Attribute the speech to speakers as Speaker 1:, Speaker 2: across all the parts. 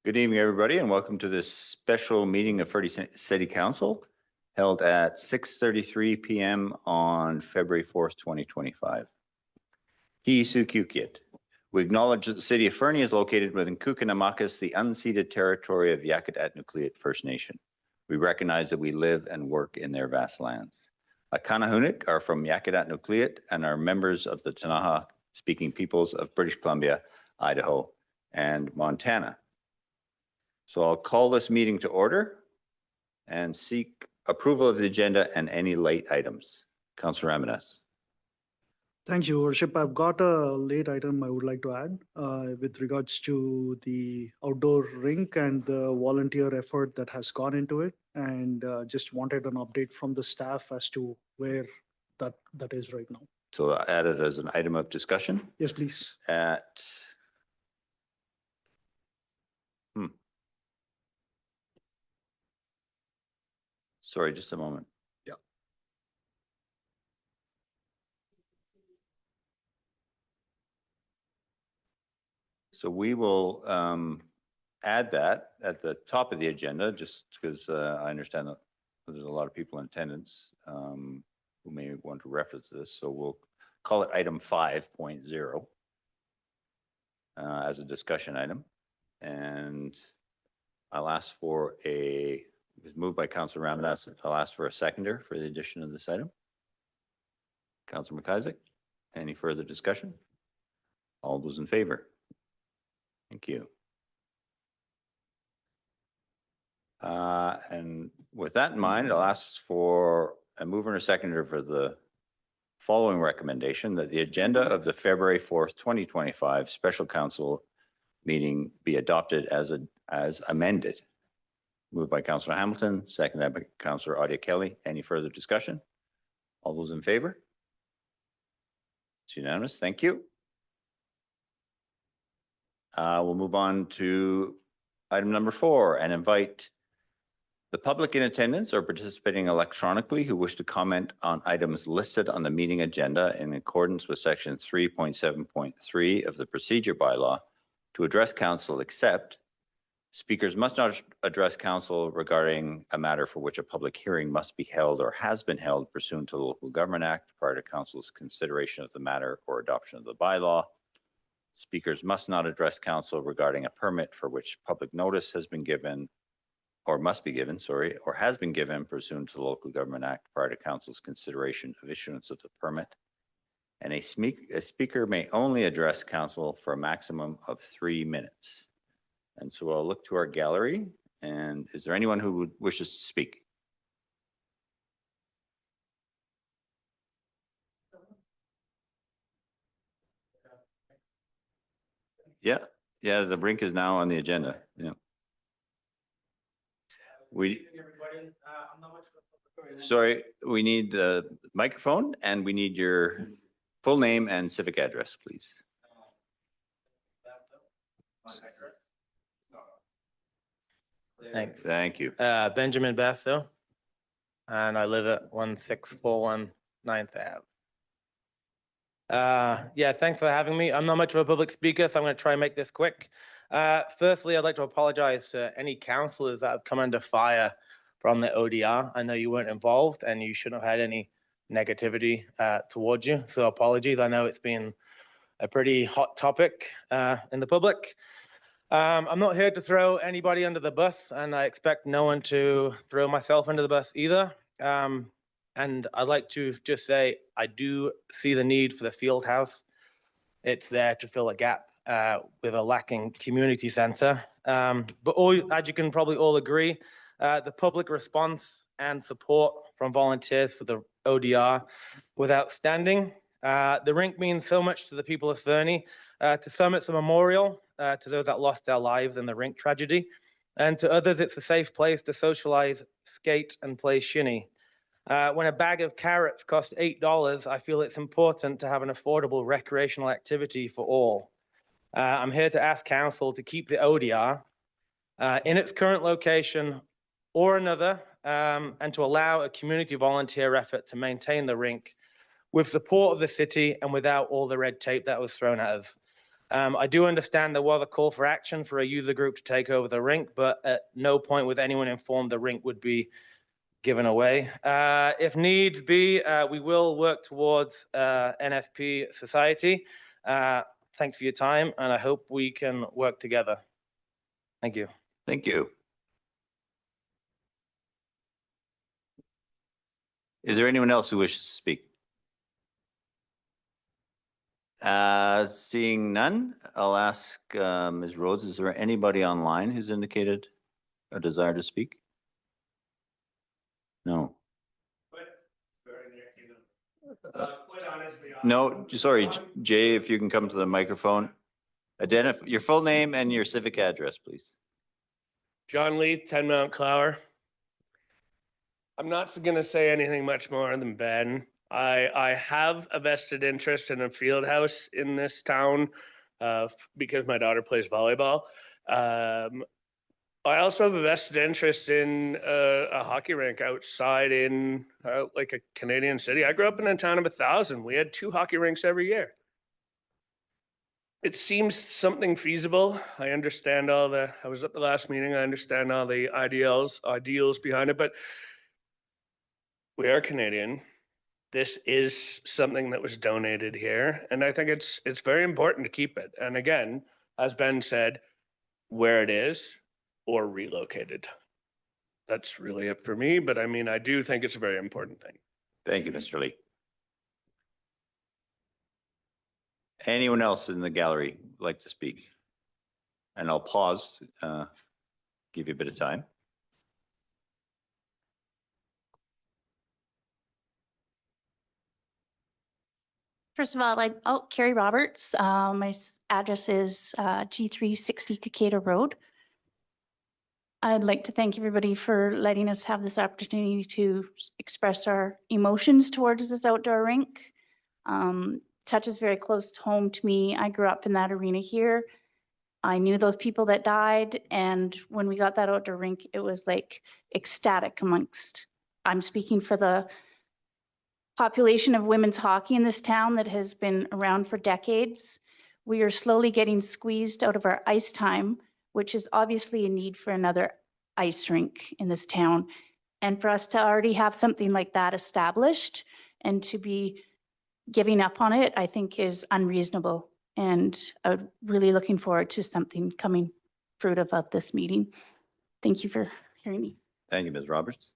Speaker 1: Good evening, everybody, and welcome to this special meeting of Fernie City Council held at 6:33 p.m. on February 4th, 2025. Kiisukiukit. We acknowledge that the city of Fernie is located within Kukanamakas, the unceded territory of Yakutat Nucleat First Nation. We recognize that we live and work in their vast lands. Akanahunik are from Yakutat Nucleat and are members of the Tanaha-speaking peoples of British Columbia, Idaho, and Montana. So I'll call this meeting to order and seek approval of the agenda and any late items. Councillor Ramadas.
Speaker 2: Thank you, Worship. I've got a late item I would like to add with regards to the outdoor rink and the volunteer effort that has gone into it, and just wanted an update from the staff as to where that is right now.
Speaker 1: So add it as an item of discussion?
Speaker 2: Yes, please.
Speaker 1: Sorry, just a moment.
Speaker 2: Yeah.
Speaker 1: So we will add that at the top of the agenda, just because I understand that there's a lot of people in attendance who may want to reference this. So we'll call it item 5.0 as a discussion item. And I'll ask for it was moved by Councillor Ramadas. I'll ask for a seconder for the addition of this item. Councillor McIsaac, any further discussion? All those in favor? Thank you. And with that in mind, I'll ask for a mover and a seconder for the following recommendation, that the agenda of the February 4th, 2025 Special Council meeting be adopted as amended. Moved by Councillor Hamilton, seconded by Councillor Audia Kelly. Any further discussion? All those in favor? It's unanimous. Thank you. We'll move on to item number 4 and invite the public in attendance or participating electronically who wish to comment on items listed on the meeting agenda in accordance with section 3.7.3 of the procedure bylaw to address council, except speakers must not address council regarding a matter for which a public hearing must be held or has been held pursuant to the Local Government Act prior to council's consideration of the matter or adoption of the bylaw. Speakers must not address council regarding a permit for which public notice has been given or must be given, or has been given pursuant to the Local Government Act prior to council's consideration of issuance of the permit. And a speaker may only address council for a maximum of 3 minutes. And so I'll look to our gallery, and is there anyone who wishes to speak? Yeah, the rink is now on the agenda. Yeah. Sorry, we need the microphone and we need your full name and civic address, please.
Speaker 3: Thanks.
Speaker 1: Thank you.
Speaker 3: Benjamin Basso, and I live at 1641 9th Ave. Yeah, thanks for having me. I'm not much of a public speaker, so I'm going to try and make this quick. Firstly, I'd like to apologize to any councillors that have come under fire from the ODR. I know you weren't involved and you shouldn't have had any negativity towards you, so apologies. I know it's been a pretty hot topic in the public. I'm not here to throw anybody under the bus, and I expect no one to throw myself under the bus either. And I'd like to just say I do see the need for the field house. It's there to fill a gap with a lacking community centre. But as you can probably all agree, the public response and support from volunteers for the ODR was outstanding. The rink means so much to the people of Fernie. To some, it's a memorial to those that lost their lives in the rink tragedy. And to others, it's a safe place to socialize, skate, and play shinny. When a bag of carrots costs $8, I feel it's important to have an affordable recreational activity for all. I'm here to ask council to keep the ODR in its current location or another, and to allow a community volunteer effort to maintain the rink with support of the city and without all the red tape that was thrown at us. I do understand there was a call for action for a user group to take over the rink, but at no point was anyone informed the rink would be given away. If needs be, we will work towards NFP society. Thanks for your time, and I hope we can work together. Thank you.
Speaker 1: Thank you. Is there anyone else who wishes to speak? Seeing none, I'll ask Ms. Rhodes, is there anybody online who's indicated a desire to speak? No. No, sorry, Jay, if you can come to the microphone. Identify your full name and your civic address, please.
Speaker 4: John Lee, 10 Mount Clower. I'm not going to say anything much more than Ben. I have a vested interest in a field house in this town because my daughter plays volleyball. I also have a vested interest in a hockey rink outside in like a Canadian city. I grew up in a town of 1,000. We had 2 hockey rinks every year. It seems something feasible. I understand I was at the last meeting. I understand all the ideals behind it, but we are Canadian. This is something that was donated here, and I think it's very important to keep it. And again, as Ben said, where it is or relocated. That's really it for me, but I mean, I do think it's a very important thing.
Speaker 1: Thank you, Mr. Lee. Anyone else in the gallery like to speak? And I'll pause, give you a bit of time.
Speaker 5: First of all, Carrie Roberts. My address is G360 Cicada Road. I'd like to thank everybody for letting us have this opportunity to express our emotions towards this outdoor rink. Touches very close to home to me. I grew up in that arena here. I knew those people that died, and when we got that outdoor rink, it was like ecstatic amongst, I'm speaking for the population of women's hockey in this town that has been around for decades. We are slowly getting squeezed out of our ice time, which is obviously a need for another ice rink in this town. And for us to already have something like that established and to be giving up on it, I think is unreasonable. And I'm really looking forward to something coming fruit about this meeting. Thank you for hearing me.
Speaker 1: Thank you, Ms. Roberts.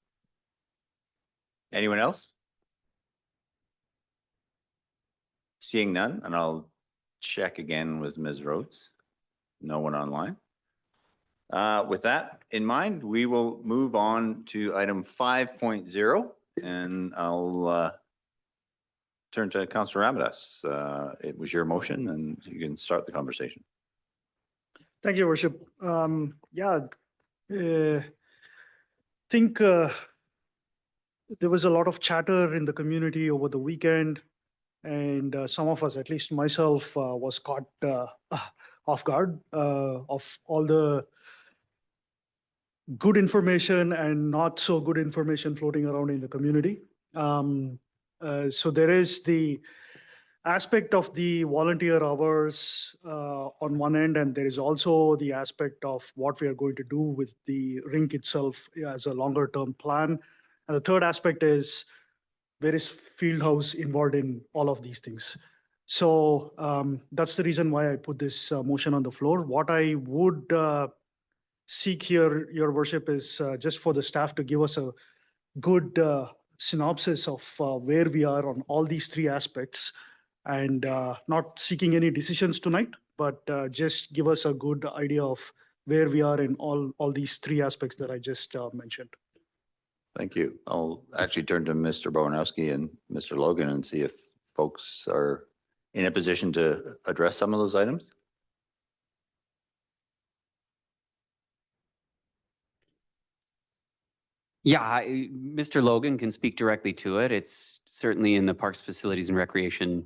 Speaker 1: Anyone else? Seeing none, and I'll check again with Ms. Rhodes. No one online. With that in mind, we will move on to item 5.0, and I'll turn to Councillor Ramadas. It was your motion, and you can start the conversation.
Speaker 2: Thank you, Worship. Think there was a lot of chatter in the community over the weekend, and some of us, at least myself, was caught off guard of all the good information and not so good information floating around in the community. So there is the aspect of the volunteer hours on one end, and there is also the aspect of what we are going to do with the rink itself as a longer term plan. And the third aspect is where is Fieldhouse involved in all of these things. So that's the reason why I put this motion on the floor. What I would seek here, Your Worship, is just for the staff to give us a good synopsis of where we are on all these 3 aspects, and not seeking any decisions tonight, but just give us a good idea of where we are in all these 3 aspects that I just mentioned.
Speaker 1: Thank you. I'll actually turn to Mr. Bowanowski and Mr. Logan and see if folks are in a position to address some of those items.
Speaker 6: Yeah, Mr. Logan can speak directly to it. It's certainly in the Parks, Facilities and Recreation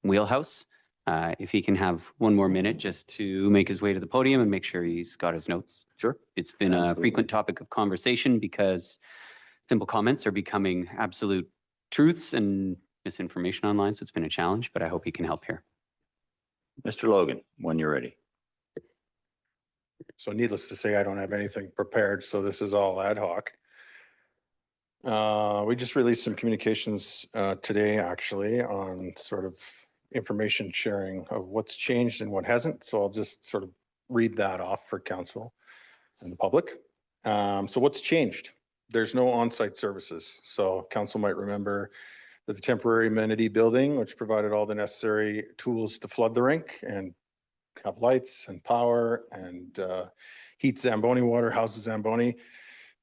Speaker 6: wheelhouse. If he can have one more minute just to make his way to the podium and make sure he's got his notes. Sure. It's been a frequent topic of conversation because simple comments are becoming absolute truths and misinformation online. So it's been a challenge, but I hope he can help here.
Speaker 1: Mr. Logan, when you're ready.
Speaker 7: So needless to say, I don't have anything prepared, so this is all ad hoc. We just released some communications today, actually, on sort of information sharing of what's changed and what hasn't. So I'll just sort of read that off for council and the public. So what's changed? There's no on-site services. So council might remember that the temporary amenity building, which provided all the necessary tools to flood the rink and have lights and power and heat Zamboni water, houses Zamboni,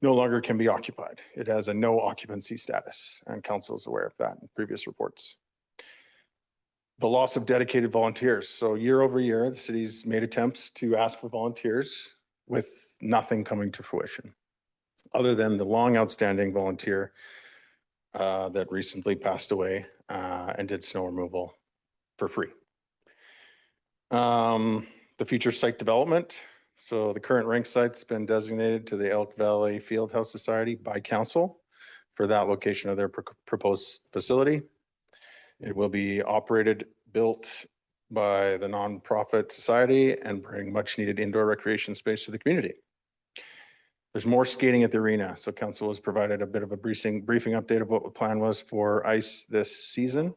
Speaker 7: no longer can be occupied. It has a no occupancy status, and council is aware of that in previous reports. The loss of dedicated volunteers. So year over year, the city's made attempts to ask for volunteers with nothing coming to fruition, other than the long outstanding volunteer that recently passed away and did snow removal for free. The future site development. So the current rink site's been designated to the Elk Valley Fieldhouse Society by council for that location of their proposed facility. It will be operated, built by the nonprofit society and bring much needed indoor recreation space to the community. There's more skating at the arena. So council has provided a bit of a briefing update of what the plan was for ice this season,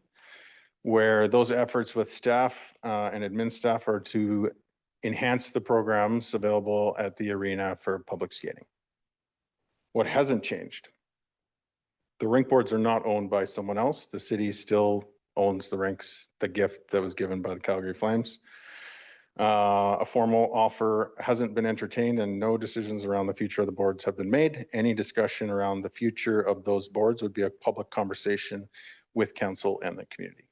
Speaker 7: where those efforts with staff and admin staff are to enhance the programs available at the arena for public skating. What hasn't changed? The rink boards are not owned by someone else. The city still owns the rinks, the gift that was given by the Calgary Flames. A formal offer hasn't been entertained and no decisions around the future of the boards have been made. Any discussion around the future of those boards would be a public conversation with council and the community.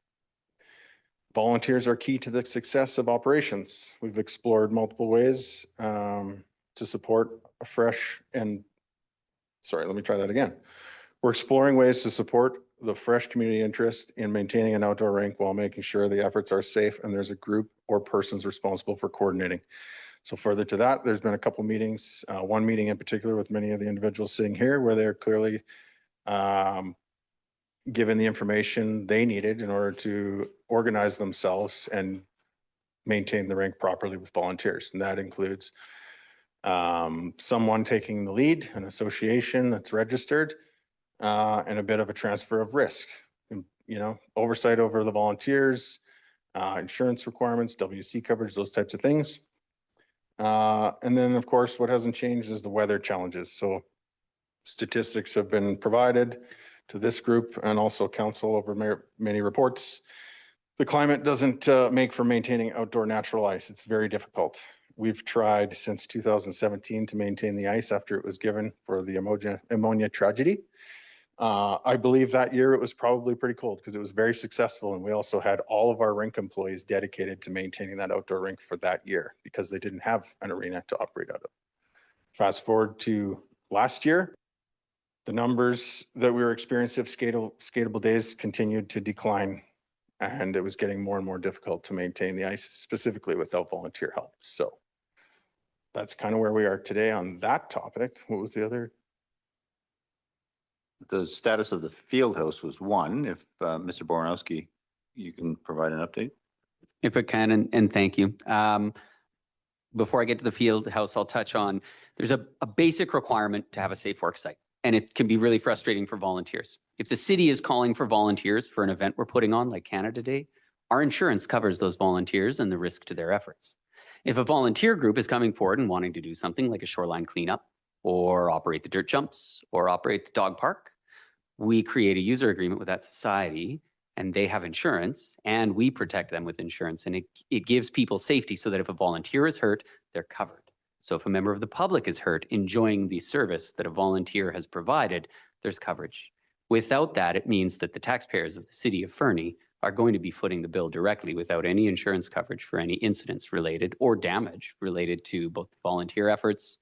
Speaker 7: Volunteers are key to the success of operations. We've explored multiple ways to support a fresh and, sorry, let me try that again. We're exploring ways to support the fresh community interest in maintaining an outdoor rink while making sure the efforts are safe and there's a group or persons responsible for coordinating. So further to that, there's been a couple meetings, one meeting in particular with many of the individuals sitting here where they're clearly given the information they needed in order to organize themselves and maintain the rink properly with volunteers. And that includes someone taking the lead, an association that's registered, and a bit of a transfer of risk, you know, oversight over the volunteers, insurance requirements, WC coverage, those types of things. And then of course, what hasn't changed is the weather challenges. So statistics have been provided to this group and also council over many reports. The climate doesn't make for maintaining outdoor natural ice. It's very difficult. We've tried since 2017 to maintain the ice after it was given for the ammonia tragedy. I believe that year it was probably pretty cold because it was very successful. And we also had all of our rink employees dedicated to maintaining that outdoor rink for that year because they didn't have an arena to operate out of. Fast forward to last year, the numbers that we were experiencing of skatable days continued to decline, and it was getting more and more difficult to maintain the ice, specifically without volunteer help. So that's kind of where we are today on that topic. What was the other?
Speaker 1: The status of the field house was one. If Mr. Boranowski, you can provide an update.
Speaker 6: If I can, and thank you. Before I get to the field house, I'll touch on, there's a basic requirement to have a safe work site. And it can be really frustrating for volunteers. If the city is calling for volunteers for an event we're putting on like Canada Day, our insurance covers those volunteers and the risk to their efforts. If a volunteer group is coming forward and wanting to do something like a shoreline cleanup or operate the dirt jumps or operate the dog park, we create a user agreement with that society and they have insurance and we protect them with insurance. And it gives people safety so that if a volunteer is hurt, they're covered. So if a member of the public is hurt enjoying the service that a volunteer has provided, there's coverage. Without that, it means that the taxpayers of the city of Fernie are going to be footing the bill directly without any insurance coverage for any incidents related or damage related to both the volunteer efforts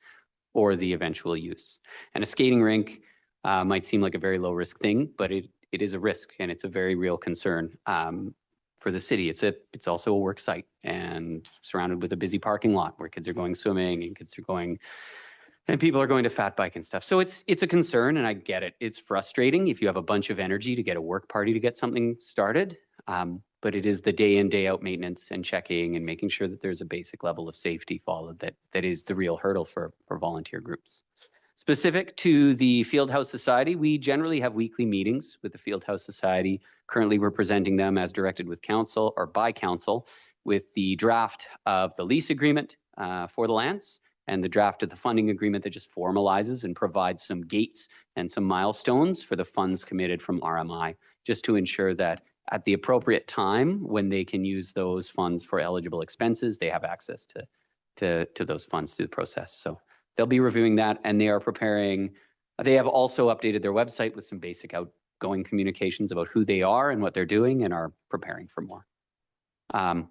Speaker 6: or the eventual use. And a skating rink might seem like a very low risk thing, but it is a risk and it's a very real concern. For the city, it's also a work site and surrounded with a busy parking lot where kids are going swimming and kids are going, and people are going to fat bike and stuff. So it's a concern and I get it. It's frustrating if you have a bunch of energy to get a work party to get something started. but it is the day in, day out maintenance and checking and making sure that there's a basic level of safety followed that is the real hurdle for volunteer groups. Specific to the Fieldhouse Society, we generally have weekly meetings with the Fieldhouse Society. Currently, we're presenting them as directed with council or by council with the draft of the lease agreement for the lands and the draft of the funding agreement that just formalizes and provides some gates and some milestones for the funds committed from RMI, just to ensure that at the appropriate time, when they can use those funds for eligible expenses, they have access to those funds through the process. So they'll be reviewing that, and they are preparing. They have also updated their website with some basic outgoing communications about who they are and what they're doing, and are preparing for more.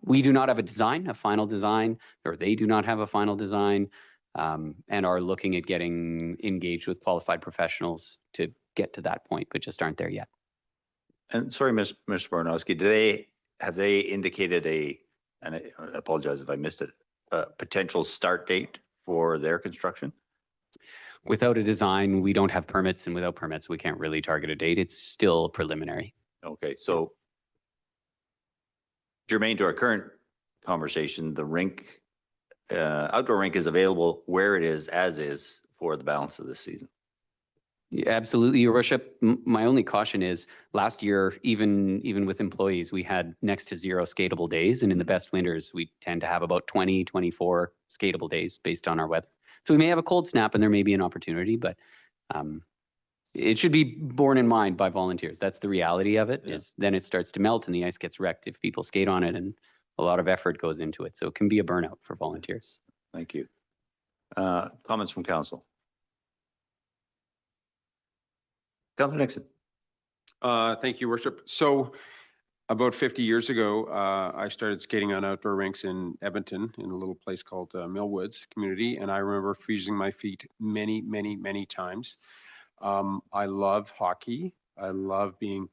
Speaker 6: We do not have a final design, or they do not have a final design, and are looking at getting engaged with qualified professionals to get to that point, but just aren't there yet.
Speaker 1: And sorry, Mr. Baranowski, have they indicated and I apologize if I missed it, a potential start date for their construction?
Speaker 6: Without a design, we don't have permits, and without permits, we can't really target a date. It's still preliminary.
Speaker 1: Okay, so germane to our current conversation, the rink, outdoor rink is available where it is, as is, for the balance of this season.
Speaker 6: Yeah, absolutely, Your Worship. My only caution is last year, even with employees, we had next to 0 skatable days. And in the best winters, we tend to have about 20, 24 skatable days based on our weather. So we may have a cold snap and there may be an opportunity, but it should be borne in mind by volunteers. That's the reality of it. Is then it starts to melt and the ice gets wrecked if people skate on it, and a lot of effort goes into it. So it can be a burnout for volunteers.
Speaker 1: Thank you. Comments from council? Councilor Nixon.
Speaker 8: Thank you, Worship. So about 50 years ago, I started skating on outdoor rinks in Edmonton in a little place called Millwoods community. And I remember freezing my feet many, many, many times. I love hockey. I love being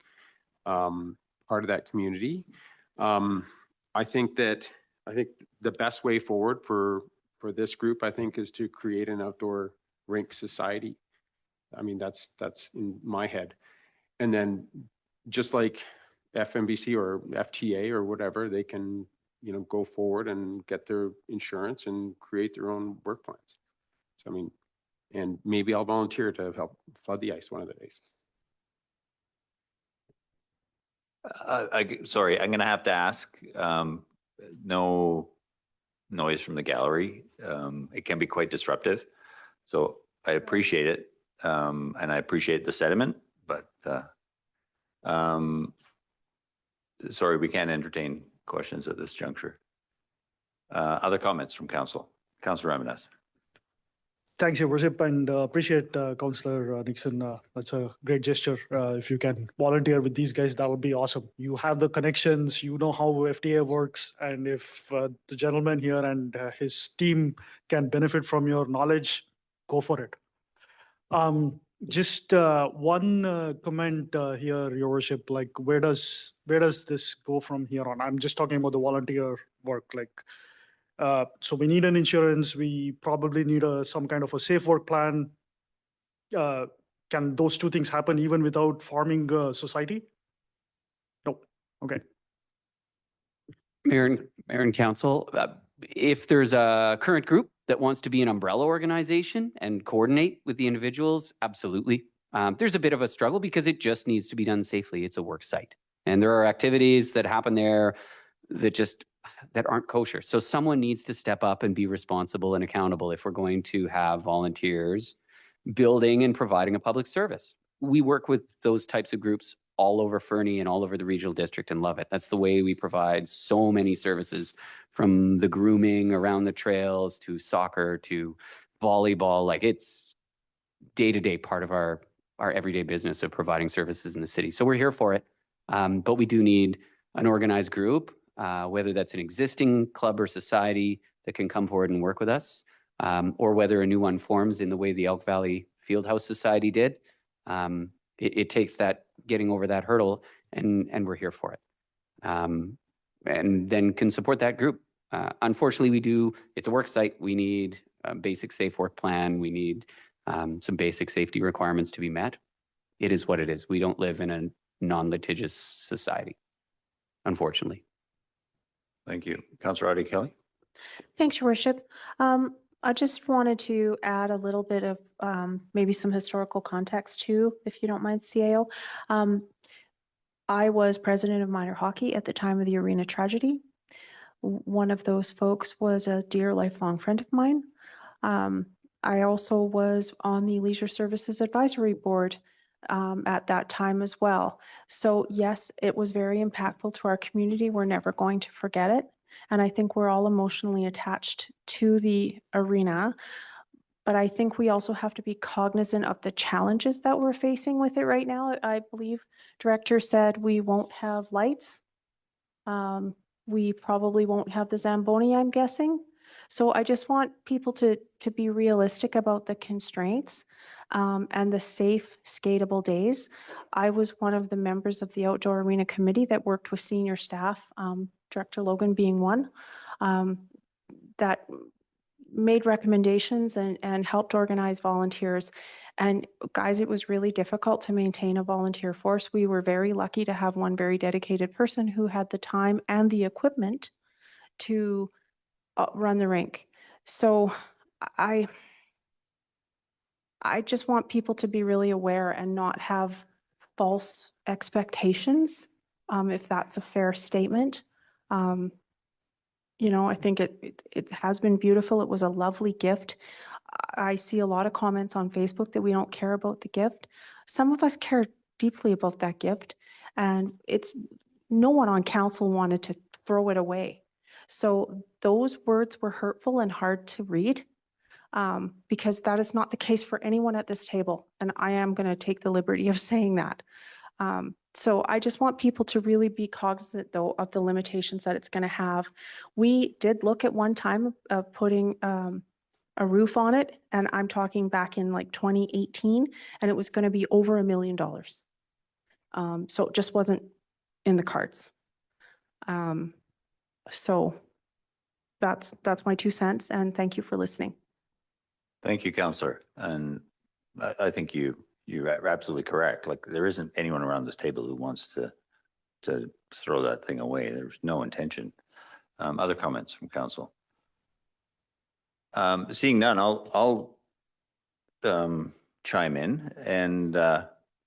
Speaker 8: part of that community. I think the best way forward for this group, I think, is to create an outdoor rink society. I mean, that's in my head. And then just like FMBC or FTA or whatever, they can, go forward and get their insurance and create their own work plans. So, I mean, and maybe I'll volunteer to help flood the ice one of the days.
Speaker 1: Sorry, I'm going to have to ask. No noise from the gallery. It can be quite disruptive. So I appreciate it. And I appreciate the sentiment, but sorry, we can't entertain questions at this juncture. Other comments from council? Councilor Ramirez.
Speaker 2: Thanks, Your Worship, and appreciate Councillor Nixon. That's a great gesture. If you can volunteer with these guys, that would be awesome. You have the connections, you know how FTA works, and if the gentleman here and his team can benefit from your knowledge, go for it. Just one comment here, Your Worship. Like, where does this go from here on? I'm just talking about the volunteer work. Like, so we need an insurance. We probably need some kind of a safe work plan. Can those two things happen even without forming a society? No. Okay.
Speaker 6: Mayor and Council, if there's a current group that wants to be an umbrella organization and coordinate with the individuals, absolutely. There's a bit of a struggle because it just needs to be done safely. It's a work site. And there are activities that happen there that aren't kosher. So someone needs to step up and be responsible and accountable if we're going to have volunteers building and providing a public service. We work with those types of groups all over Fernie and all over the regional district and love it. That's the way we provide so many services, from the grooming around the trails to soccer to volleyball. Like, it's day-to-day part of our everyday business of providing services in the city. So we're here for it. But we do need an organized group, whether that's an existing club or society that can come forward and work with us, or whether a new one forms in the way the Elk Valley Fieldhouse Society did. It takes that getting over that hurdle, and we're here for it. And then can support that group. Unfortunately, it's a work site. We need a basic safe work plan. We need some basic safety requirements to be met. It is what it is. We don't live in a non-litigious society. unfortunately.
Speaker 1: Thank you. Councillor Audie Kelly.
Speaker 9: Thanks, Your Worship. I just wanted to add a little bit of maybe some historical context too, if you don't mind, CAO. I was president of minor hockey at the time of the arena tragedy. One of those folks was a dear lifelong friend of mine. I also was on the Leisure Services Advisory Board at that time as well. So yes, it was very impactful to our community. We're never going to forget it. And I think we're all emotionally attached to the arena. But I think we also have to be cognizant of the challenges that we're facing with it right now. I believe Director said we won't have lights. We probably won't have the Zamboni, I'm guessing. So I just want people to be realistic about the constraints and the safe skatable days. I was one of the members of the Outdoor Arena Committee that worked with senior staff, Director Logan being one, that made recommendations and helped organize volunteers. And guys, it was really difficult to maintain a volunteer force. We were very lucky to have one very dedicated person who had the time and the equipment to run the rink. So I just want people to be really aware and not have false expectations, if that's a fair statement. You know, I think it has been beautiful. It was a lovely gift. I see a lot of comments on Facebook that we don't care about the gift. Some of us care deeply about that gift, and no one on council wanted to throw it away. So those words were hurtful and hard to read, because that is not the case for anyone at this table. And I am going to take the liberty of saying that. So I just want people to really be cognizant, though, of the limitations that it's going to have. We did look at one time of putting a roof on it, and I'm talking back in like 2018, and it was going to be over $1 million. So it just wasn't in the cards. So that's my 2 cents, and thank you for listening.
Speaker 1: Thank you, Councillor. And I think you're absolutely correct. Like, there isn't anyone around this table who wants to throw that thing away. There's no intention. Other comments from council? Seeing none, I'll chime in. And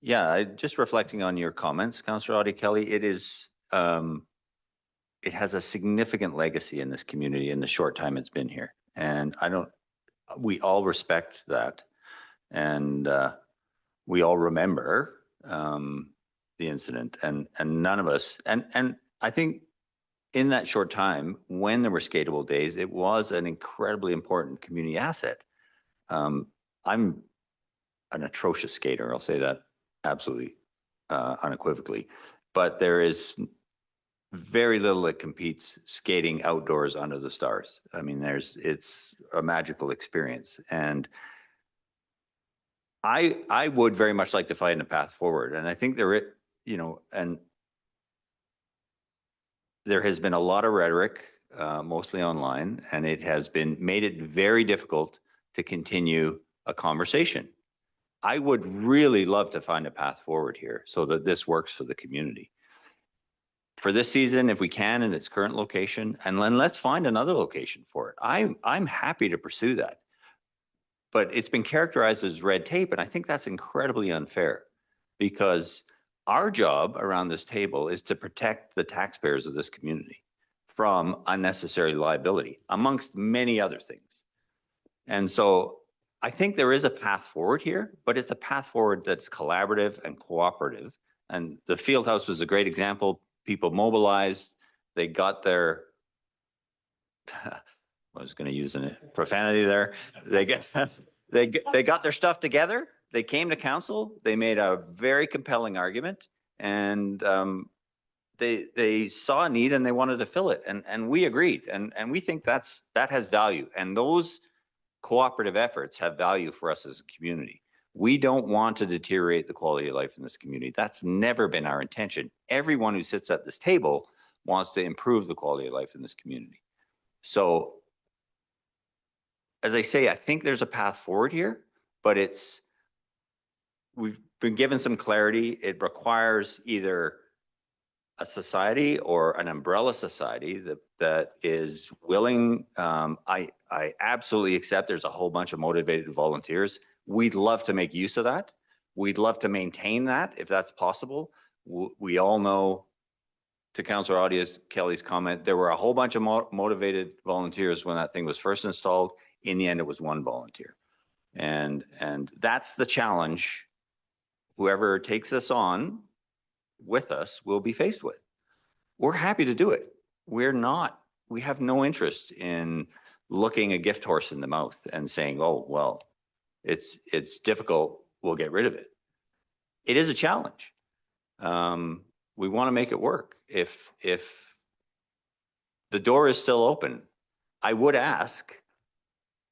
Speaker 1: yeah, just reflecting on your comments, Councillor Audie Kelly, it has a significant legacy in this community in the short time it's been here. And we all respect that. And we all remember the incident, and none of us, and I think in that short time when there were skatable days, it was an incredibly important community asset. I'm an atrocious skater, I'll say that absolutely unequivocally, but there is very little that competes skating outdoors under the stars. I mean, it's a magical experience, and I would very much like to find a path forward. And I think and there has been a lot of rhetoric, mostly online, and it has made it very difficult to continue a conversation. I would really love to find a path forward here so that this works for the community. For this season, if we can, in its current location, and then let's find another location for it. I'm happy to pursue that. But it's been characterized as red tape, and I think that's incredibly unfair, because our job around this table is to protect the taxpayers of this community from unnecessary liability, amongst many other things. And so I think there is a path forward here, but it's a path forward that's collaborative and cooperative. And the field house was a great example. People mobilized, they got their I was going to use a profanity there. They got their stuff together. They came to council. They made a very compelling argument, and they saw a need and they wanted to fill it, and we agreed. And we think that has value, and those cooperative efforts have value for us as a community. We don't want to deteriorate the quality of life in this community. That's never been our intention. Everyone who sits at this table wants to improve the quality of life in this community. So, as I say, I think there's a path forward here, but we've been given some clarity. It requires either a society or an umbrella society that is willing, I absolutely accept there's a whole bunch of motivated volunteers. We'd love to make use of that. We'd love to maintain that if that's possible. We all know, to Councillor Kelly's comment, there were a whole bunch of motivated volunteers when that thing was first installed. In the end, it was one volunteer. And that's the challenge whoever takes this on with us will be faced with. We're happy to do it. We have no interest in looking a gift horse in the mouth and saying, oh, well, it's difficult, we'll get rid of it. It is a challenge. We want to make it work. If the door is still open, I would ask,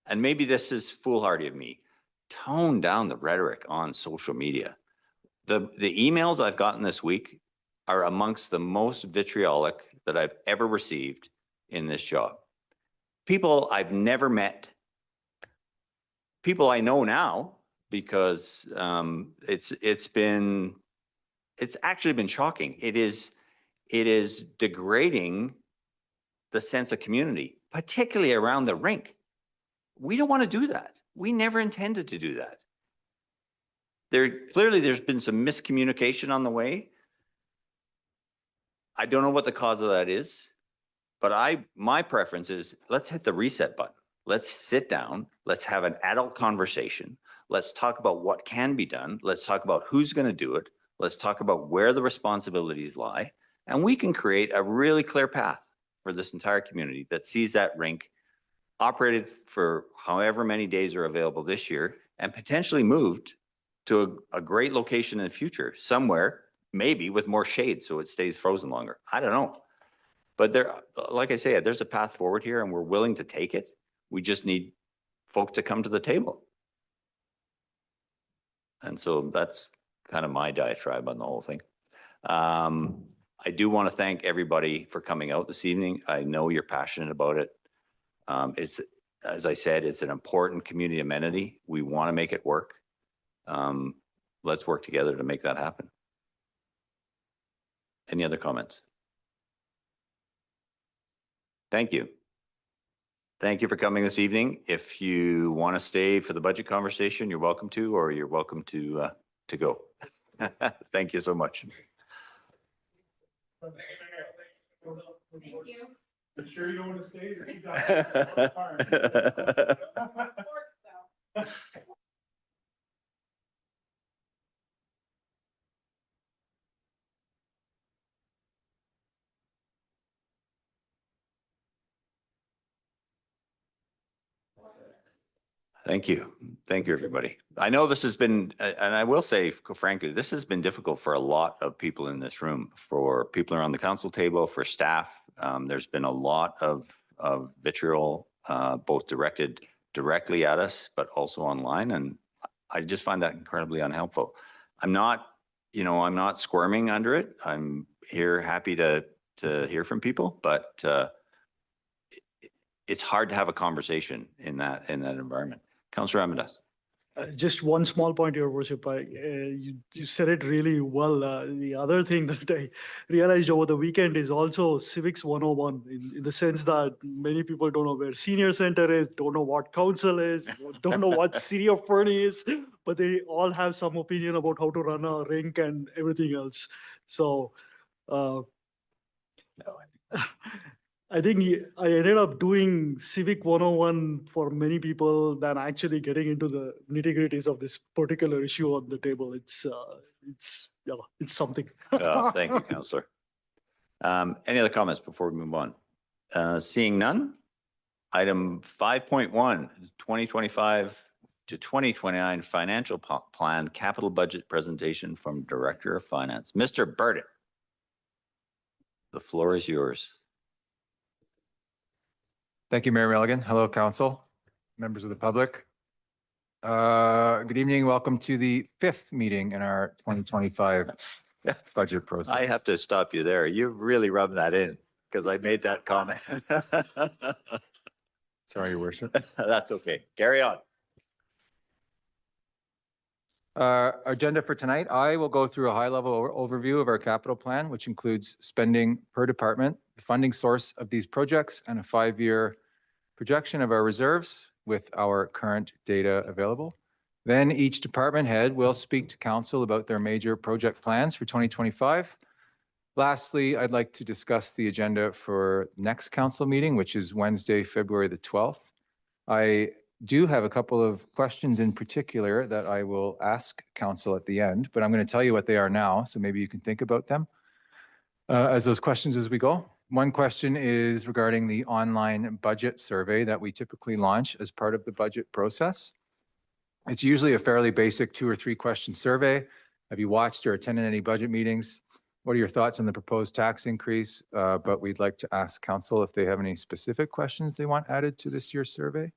Speaker 1: and maybe this is foolhardy of me, tone down the rhetoric on social media. The emails I've gotten this week are amongst the most vitriolic that I've ever received in this job. People I've never met, people I know now, because it's actually been shocking. It is degrading the sense of community, particularly around the rink. We don't want to do that. We never intended to do that. Clearly there's been some miscommunication on the way. I don't know what the cause of that is, but my preference is let's hit the reset button. Let's sit down. Let's have an adult conversation. Let's talk about what can be done. Let's talk about who's going to do it. Let's talk about where the responsibilities lie. And we can create a really clear path for this entire community that sees that rink operated for however many days are available this year and potentially moved to a great location in the future, somewhere, maybe with more shade so it stays frozen longer. I don't know. But like I say, there's a path forward here and we're willing to take it. We just need folk to come to the table. And so that's kind of my diatribe on the whole thing. I do want to thank everybody for coming out this evening. I know you're passionate about it. It's, as I said, it's an important community amenity. We want to make it work. Let's work together to make that happen. Any other comments? Thank you. Thank you for coming this evening. If you want to stay for the budget conversation, you're welcome to, or you're welcome to go. Thank you so much.
Speaker 2: Thank you. You sure you don't want to stay?
Speaker 1: Thank you. Thank you, everybody. I know this has been, and I will say, frankly, this has been difficult for a lot of people in this room, for people around the council table, for staff. There's been a lot of vitriol, both directly at us, but also online. And I just find that incredibly unhelpful. I'm not squirming under it. I'm here happy to hear from people, but it's hard to have a conversation in that environment. Councillor Amadas.
Speaker 2: Just one small point, Your Worship. You said it really well. The other thing that I realized over the weekend is also Civics 101, in the sense that many people don't know where senior center is, don't know what council is, don't know what city of Fernie is, but they all have some opinion about how to run a rink and everything else. So I think I ended up doing Civic 101 for many people than actually getting into the nitty-gritties of this particular issue on the table. It's something.
Speaker 1: Thank you, Councillor. Any other comments before we move on? Seeing none, item 5.1, 2025 to 2029 financial plan capital budget presentation from Director of Finance. Mr. Burden, the floor is yours.
Speaker 10: Thank you, Mayor Milligan. Hello, Council, members of the public. Good evening. Welcome to the 5th meeting in our 2025 budget process.
Speaker 1: I have to stop you there. You really rubbed that in because I made that comment.
Speaker 10: Sorry, Your Worship.
Speaker 1: That's okay. Carry on.
Speaker 10: Agenda for tonight, I will go through a high-level overview of our capital plan, which includes spending per department, the funding source of these projects, and a 5-year projection of our reserves with our current data available. Then each department head will speak to council about their major project plans for 2025. Lastly, I'd like to discuss the agenda for next council meeting, which is Wednesday, February the 12th. I do have a couple of questions in particular that I will ask council at the end, but I'm going to tell you what they are now, so maybe you can think about them as those questions as we go. One question is regarding the online budget survey that we typically launch as part of the budget process. It's usually a fairly basic 2 or 3 question survey. Have you watched or attended any budget meetings? What are your thoughts on the proposed tax increase? But we'd like to ask council if they have any specific questions they want added to this year's survey.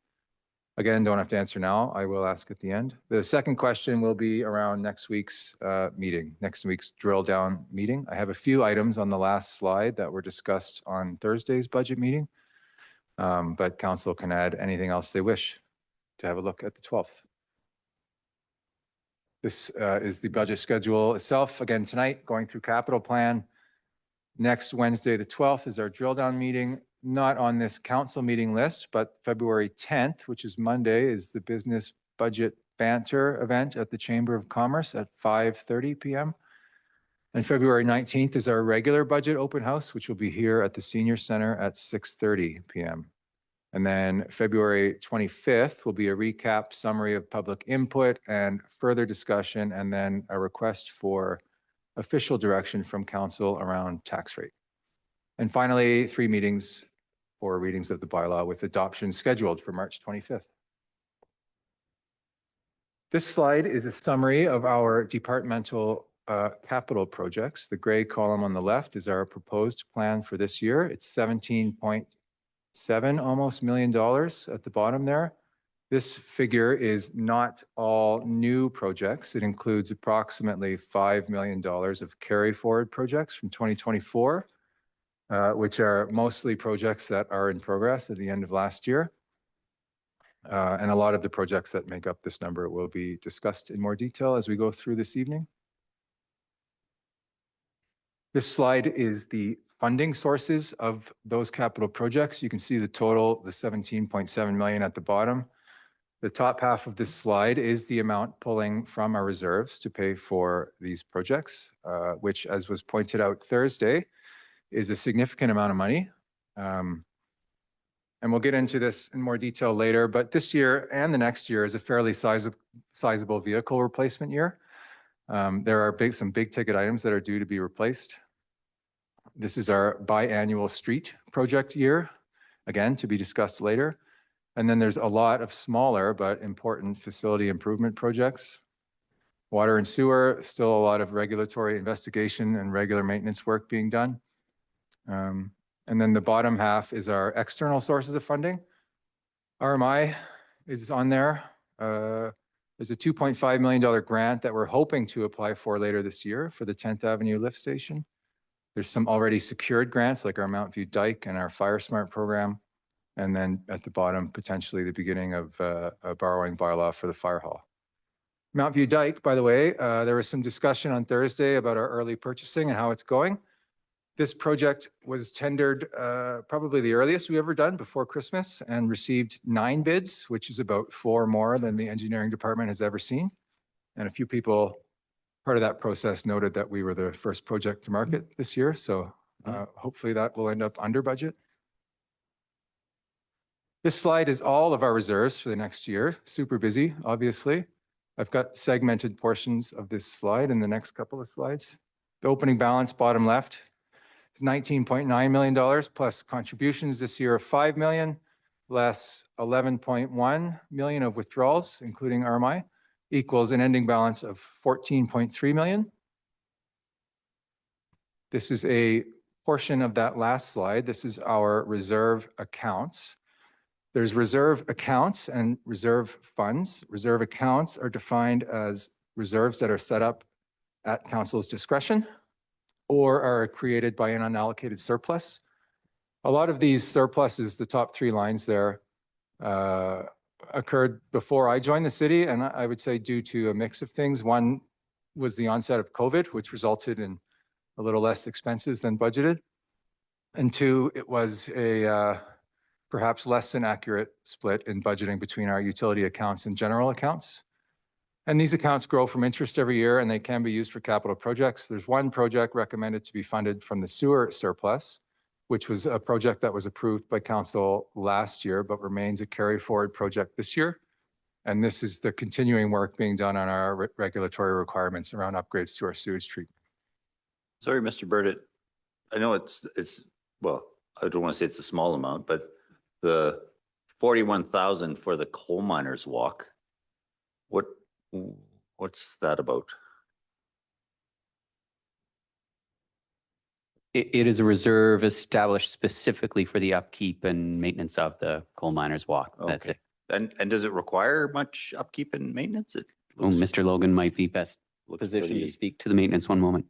Speaker 10: Again, don't have to answer now. I will ask at the end. The second question will be around next week's meeting, next week's drill down meeting. I have a few items on the last slide that were discussed on Thursday's budget meeting, but council can add anything else they wish to have a look at the 12th. This is the budget schedule itself. Again, tonight, going through capital plan. Next Wednesday, the 12th, is our drill down meeting. Not on this council meeting list, but February 10th, which is Monday, is the business budget banter event at the Chamber of Commerce at 5:30 p.m. And February 19th is our regular budget open house, which will be here at the Senior Center at 6:30 p.m. And then February 25th will be a recap summary of public input and further discussion, and then a request for official direction from council around tax rate. And finally, 3 meetings for readings of the bylaw with adoption scheduled for March 25th. This slide is a summary of our departmental capital projects. The gray column on the left is our proposed plan for this year. It's $17.7 almost million at the bottom there. This figure is not all new projects. It includes approximately $5 million of carry forward projects from 2024. Which are mostly projects that are in progress at the end of last year. And a lot of the projects that make up this number will be discussed in more detail as we go through this evening. This slide is the funding sources of those capital projects. You can see the total, the 17.7 million at the bottom. The top half of this slide is the amount pulling from our reserves to pay for these projects, which, as was pointed out Thursday, is a significant amount of money. And we'll get into this in more detail later, but this year and the next year is a fairly sizable vehicle replacement year. There are some big ticket items that are due to be replaced. This is our biannual street project year, again, to be discussed later. And then there's a lot of smaller but important facility improvement projects. Water and sewer, still a lot of regulatory investigation and regular maintenance work being done. And then the bottom half is our external sources of funding. RMI is on there. There's a $2.5 million grant that we're hoping to apply for later this year for the 10th Avenue lift station. There's some already secured grants like our Mount View Dike and our Fire Smart program. And then at the bottom, potentially the beginning of a borrowing bylaw for the fire hall. Mount View Dike, by the way, there was some discussion on Thursday about our early purchasing and how it's going. This project was tendered probably the earliest we've ever done before Christmas and received 9 bids, which is about 4 more than the engineering department has ever seen. And a few people, part of that process, noted that we were the first project to market this year. So hopefully that will end up under budget. This slide is all of our reserves for the next year. Super busy, obviously. I've got segmented portions of this slide in the next couple of slides. The opening balance, bottom left, is $19.9 million plus contributions this year of $5 million, less $11.1 million of withdrawals, including RMI, equals an ending balance of $14.3 million. This is a portion of that last slide. This is our reserve accounts. There's reserve accounts and reserve funds. Reserve accounts are defined as reserves that are set up at council's discretion or are created by an unallocated surplus. A lot of these surpluses, the top 3 lines there, occurred before I joined the city, and I would say due to a mix of things. One was the onset of COVID, which resulted in a little less expenses than budgeted. And two, it was a perhaps less than accurate split in budgeting between our utility accounts and general accounts. And these accounts grow from interest every year, and they can be used for capital projects. There's one project recommended to be funded from the sewer surplus, which was a project that was approved by council last year, but remains a carry forward project this year. And this is the continuing work being done on our regulatory requirements around upgrades to our sewage treatment.
Speaker 1: Sorry, Mr. Burdett. I know it's, well, I don't want to say it's a small amount, but the 41,000 for the coal miners walk, what's that about?
Speaker 6: It is a reserve established specifically for the upkeep and maintenance of the coal miners walk. That's
Speaker 1: Okay.
Speaker 6: it.
Speaker 1: And does it require much upkeep and maintenance? It
Speaker 6: Oh,
Speaker 1: looks,
Speaker 6: Mr. Logan might be best
Speaker 1: looks
Speaker 6: positioned to
Speaker 1: pretty-
Speaker 6: speak to the maintenance one moment.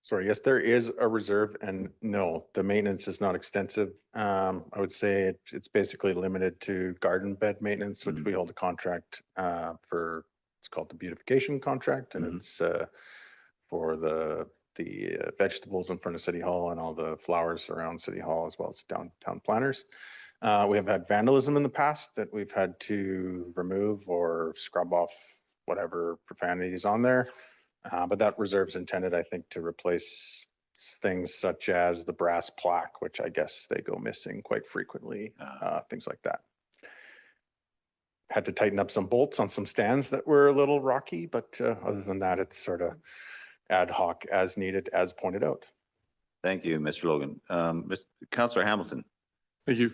Speaker 7: Sorry, yes, there is a reserve, and no, the maintenance is not extensive. I would say it's basically limited to garden bed maintenance, which we hold a contract for. It's called the beautification contract, and it's for the vegetables in front of City Hall and all the flowers around City Hall, as well as downtown planners. We have had vandalism in the past that we've had to remove or scrub off whatever profanity is on there. But that reserve's intended, I think, to replace things such as the brass plaque, which I guess they go missing quite frequently, things like that. Had to tighten up some bolts on some stands that were a little rocky, but other than that, it's sort of ad hoc as needed, as pointed out.
Speaker 1: Thank you, Mr. Logan. Councillor Hamilton.
Speaker 11: Thank you.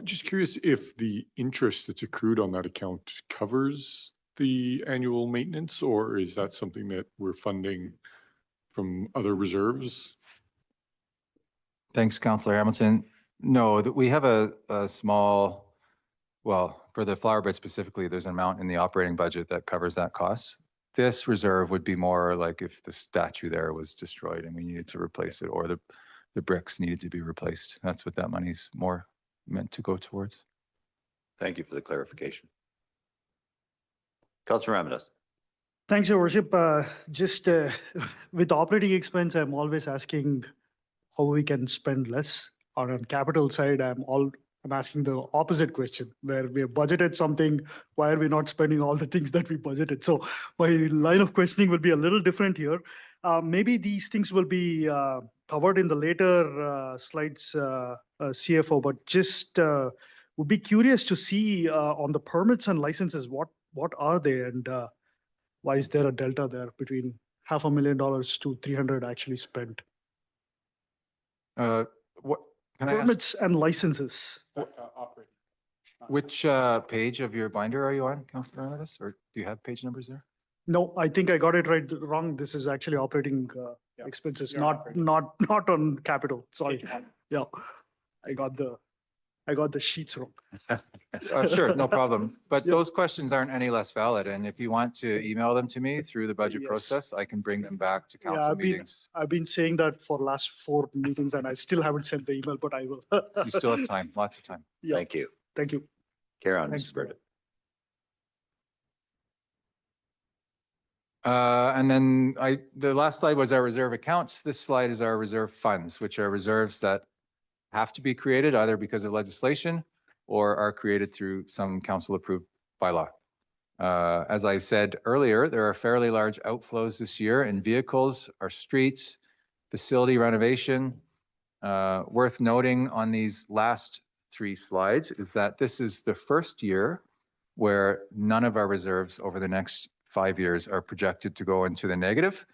Speaker 11: Just curious if the interest that's accrued on that account covers the annual maintenance, or is that something that we're funding from other reserves?
Speaker 10: Thanks, Councillor Hamilton. No, we have a small, well, for the flower bed specifically, there's an amount in the operating budget that covers that cost. This reserve would be more like if the statue there was destroyed and we needed to replace it, or the bricks needed to be replaced. That's what that money's more meant to go towards.
Speaker 1: Thank you for the clarification. Councillor Ramirez.
Speaker 2: Thanks, Your Worship. Just with operating expense, I'm always asking how we can spend less. On capital side, I'm asking the opposite question, where we have budgeted something, why are we not spending all the things that we budgeted? So my line of questioning will be a little different here. Maybe these things will be covered in the later slides, CFO, but just would be curious to see on the permits and licenses, what are they, and why is there a delta there between $500,000 to 300 actually spent?
Speaker 10: What can I ask?
Speaker 2: Permits and licenses.
Speaker 10: Which page of your binder are you on, Councillor Ramirez, or do you have page numbers there?
Speaker 2: No, I think I got it wrong. This is actually operating expenses, not on capital. Sorry. Yeah, I got the sheets wrong.
Speaker 10: Sure, no problem. But those questions aren't any less valid. And if you want to email them to me through the budget
Speaker 2: Yes.
Speaker 10: process, I can bring them back to
Speaker 2: Yeah,
Speaker 10: council meetings.
Speaker 2: I've been saying that for last 4 meetings and I still haven't sent the email, but I will.
Speaker 10: You still have time, lots of time.
Speaker 2: Yeah,
Speaker 1: Thank you.
Speaker 2: thank you.
Speaker 1: Carry on,
Speaker 2: Thanks,
Speaker 1: Mr. Burdett.
Speaker 10: And then the last slide was our reserve accounts. This slide is our reserve funds, which are reserves that have to be created either because of legislation or are created through some council approved bylaw. As I said earlier, there are fairly large outflows this year in vehicles, our streets, facility renovation. Worth noting on these last 3 slides is that this is the first year where none of our reserves over the next 5 years are projected to go into the negative.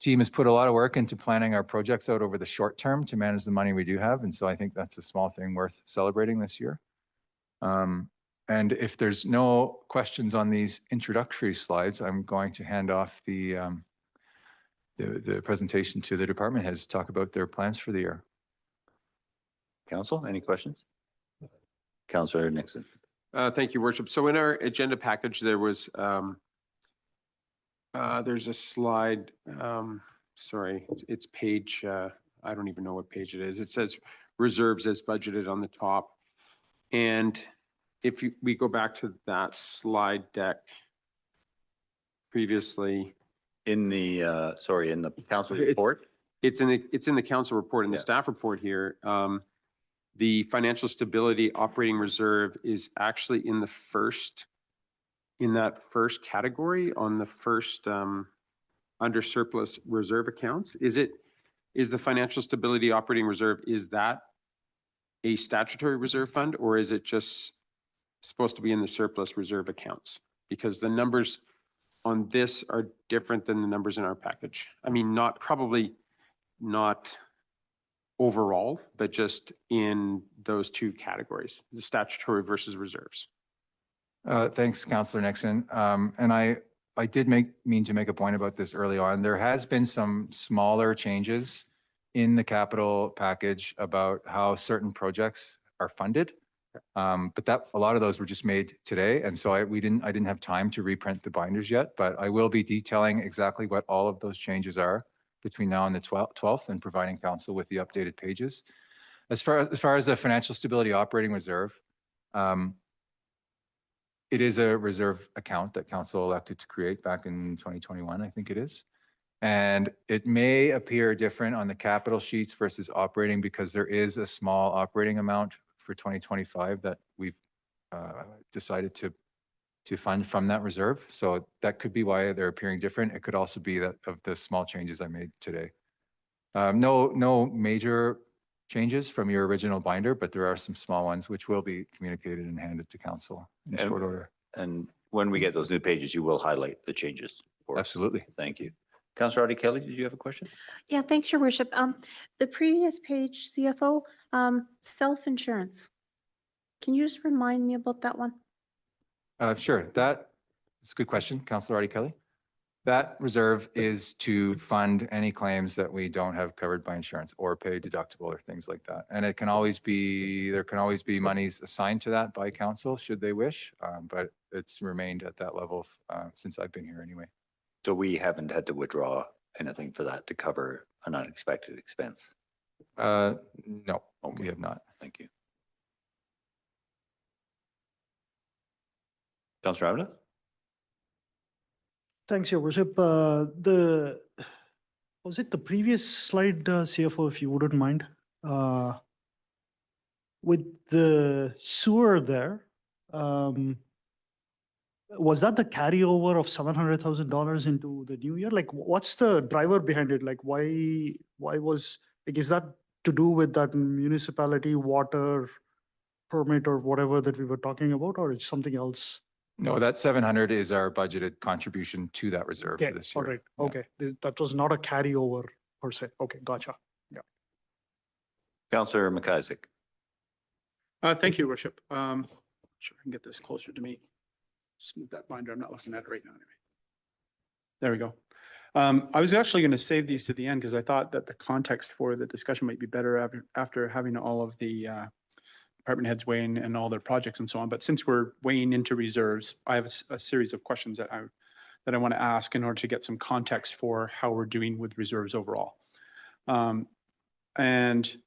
Speaker 10: Team has put a lot of work into planning our projects out over the short term to manage the money we do have. And so I think that's a small thing worth celebrating this year. And if there's no questions on these introductory slides, I'm going to hand off the presentation to the department heads to talk about their plans for the year.
Speaker 1: Council, any questions? Councillor Nixon.
Speaker 8: Thank you, Worship. So in our agenda package, there was, there's a slide, sorry, it's page, I don't even know what page it is. It says reserves as budgeted on the top. And if we go back to that slide deck previously,
Speaker 1: In the, in the council
Speaker 8: Okay,
Speaker 1: report?
Speaker 8: it's in the council report and the
Speaker 1: Yeah.
Speaker 8: staff report here. The financial stability operating reserve is actually in that first category on the first, under surplus reserve accounts. Is the financial stability operating reserve, is that a statutory reserve fund, or is it just supposed to be in the surplus reserve accounts? Because the numbers on this are different than the numbers in our package. I mean, probably not overall, but just in those two categories, the statutory versus reserves.
Speaker 10: Thanks, Councillor Nixon. And I did mean to make a point about this early on. There has been some smaller changes in the capital package about how certain projects are funded. But a lot of those were just made today. And so I didn't have time to reprint the binders yet, but I will be detailing exactly what all of those changes are between now and the 12th and providing council with the updated pages. As far as the financial stability operating reserve, it is a reserve account that council elected to create back in 2021, I think it is. And it may appear different on the capital sheets versus operating because there is a small operating amount for 2025 that we've decided to fund from that reserve. So that could be why they're appearing different. It could also be that of the small changes I made today. No major changes from your original binder, but there are some small ones which will be communicated and handed to council in short order.
Speaker 1: And when we get those new pages, you will highlight the changes for us.
Speaker 10: Absolutely.
Speaker 1: Thank you. Councillor Audie Kelly, did you have a question?
Speaker 9: Yeah, thanks, Your Worship. The previous page, CFO, self-insurance. Can you just remind me about that one?
Speaker 10: Sure. That's a good question, Councillor Audie Kelly. That reserve is to fund any claims that we don't have covered by insurance or pay deductible or things like that. And there can always be monies assigned to that by council should they wish, but it's remained at that level since I've been here anyway.
Speaker 1: So we haven't had to withdraw anything for that to cover an unexpected expense?
Speaker 10: No,
Speaker 1: Okay.
Speaker 10: we have not.
Speaker 1: Thank you. Councillor Avila?
Speaker 2: Thanks, Your Worship. Was it the previous slide, CFO, if you wouldn't mind? With the sewer there, was that the carryover of $700,000 into the new year? Like, what's the driver behind it? Like, why was, like, is that to do with that municipality water permit or whatever that we were talking about, or it's something else?
Speaker 10: No, that 700 is our budgeted contribution to that reserve
Speaker 2: Okay,
Speaker 10: for this
Speaker 2: all
Speaker 10: year.
Speaker 2: right,
Speaker 10: Yeah.
Speaker 2: okay. That was not a carryover per se. Okay, gotcha.
Speaker 1: Councillor McIsaac?
Speaker 12: Thank you, Worship. Sure, I can get this closer to me. Just move that binder. I'm not looking at it right now anyway. There we go. I was actually going to save these to the end because I thought that the context for the discussion might be better after having all of the department heads weigh in and all their projects and so on. But since we're weighing into reserves, I have a series of questions that I want to ask in order to get some context for how we're doing with reserves overall. And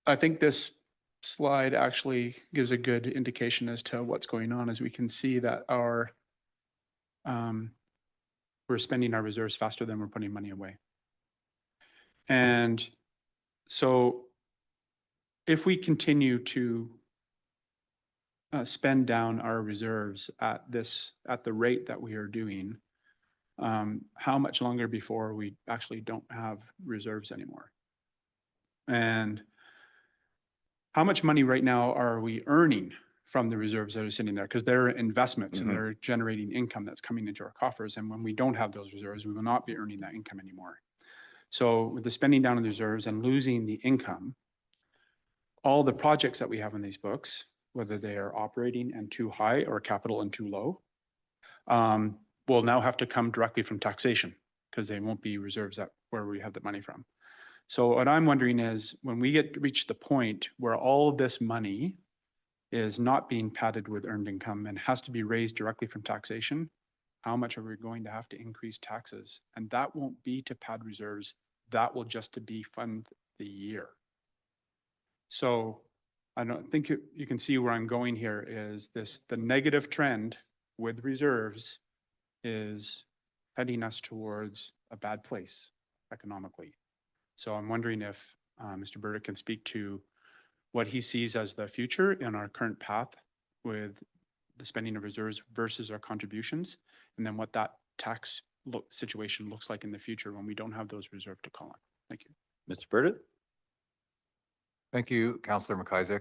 Speaker 12: I think this slide actually gives a good indication as to what's going on, as we can see that we're spending our reserves faster than we're putting money away. And so if we continue to spend down our reserves at the rate that we are doing, how much longer before we actually don't have reserves anymore? And how much money right now are we earning from the reserves that are sitting there? Because they're investments and they're generating income that's coming into our coffers. And when we don't have those reserves, we will not be earning that income anymore. So with the spending down of the reserves and losing the income, all the projects that we have in these books, whether they are operating and too high or capital and too low, will now have to come directly from taxation because they won't be reserves where we have the money from. So what I'm wondering is when we reach the point where all of this money is not being padded with earned income and has to be raised directly from taxation, how much are we going to have to increase taxes? And that won't be to pad reserves. That will just to defund the year. So I don't think you can see where I'm going here is this, the negative trend with reserves is heading us towards a bad place economically. So I'm wondering if Mr. Burdick can speak to what he sees as the future in our current path with the spending of reserves versus our contributions, and then what that tax situation looks like in the future when we don't have those reserves to call on. Thank you.
Speaker 1: Mr. Burdick?
Speaker 10: Thank you, Councillor McIsaac.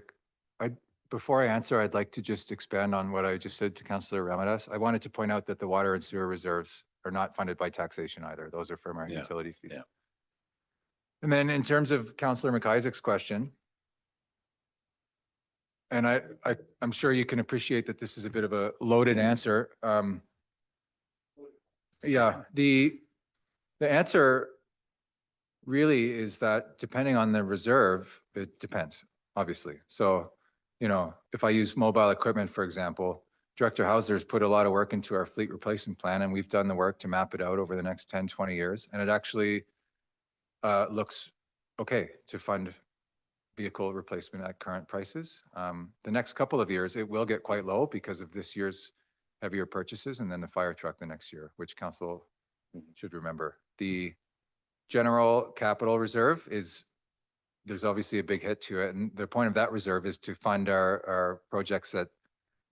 Speaker 10: Before I answer, I'd like to just expand on what I just said to Councillor Ramadas. I wanted to point out that the water and sewer reserves are not funded by taxation either. Those are from our
Speaker 1: Yeah,
Speaker 10: utility fees.
Speaker 1: yeah.
Speaker 10: And then in terms of Councillor McIsaac's question, and I'm sure you can appreciate that this is a bit of a loaded answer. Yeah, the answer really is that depending on the reserve, it depends, obviously. So, you know, if I use mobile equipment, for example, Director Hauser's put a lot of work into our fleet replacement plan, and we've done the work to map it out over the next 10, 20 years. And it actually looks okay to fund vehicle replacement at current prices. The next couple of years, it will get quite low because of this year's heavier purchases and then the fire truck the next year, which council should remember. The general capital reserve is, there's obviously a big hit to it. And the point of that reserve is to fund our projects that,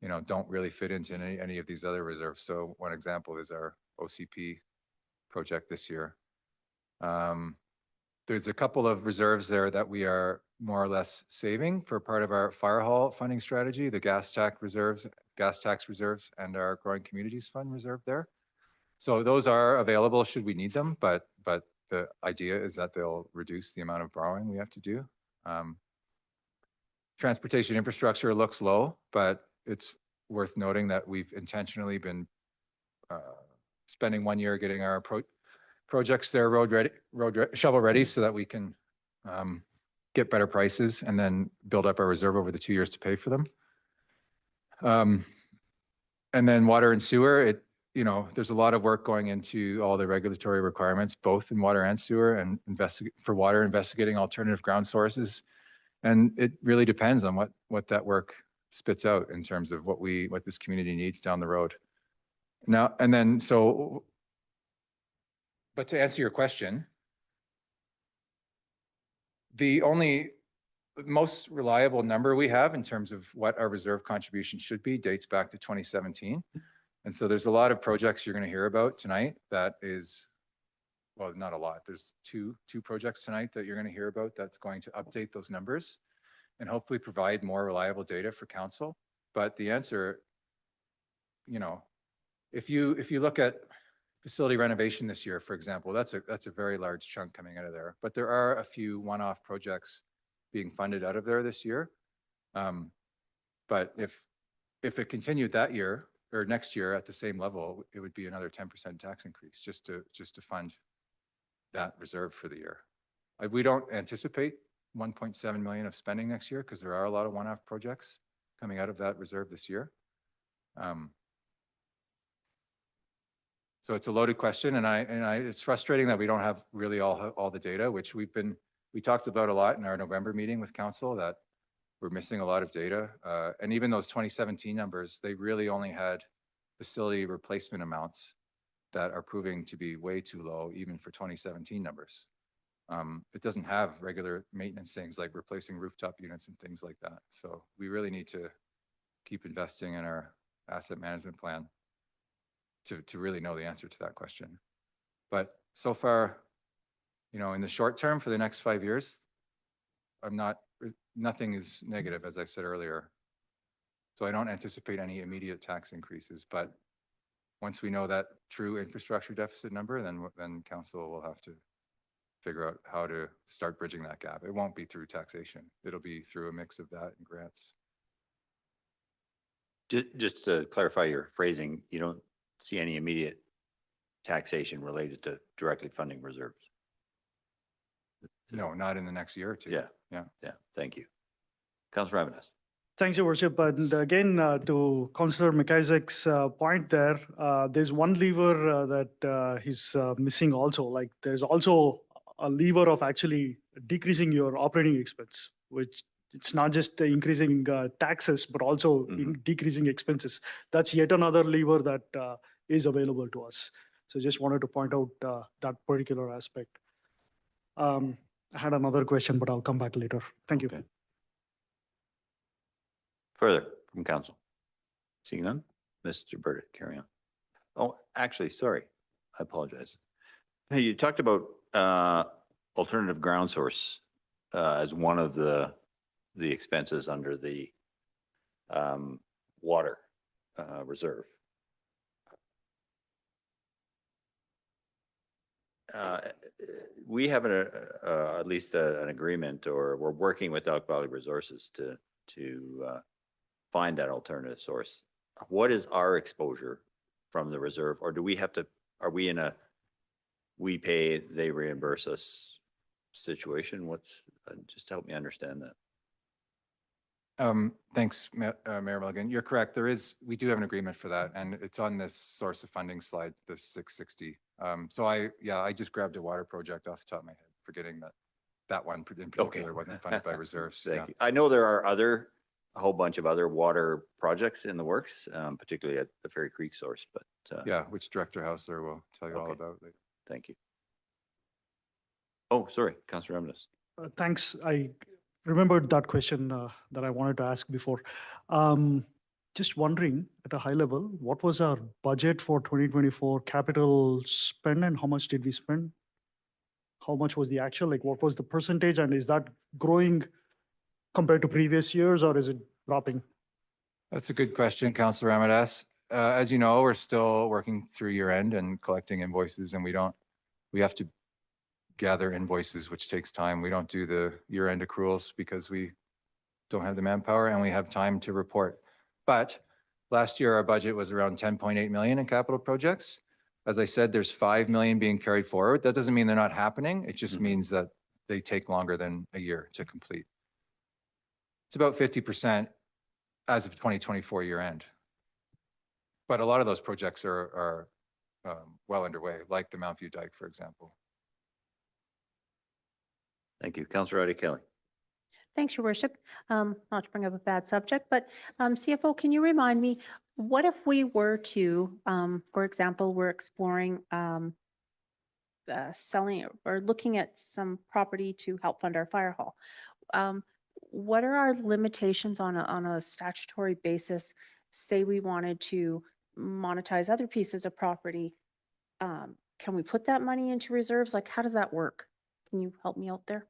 Speaker 10: you know, don't really fit into any of these other reserves. So one example is our OCP project this year. There's a couple of reserves there that we are more or less saving for part of our fire hall funding strategy, the gas tax reserves, and our growing communities fund reserve there. So those are available should we need them, but the idea is that they'll reduce the amount of borrowing we have to do. Transportation infrastructure looks low, but it's worth noting that we've intentionally been spending 1 year getting our projects there shovel ready so that we can get better prices and then build up our reserve over the 2 years to pay for them. And then water and sewer, you know, there's a lot of work going into all the regulatory requirements, both in water and sewer, and for water, investigating alternative ground sources. And it really depends on what that work spits out in terms of what this community needs down the road. Now, and then but to answer your question, the most reliable number we have in terms of what our reserve contribution should be dates back to 2017. And so there's a lot of projects you're going to hear about tonight that is, well, not a lot. There's two projects tonight that you're going to hear about that's going to update those numbers and hopefully provide more reliable data for council. But the answer, you know, if you look at facility renovation this year, for example, that's a very large chunk coming out of there. But there are a few one-off projects being funded out of there this year. But if it continued that year or next year at the same level, it would be another 10% tax increase just to fund that reserve for the year. We don't anticipate 1.7 million of spending next year because there are a lot of one-off projects coming out of that reserve this year. So it's a loaded question, and it's frustrating that we don't have really all the data, which we talked about a lot in our November meeting with council, that we're missing a lot of data. And even those 2017 numbers, they really only had facility replacement amounts that are proving to be way too low, even for 2017 numbers. It doesn't have regular maintenance things like replacing rooftop units and things like that. So we really need to keep investing in our asset management plan to really know the answer to that question. But so far, you know, in the short term for the next 5 years, nothing is negative, as I said earlier. So I don't anticipate any immediate tax increases, but once we know that true infrastructure deficit number, then council will have to figure out how to start bridging that gap. It won't be through taxation. It'll be through a mix of that and grants.
Speaker 1: Just to clarify your phrasing, you don't see any immediate taxation related to directly funding reserves?
Speaker 10: No, not in the next year or two.
Speaker 1: Yeah.
Speaker 10: Yeah.
Speaker 1: Yeah. Thank you. Councilor Ravenous.
Speaker 2: Thanks, Your Worship. And again, to Councillor McIsaac's point there, there's one lever that he's missing also. Like there's also a lever of actually decreasing your operating expense, which it's not just increasing taxes, but also in decreasing expenses. That's yet another lever that is available to us. So just wanted to point out that particular aspect. I had another question, but I'll come back later. Thank you.
Speaker 1: Okay. Further from council? Seeing none? Mr. Burdick, carry on. Oh, actually, sorry. I apologize. Hey, you talked about alternative ground source as one of the expenses under the water reserve. We have at least an agreement, or we're working with Elk Valley Resources to find that alternative source. What is our exposure from the reserve, or do we have to, are we in a, we pay, they reimburse us situation? What's, just help me understand that.
Speaker 10: Thanks, Mayor Mulligan. You're correct. We do have an agreement for that, and it's on this source of funding slide, the 660. So I just grabbed a water project off the top of my head, forgetting that one in particular wasn't funded by reserves.
Speaker 1: Thank you. I know there are a whole bunch of other water projects in the works, particularly at the Ferry Creek source, but.
Speaker 10: Yeah, which Director Hausler will tell you all
Speaker 1: Okay.
Speaker 10: about later.
Speaker 1: Thank you. Oh, sorry, Councillor Emnus.
Speaker 2: Thanks. I remembered that question that I wanted to ask before. Just wondering at a high level, what was our budget for 2024 capital spend and how much did we spend? How much was the actual, like what was the percentage, and is that growing compared to previous years, or is it dropping?
Speaker 10: That's a good question, Councillor Ramadas. As you know, we're still working through year end and collecting invoices, and we have to gather invoices, which takes time. We don't do the year end accruals because we don't have the manpower and we have time to report. But last year, our budget was around 10.8 million in capital projects. As I said, there's 5 million being carried forward. That doesn't mean they're not happening. It just means that they take longer than a year to complete. It's about 50% as of 2024 year end. But a lot of those projects are well underway, like the Mount View Dike, for example.
Speaker 1: Thank you. Councillor Ida Kelly.
Speaker 9: Thanks, Your Worship. Not to bring up a bad subject, but CFO, can you remind me, what if we were to, for example, we're exploring selling or looking at some property to help fund our fire hall? What are our limitations on a statutory basis? Say we wanted to monetize other pieces of property. Can we put that money into reserves? Like, how does that work? Can you help me out there?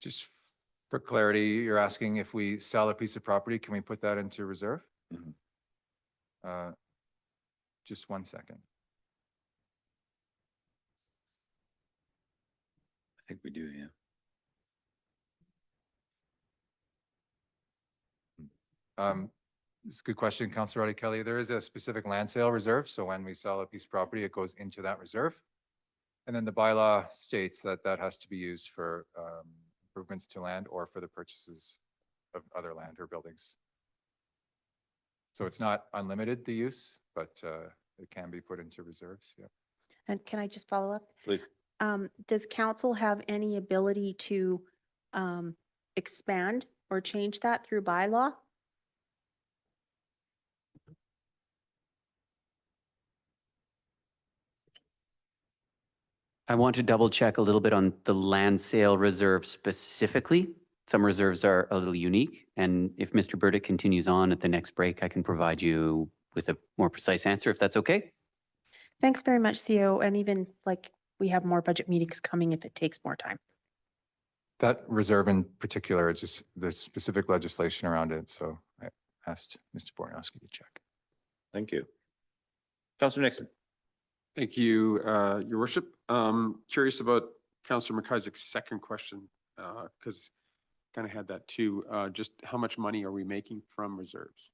Speaker 10: Just for clarity, you're asking if we sell a piece of property, can we put that into reserve? Just 1 second.
Speaker 1: I think we do, yeah.
Speaker 10: It's a good question, Councillor Roddy Kelly. There is a specific land sale reserve. So when we sell a piece of property, it goes into that reserve. And then the bylaw states that that has to be used for improvements to land or for the purchases of other land or buildings. So it's not unlimited, the use, but it can be put into reserves. Yeah.
Speaker 9: And can I just follow up?
Speaker 1: Please.
Speaker 9: Does council have any ability to expand or change that through bylaw?
Speaker 6: I want to double check a little bit on the land sale reserve specifically. Some reserves are a little unique, and if Mr. Burdick continues on at the next break, I can provide you with a more precise answer if that's okay.
Speaker 9: Thanks very much, CEO. And even like we have more budget meetings coming if it takes more time.
Speaker 10: That reserve in particular, it's just there's specific legislation around it. So I asked Mr. Bornowski to check.
Speaker 1: Thank you. Councillor Nixon.
Speaker 8: Thank you, Your Worship. Curious about Councillor McIsaac's second question, because kind of had that too. Just how much money are we making from reserves?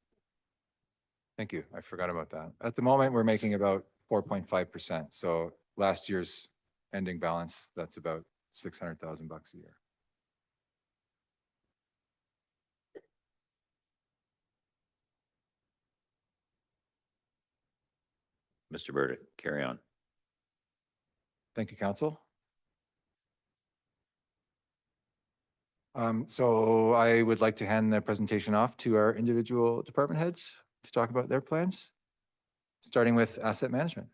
Speaker 10: Thank you. I forgot about that. At the moment, we're making about 4.5%. So last year's ending balance, that's about $600,000 a year.
Speaker 1: Mr. Burdick, carry on.
Speaker 10: Thank you, Council. So I would like to hand the presentation off to our individual department heads to talk about their plans, starting with asset management.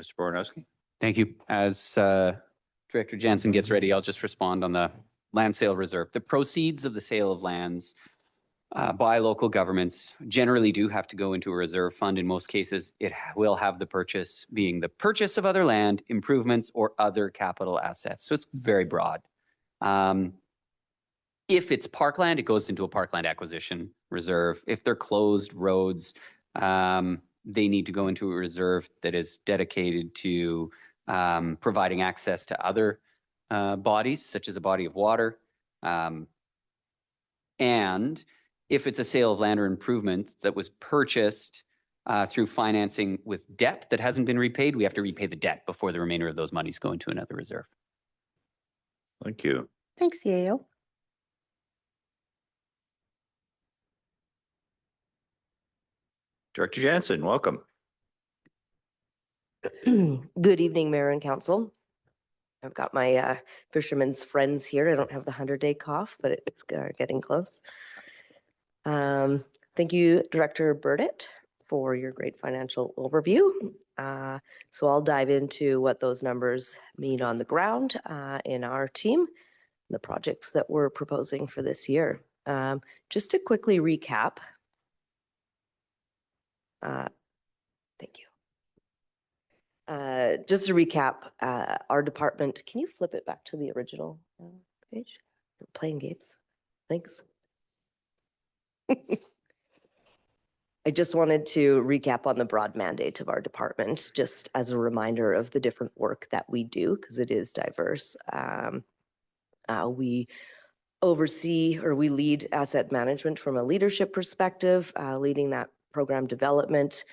Speaker 1: Mr. Boranowski.
Speaker 6: Thank you. As Director Jansen gets ready, I'll just respond on the land sale reserve. The proceeds of the sale of lands by local governments generally do have to go into a reserve fund. In most cases, it will have the purchase being the purchase of other land, improvements, or other capital assets. So it's very broad. If it's parkland, it goes into a parkland acquisition reserve. If they're closed roads, they need to go into a reserve that is dedicated to providing access to other bodies, such as a body of water. And if it's a sale of land or improvements that was purchased through financing with debt that hasn't been repaid, we have to repay the debt before the remainder of those monies go into another reserve.
Speaker 1: Thank you.
Speaker 9: Thanks, CAO.
Speaker 1: Director Jansen, welcome.
Speaker 13: Good evening, Mayor and Council. I've got my fisherman's friends here. I don't have the 100-day cough, but it's getting close. Thank you, Director Burdett, for your great financial overview. So I'll dive into what those numbers mean on the ground in our team, the projects that we're proposing for this year. Just to quickly recap. Thank you. Just to recap, our department, can you flip it back to the original page? We're playing games. Thanks. I just wanted to recap on the broad mandate of our department, just as a reminder of the different work that we do, because it is diverse. We oversee, or we lead asset management from a leadership perspective, leading that program development,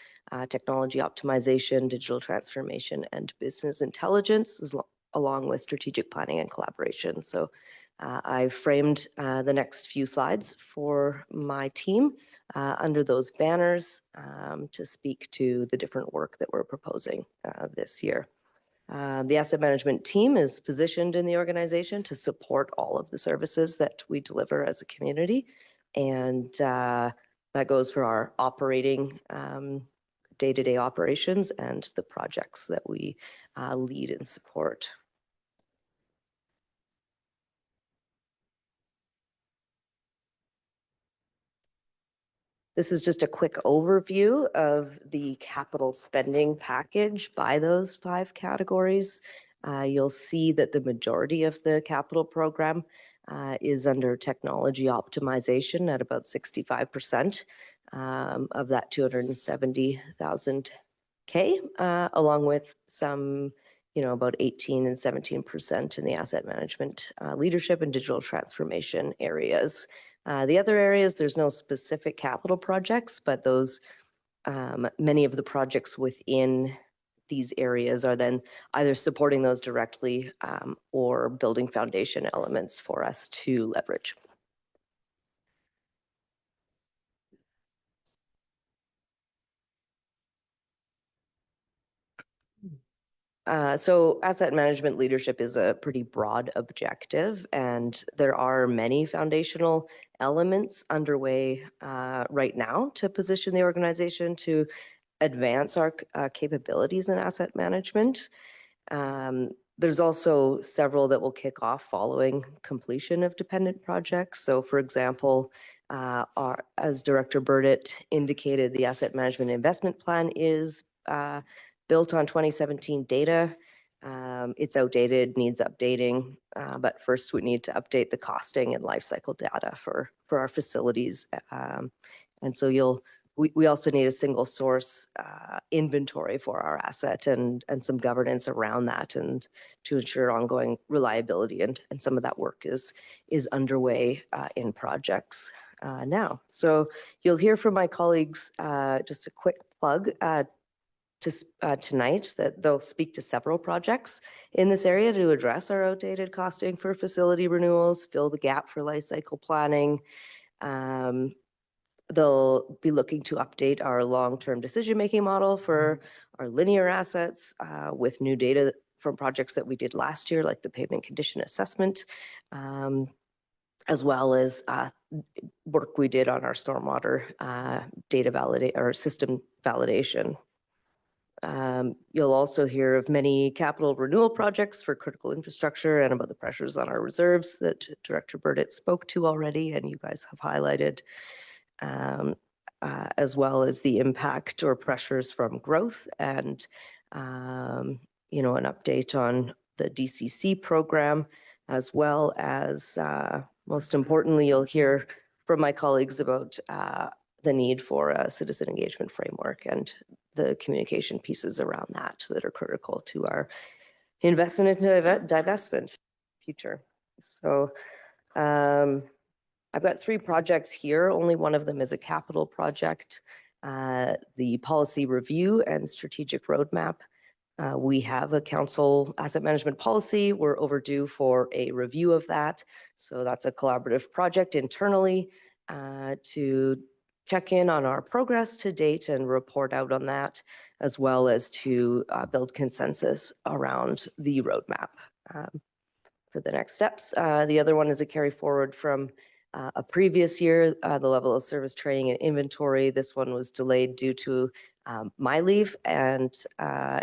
Speaker 13: technology optimization, digital transformation, and business intelligence, along with strategic planning and collaboration. So I've framed the next few slides for my team under those banners to speak to the different work that we're proposing this year. The asset management team is positioned in the organization to support all of the services that we deliver as a community. And that goes for our operating day-to-day operations and the projects that we lead and support. This is just a quick overview of the capital spending package by those 5 categories. You'll see that the majority of the capital program is under technology optimization at about 65% of that 270,000 K, along with some, about 18 and 17% in the asset management, leadership and digital transformation areas. The other areas, there's no specific capital projects, but those, many of the projects within these areas are then either supporting those directly or building foundation elements for us to leverage. So asset management leadership is a pretty broad objective, and there are many foundational elements underway right now to position the organization to advance our capabilities in asset management. There's also several that will kick off following completion of dependent projects. So for example, as Director Burdett indicated, the asset management investment plan is built on 2017 data. It's outdated, needs updating, but first we need to update the costing and life cycle data for our facilities. And so we also need a single source inventory for our asset and some governance around that, and to ensure ongoing reliability. And some of that work is underway in projects now. So you'll hear from my colleagues, just a quick plug tonight, that they'll speak to several projects in this area to address our outdated costing for facility renewals, fill the gap for life cycle planning. They'll be looking to update our long-term decision-making model for our linear assets with new data from projects that we did last year, like the pavement condition assessment, as well as work we did on our stormwater data validate or system validation. You'll also hear of many capital renewal projects for critical infrastructure and about the pressures on our reserves that Director Burdett spoke to already, and you guys have highlighted, as well as the impact or pressures from growth and, you know, an update on the DCC program, as well as, most importantly, you'll hear from my colleagues about the need for a citizen engagement framework and the communication pieces around that that are critical to our investment into divestment future. So I've got 3 projects here. Only one of them is a capital project. The policy review and strategic roadmap. We have a council asset management policy. We're overdue for a review of that. So that's a collaborative project internally to check in on our progress to date and report out on that, as well as to build consensus around the roadmap for the next steps. The other one is a carry forward from a previous year, the level of service training and inventory. This one was delayed due to my leave, and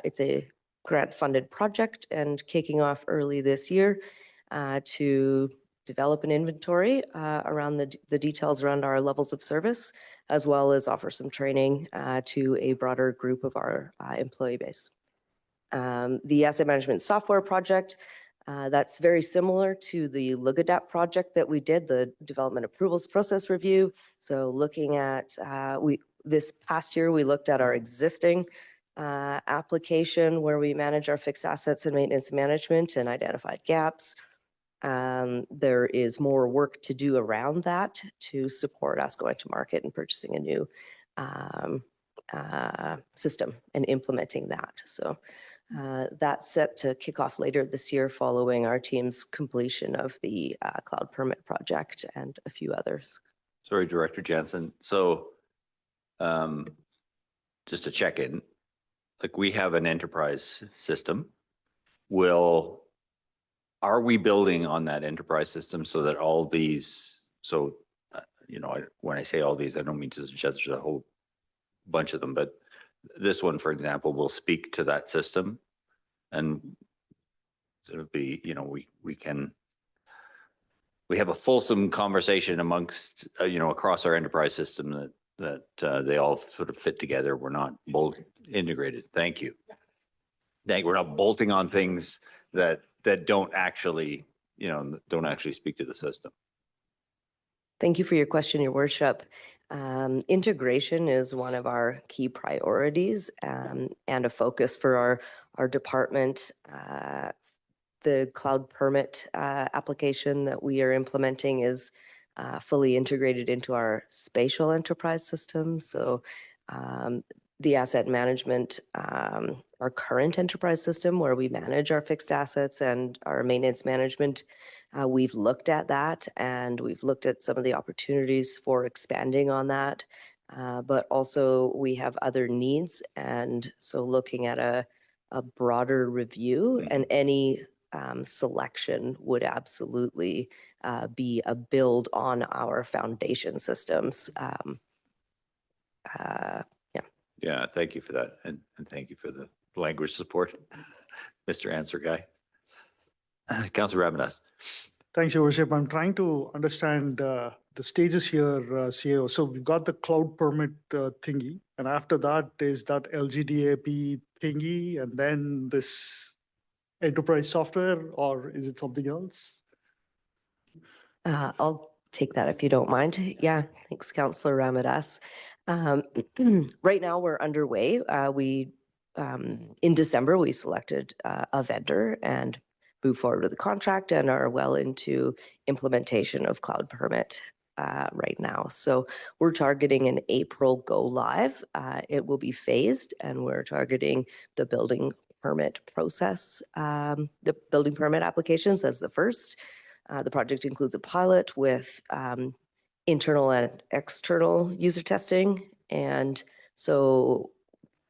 Speaker 13: it's a grant-funded project and kicking off early this year to develop an inventory around the details around our levels of service, as well as offer some training to a broader group of our employee base. The asset management software project, that's very similar to the Lugadapt project that we did, the development approvals process review. So looking at, this past year, we looked at our existing application where we manage our fixed assets and maintenance management and identified gaps. There is more work to do around that to support us going to market and purchasing a new system and implementing that. So that's set to kick off later this year following our team's completion of the cloud permit project and a few others.
Speaker 1: Sorry, Director Jansen. So just to check in, like we have an enterprise system. Are we building on that enterprise system so that all these, so, you know, when I say all these, I don't mean to suggest there's a whole bunch of them, but this one, for example, will speak to that system and sort of be, you know, we have a fulsome conversation amongst, you know, across our enterprise system that they all sort of fit together. We're not both integrated. Thank you. We're not bolting on things that don't actually, you know, don't actually speak to the system.
Speaker 13: Thank you for your question, Your Worship. Integration is one of our key priorities and a focus for our department. The cloud permit application that we are implementing is fully integrated into our spatial enterprise system. So the asset management, our current enterprise system where we manage our fixed assets and our maintenance management, we've looked at that and we've looked at some of the opportunities for expanding on that. But also we have other needs. And so looking at a broader review and any selection would absolutely be a build on our foundation systems.
Speaker 1: Yeah, thank you for that. And thank you for the language support, Mr. Answer Guy. Councillor Rabinas.
Speaker 2: Thanks, Your Worship. I'm trying to understand the stages here, CAO. So we've got the cloud permit thingy, and after that is that LGDAP thingy, and then this enterprise software, or is it something else?
Speaker 13: I'll take that if you don't mind. Yeah, thanks, Councillor Rabinas. Right now we're underway. In December, we selected a vendor and moved forward with the contract and are well into implementation of cloud permit right now. So we're targeting an April go live. It will be phased and we're targeting the building permit process, the building permit applications as the first. The project includes a pilot with internal and external user testing. And so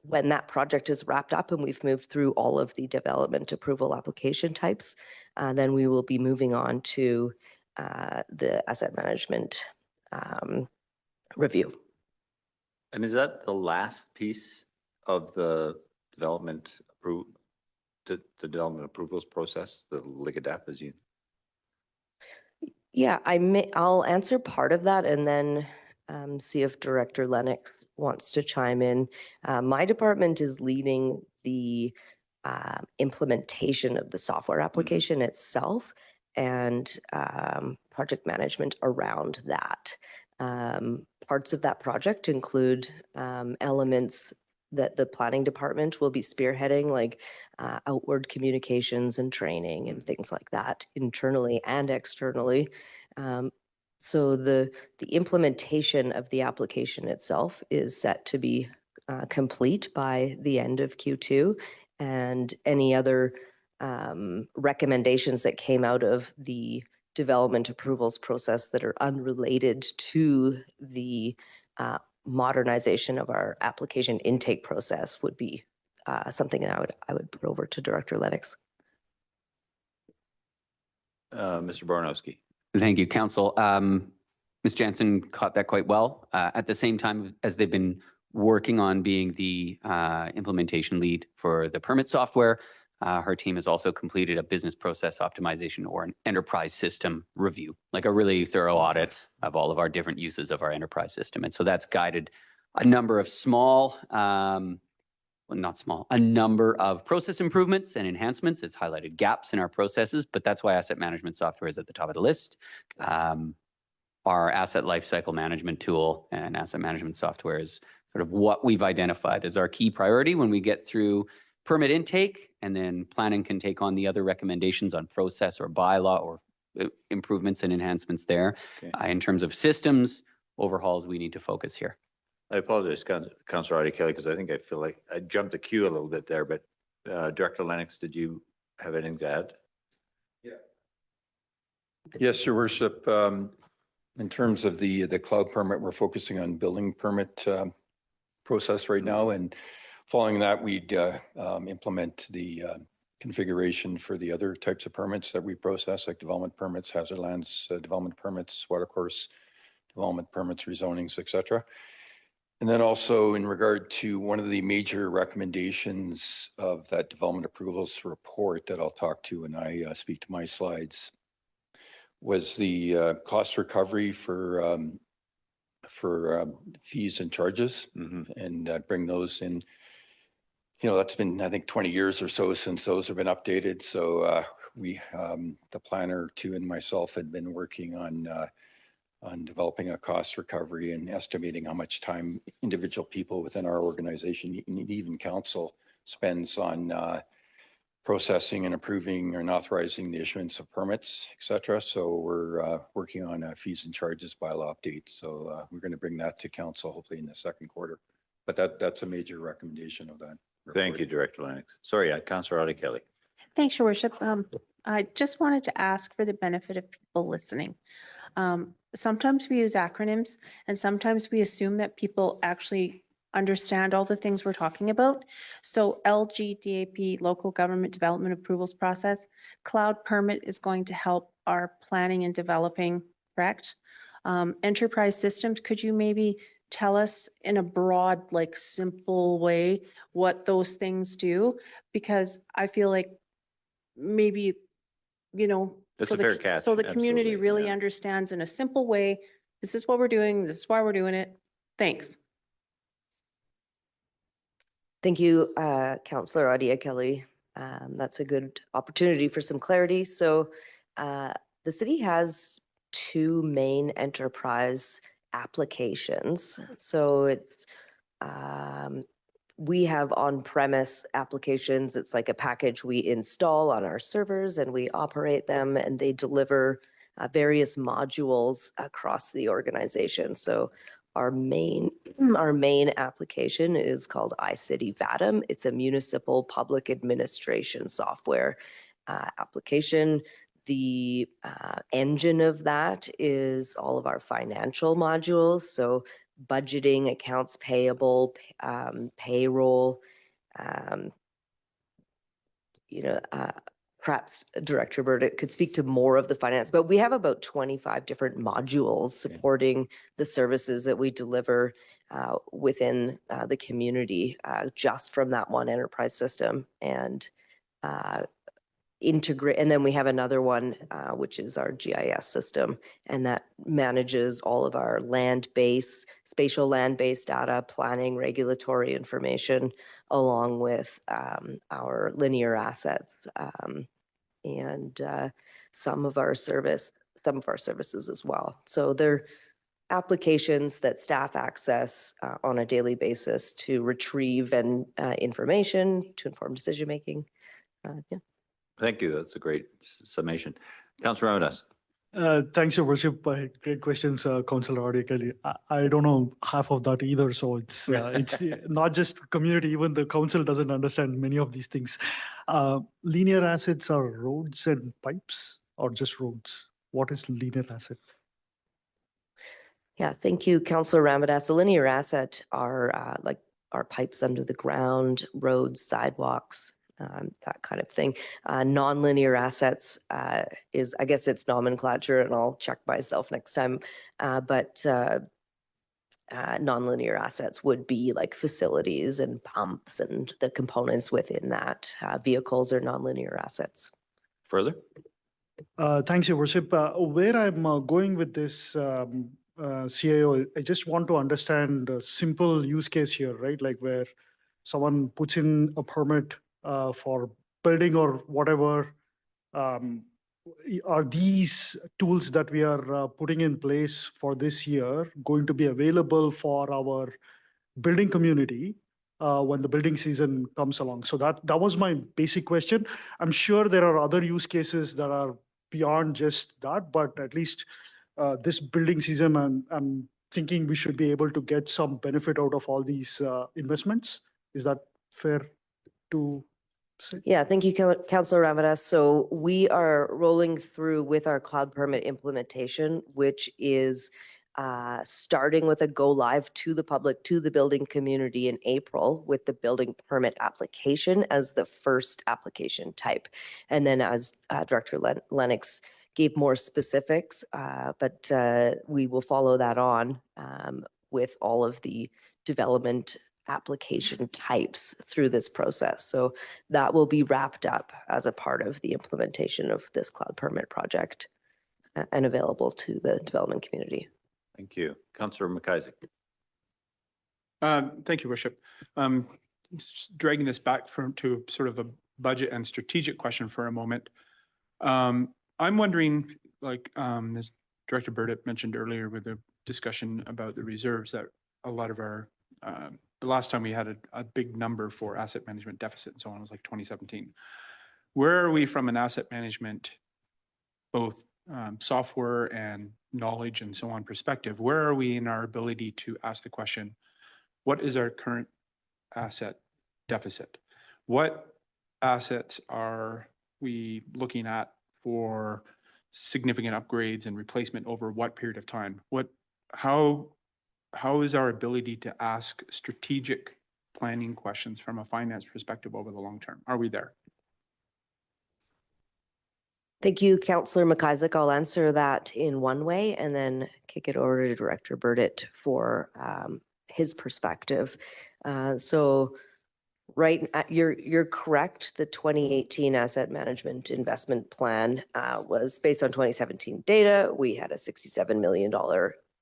Speaker 13: when that project is wrapped up and we've moved through all of the development approval application types, then we will be moving on to the asset management review.
Speaker 1: And is that the last piece of the development the development approvals process, the LIGADAP as you?
Speaker 13: Yeah, I'll answer part of that and then see if Director Lennox wants to chime in. My department is leading the implementation of the software application itself and project management around that. Parts of that project include elements that the planning department will be spearheading, like outward communications and training and things like that, internally and externally. So the implementation of the application itself is set to be complete by the end of Q2, and any other recommendations that came out of the development approvals process that are unrelated to the modernization of our application intake process would be something that I would put over to Director Lennox.
Speaker 1: Mr. Baranowski.
Speaker 6: Thank you, Council. Ms. Jansen caught that quite well. At the same time as they've been working on being the implementation lead for the permit software, her team has also completed a business process optimization or an enterprise system review, like a really thorough audit of all of our different uses of our enterprise system. And so that's guided a number of a number of process improvements and enhancements. It's highlighted gaps in our processes, but that's why asset management software is at the top of the list. Our asset lifecycle management tool and asset management software is sort of what we've identified as our key priority when we get through permit intake, and then planning can take on the other recommendations on process or bylaw or improvements and enhancements there.
Speaker 1: Okay.
Speaker 6: In terms of systems overhauls, we need to focus here.
Speaker 1: I apologize, Councillor Audie Kelly, because I think I feel like I jumped the queue a little bit there, but Director Lennox, did you have anything to add?
Speaker 7: Yes, Your Worship. In terms of the cloud permit, we're focusing on building permit process right now, and following that, we'd implement the configuration for the other types of permits that we process, like development permits, hazard lands development permits, watercourse development permits, rezonings, etc. And then also in regard to one of the major recommendations of that development approvals report that I'll talk to when I speak to my slides was the cost recovery for fees and charges, and bring those in. You know, that's been, I think, 20 years or so since those have been updated. So the planner too and myself had been working on developing a cost recovery and estimating how much time individual people within our organization, even council, spends on processing and approving and authorizing the issuance of permits, etc. So we're working on a fees and charges bylaw update. So we're going to bring that to council hopefully in the second quarter. But that's a major recommendation of that report.
Speaker 1: Thank you, Director Lennox. Sorry, Councillor Audie Kelly.
Speaker 9: Thanks, Your Worship. I just wanted to ask for the benefit of people listening. Sometimes we use acronyms and sometimes we assume that people actually understand all the things we're talking about. So LGDAP, Local Government Development Approvals Process, Cloud Permit is going to help our planning and developing, correct? Enterprise Systems, could you maybe tell us in a broad, like simple way what those things do? Because I feel like maybe, you know,
Speaker 1: That's a fair catch.
Speaker 9: so the community
Speaker 1: Absolutely,
Speaker 9: really
Speaker 1: yeah.
Speaker 9: understands in a simple way, this is what we're doing, this is why we're doing it. Thanks.
Speaker 13: Thank you, Councillor Audie Kelly. That's a good opportunity for some clarity. So the city has two main enterprise applications. So it's we have on-premise applications. It's like a package we install on our servers and we operate them, and they deliver various modules across the organization. So our main application is called iCity VADM. It's a municipal public administration software application The engine of that is all of our financial modules. So budgeting, accounts payable, payroll, perhaps Director Burdick could speak to more of the finance, but we have about 25 different modules supporting the services that we deliver within the community just from that one enterprise system. And integrate, and then we have another one, which is our GIS system, and that manages all of our spatial land-based data, planning, regulatory information, along with our linear assets and some of our services as well. So they're applications that staff access on a daily basis to retrieve and information to inform decision making. Yeah.
Speaker 1: Thank you. That's a great summation. Councillor Ramirez.
Speaker 2: Thanks, Your Worship. Great questions, Councillor Ardy. I don't know half of that either. So it's not just community, even the council doesn't understand many of these things. Linear assets are roads and pipes or just roads? What is linear asset?
Speaker 13: Yeah, thank you, Councillor Ramirez. A linear asset are like our pipes under the ground, roads, sidewalks, that kind of thing. Non-linear assets is, I guess it's nomenclature, and I'll check myself next time. But non-linear assets would be like facilities and pumps and the components within that. Vehicles are non-linear assets.
Speaker 1: Further?
Speaker 2: Thanks, Your Worship. Where I'm going with this CIO, I just want to understand a simple use case here, right? Like where someone puts in a permit for building or whatever. Are these tools that we are putting in place for this year going to be available for our building community when the building season comes along? So that was my basic question. I'm sure there are other use cases that are beyond just that, but at least this building season, I'm thinking we should be able to get some benefit out of all these investments. Is that fair to say?
Speaker 13: Yeah, thank you, Councillor Ramirez. So we are rolling through with our cloud permit implementation, which is starting with a go live to the public, to the building community in April with the building permit application as the first application type. And then as Director Lennox gave more specifics, but we will follow that on with all of the development application types through this process. So that will be wrapped up as a part of the implementation of this cloud permit project and available to the development community.
Speaker 1: Thank you. Councillor McIsaac.
Speaker 12: Thank you, Worship. Just dragging this back to sort of a budget and strategic question for a moment. I'm wondering, like as Director Burdick mentioned earlier with the discussion about the reserves, that a lot of our, the last time we had a big number for asset management deficit and so on was like 2017. Where are we from an asset management, both software and knowledge and so on perspective? Where are we in our ability to ask the question, what is our current asset deficit? What assets are we looking at for significant upgrades and replacement over what period of time? How is our ability to ask strategic planning questions from a finance perspective over the long term? Are we there?
Speaker 13: Thank you, Councillor McIsaac. I'll answer that in one way and then kick it over to Director Burdick for his perspective. So right, you're correct. The 2018 asset management investment plan was based on 2017 data. We had a $67 million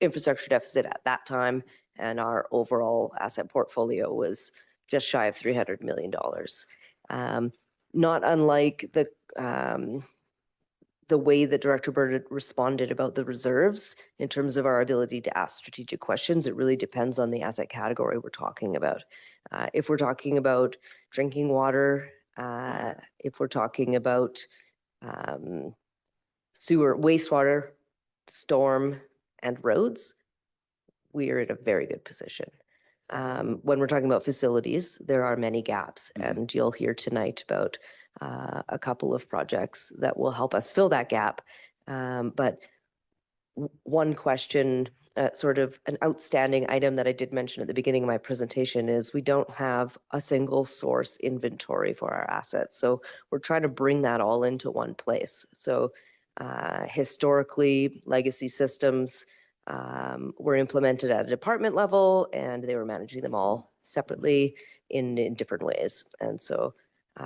Speaker 13: infrastructure deficit at that time, and our overall asset portfolio was just shy of $300 million. Not unlike the way that Director Burdick responded about the reserves in terms of our ability to ask strategic questions, it really depends on the asset category we're talking about. If we're talking about drinking water, if we're talking about sewer, wastewater, storm, and roads, we are in a very good position. When we're talking about facilities, there are many gaps, and you'll hear tonight about a couple of projects that will help us fill that gap. But one question, sort of an outstanding item that I did mention at the beginning of my presentation is we don't have a single source inventory for our assets. So we're trying to bring that all into one place. So historically, legacy systems were implemented at a department level and they were managing them all separately in different ways. And so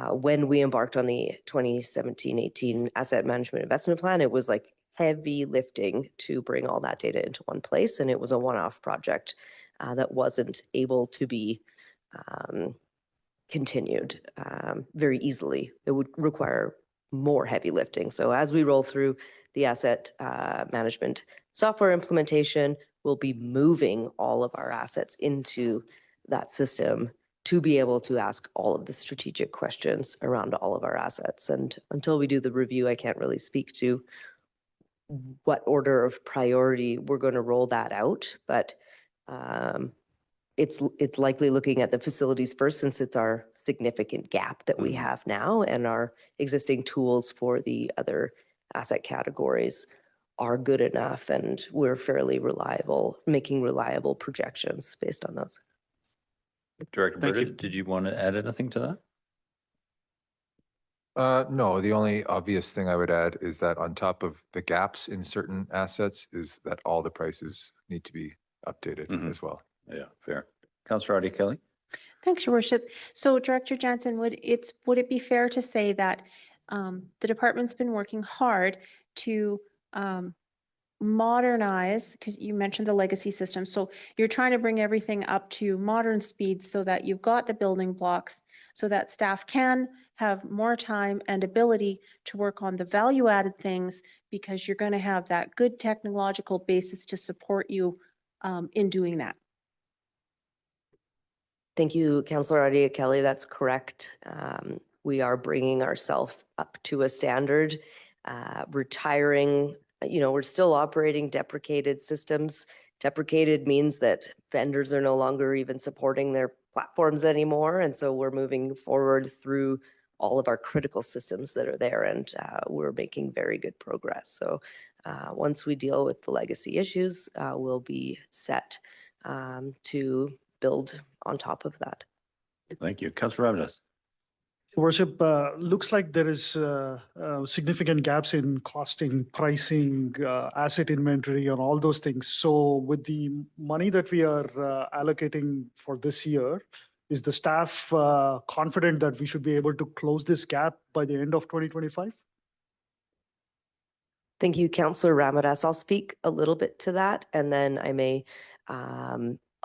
Speaker 13: when we embarked on the 2017-18 asset management investment plan, it was like heavy lifting to bring all that data into one place. And it was a one-off project that wasn't able to be continued very easily. It would require more heavy lifting. So as we roll through the asset management software implementation, we'll be moving all of our assets into that system to be able to ask all of the strategic questions around all of our assets. And until we do the review, I can't really speak to what order of priority we're going to roll that out. But it's likely looking at the facilities first, since it's our significant gap that we have now, and our existing tools for the other asset categories are good enough, and we're fairly reliable, making reliable projections based on those.
Speaker 1: Director
Speaker 12: Thank you.
Speaker 1: Burgett, did you want to add anything to that?
Speaker 10: No, the only obvious thing I would add is that on top of the gaps in certain assets is that all the prices need to be updated as well.
Speaker 1: Yeah, fair. Councillor Adi Kelly?
Speaker 9: Thanks, Your Worship. So Director Jansen, would it be fair to say that the department's been working hard to modernize, because you mentioned the legacy system. So you're trying to bring everything up to modern speed so that you've got the building blocks so that staff can have more time and ability to work on the value added things, because you're going to have that good technological basis to support you in doing that.
Speaker 13: Thank you, Councillor Adi Kelly. That's correct. We are bringing ourselves up to a standard, retiring. We're still operating deprecated systems. Deprecated means that vendors are no longer even supporting their platforms anymore. And so we're moving forward through all of our critical systems that are there, and we're making very good progress. So once we deal with the legacy issues, we'll be set to build on top of that.
Speaker 1: Thank you. Councillor Ramirez?
Speaker 2: Worship, looks like there is significant gaps in costing, pricing, asset inventory, and all those things. So with the money that we are allocating for this year, is the staff confident that we should be able to close this gap by the end of 2025?
Speaker 13: Thank you, Councillor Ramirez. I'll speak a little bit to that, and then I may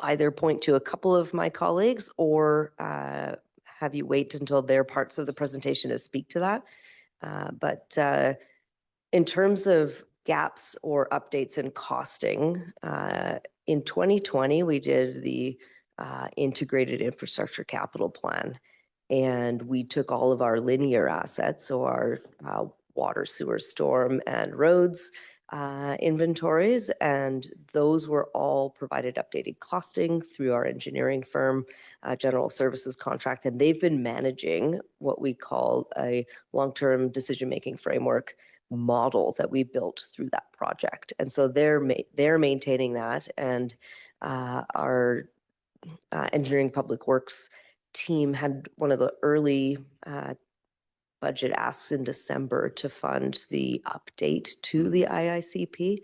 Speaker 13: either point to a couple of my colleagues or have you wait until their parts of the presentation to speak to that. But in terms of gaps or updates in costing, in 2020, we did the integrated infrastructure capital plan, and we took all of our linear assets, so our water, sewer, storm, and roads inventories, and those were all provided updated costing through our engineering firm, general services contract, and they've been managing what we call a long-term decision-making framework model that we built through that project. And so they're maintaining that, and our engineering public works team had one of the early budget asks in December to fund the update to the IICP,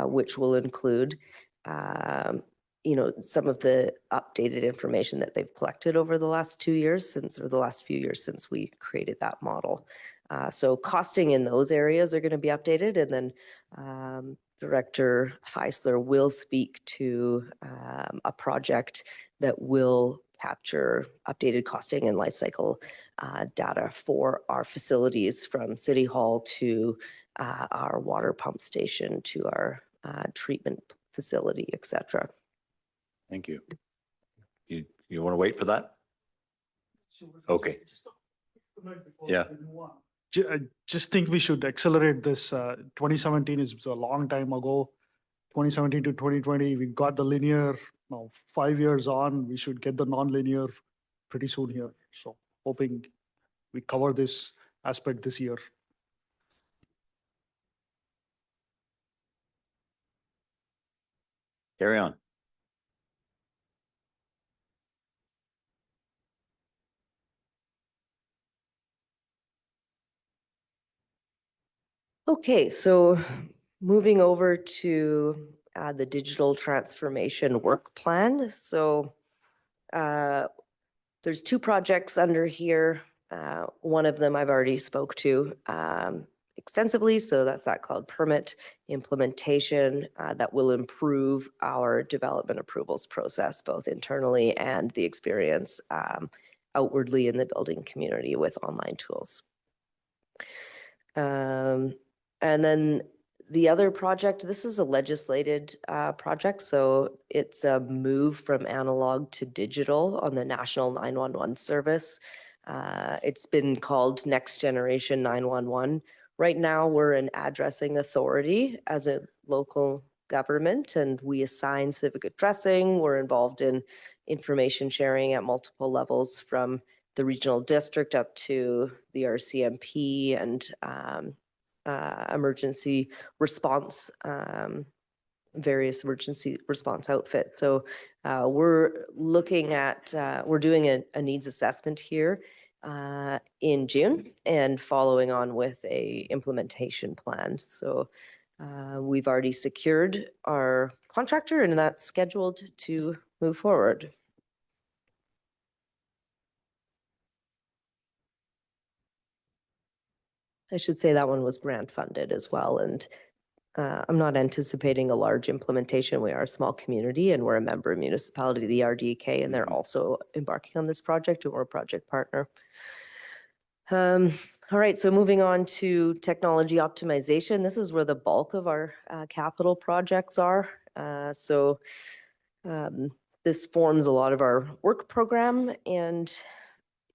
Speaker 13: which will include, some of the updated information that they've collected over the last 2 years the last few years since we created that model. So costing in those areas are going to be updated, and then Director Heisler will speak to a project that will capture updated costing and life cycle data for our facilities, from City Hall to our water pump station to our treatment facility, et cetera.
Speaker 1: Thank you. You want to wait for that? Okay. Yeah.
Speaker 2: I just think we should accelerate this. 2017 is a long time ago. 2017 to 2020, we got the linear. Now 5 years on, we should get the non-linear pretty soon here. So hoping we cover this aspect this year.
Speaker 1: Carry on.
Speaker 13: Okay, so moving over to the digital transformation work plan. So there's two projects under here. One of them I've already spoke to extensively. So that's that cloud permit implementation that will improve our development approvals process, both internally and the experience outwardly in the building community with online tools. And then the other project, this is a legislated project, so it's a move from analog to digital on the National 911 service. It's been called Next Generation 911. Right now, we're an addressing authority as a local government, and we assign civic addressing. We're involved in information sharing at multiple levels, from the regional district up to the RCMP and emergency response, various emergency response outfits. So we're looking at, we're doing a needs assessment here in June and following on with a implementation plan. So we've already secured our contractor and that's scheduled to move forward. I should say that one was grant funded as well. And I'm not anticipating a large implementation. We are a small community and we're a member municipality, the RDK, and they're also embarking on this project, and we're a project partner. All right, so moving on to technology optimization. This is where the bulk of our capital projects are. This forms a lot of our work program, and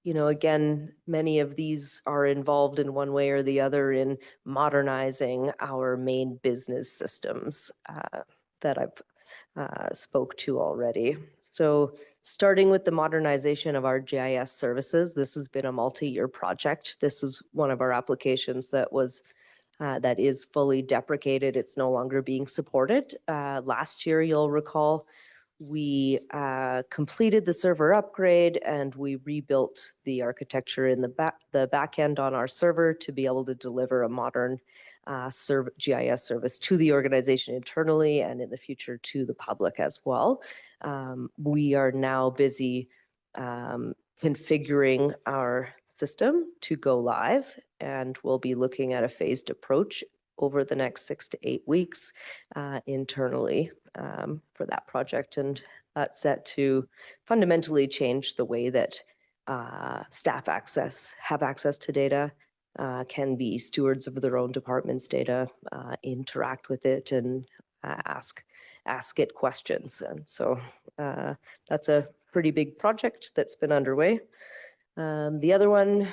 Speaker 13: you know, again, many of these are involved in one way or the other in modernizing our main business systems that I've spoke to already. So starting with the modernization of our GIS services, this has been a multi-year project. This is one of our applications that is fully deprecated. It's no longer being supported. Last year, you'll recall, we completed the server upgrade and we rebuilt the architecture in the back end on our server to be able to deliver a modern GIS service to the organization internally and in the future to the public as well. We are now busy configuring our system to go live, and we'll be looking at a phased approach over the next 6 to 8 weeks internally for that project. And that's set to fundamentally change the way that staff have access to data, can be stewards of their own department's data, interact with it, and ask it questions. And so that's a pretty big project that's been underway. The other one,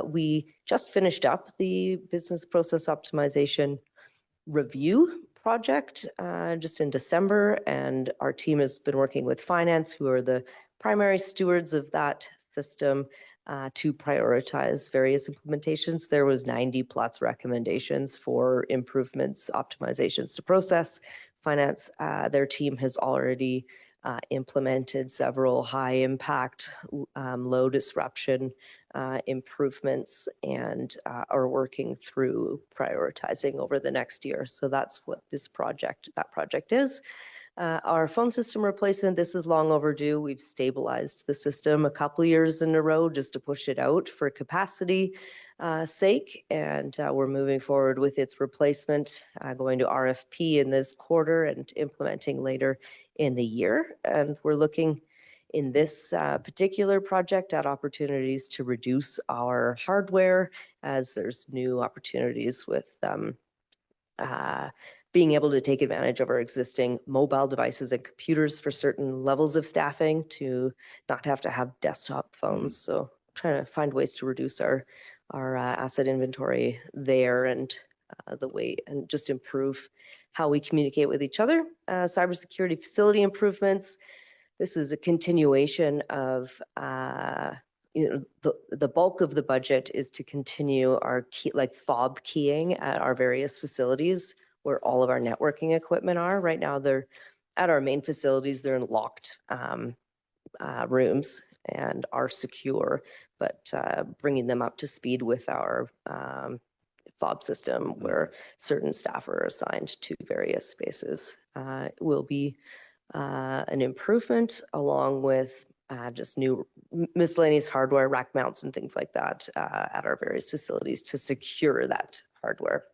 Speaker 13: we just finished up the business process optimization review project just in December, and our team has been working with finance, who are the primary stewards of that system, to prioritize various implementations. There was 90 plus recommendations for improvements, optimizations to process. Finance, their team has already implemented several high impact, low disruption improvements, and are working through prioritizing over the next year. So that's what that project is. Our phone system replacement, this is long overdue. We've stabilized the system a couple of years in a row just to push it out for capacity sake. And we're moving forward with its replacement, going to RFP in this quarter and implementing later in the year. And we're looking in this particular project at opportunities to reduce our hardware, as there's new opportunities with being able to take advantage of our existing mobile devices and computers for certain levels of staffing, to not have to have desktop phones. So trying to find ways to reduce our asset inventory there, and the way, and just improve how we communicate with each other. Cybersecurity facility improvements. This is a continuation of the bulk of the budget is to continue our key, like fob keying at our various facilities where all of our networking equipment are. Right now, they're at our main facilities, they're in locked rooms and are secure, but bringing them up to speed with our fob system where certain staff are assigned to various spaces will be an improvement, along with just new miscellaneous hardware, rack mounts and things like that at our various facilities to secure that hardware.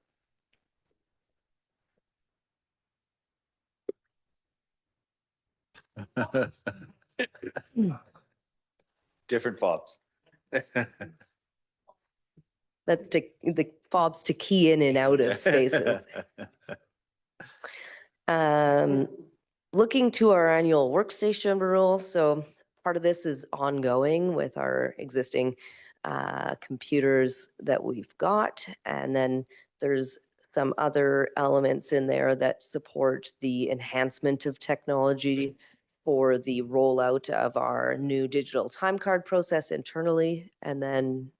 Speaker 1: Different fobs.
Speaker 13: That's the fobs to key in and out of spaces. Looking to our annual workstation renewal. So part of this is ongoing with our existing computers that we've got. And then there's some other elements in there that support the enhancement of technology for the rollout of our new digital time card process internally. And then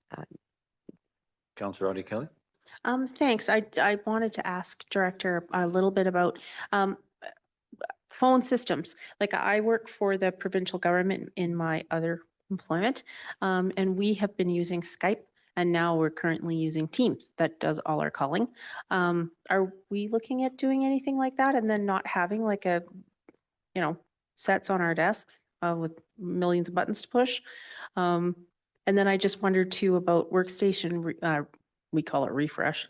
Speaker 1: Councillor Audie Kelly?
Speaker 9: Thanks. I wanted to ask Director a little bit about phone systems. Like I work for the provincial government in my other employment, and we have been using Skype, and now we're currently using Teams that does all our calling. Are we looking at doing anything like that and then not having like a, sets on our desks with millions of buttons to push? And then I just wondered too about workstation, we call it refresh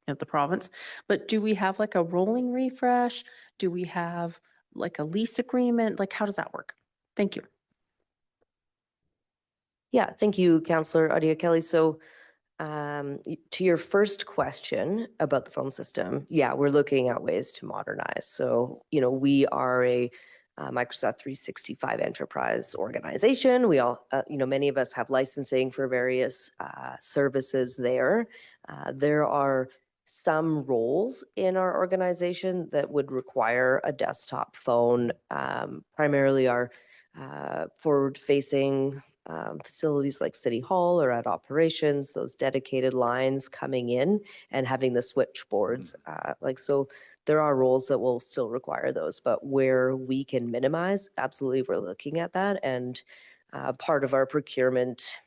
Speaker 9: at the province, but do we have like a rolling refresh? Do we have like a lease agreement? Like, how does that work? Thank you.
Speaker 13: Yeah, thank you, Councillor Adia Kelly. So to your first question about the phone system, yeah, we're looking at ways to modernize. So, we are a Microsoft 365 enterprise organization. We all, many of us have licensing for various services there. There are some roles in our organization that would require a desktop phone, primarily our forward-facing facilities like City Hall or at operations, those dedicated lines coming in and having the switchboards. So there are roles that will still require those, but where we can minimize, absolutely we're looking at that. And part of our procurement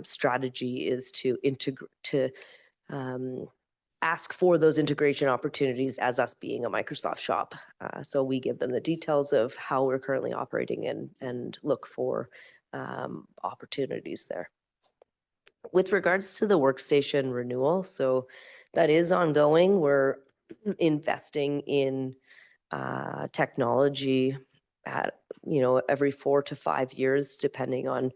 Speaker 13: strategy is to ask for those integration opportunities as us being a Microsoft shop. So we give them the details of how we're currently operating and look for opportunities there. With regards to the workstation renewal, so that is ongoing. We're investing in technology at, every 4 to 5 years, depending on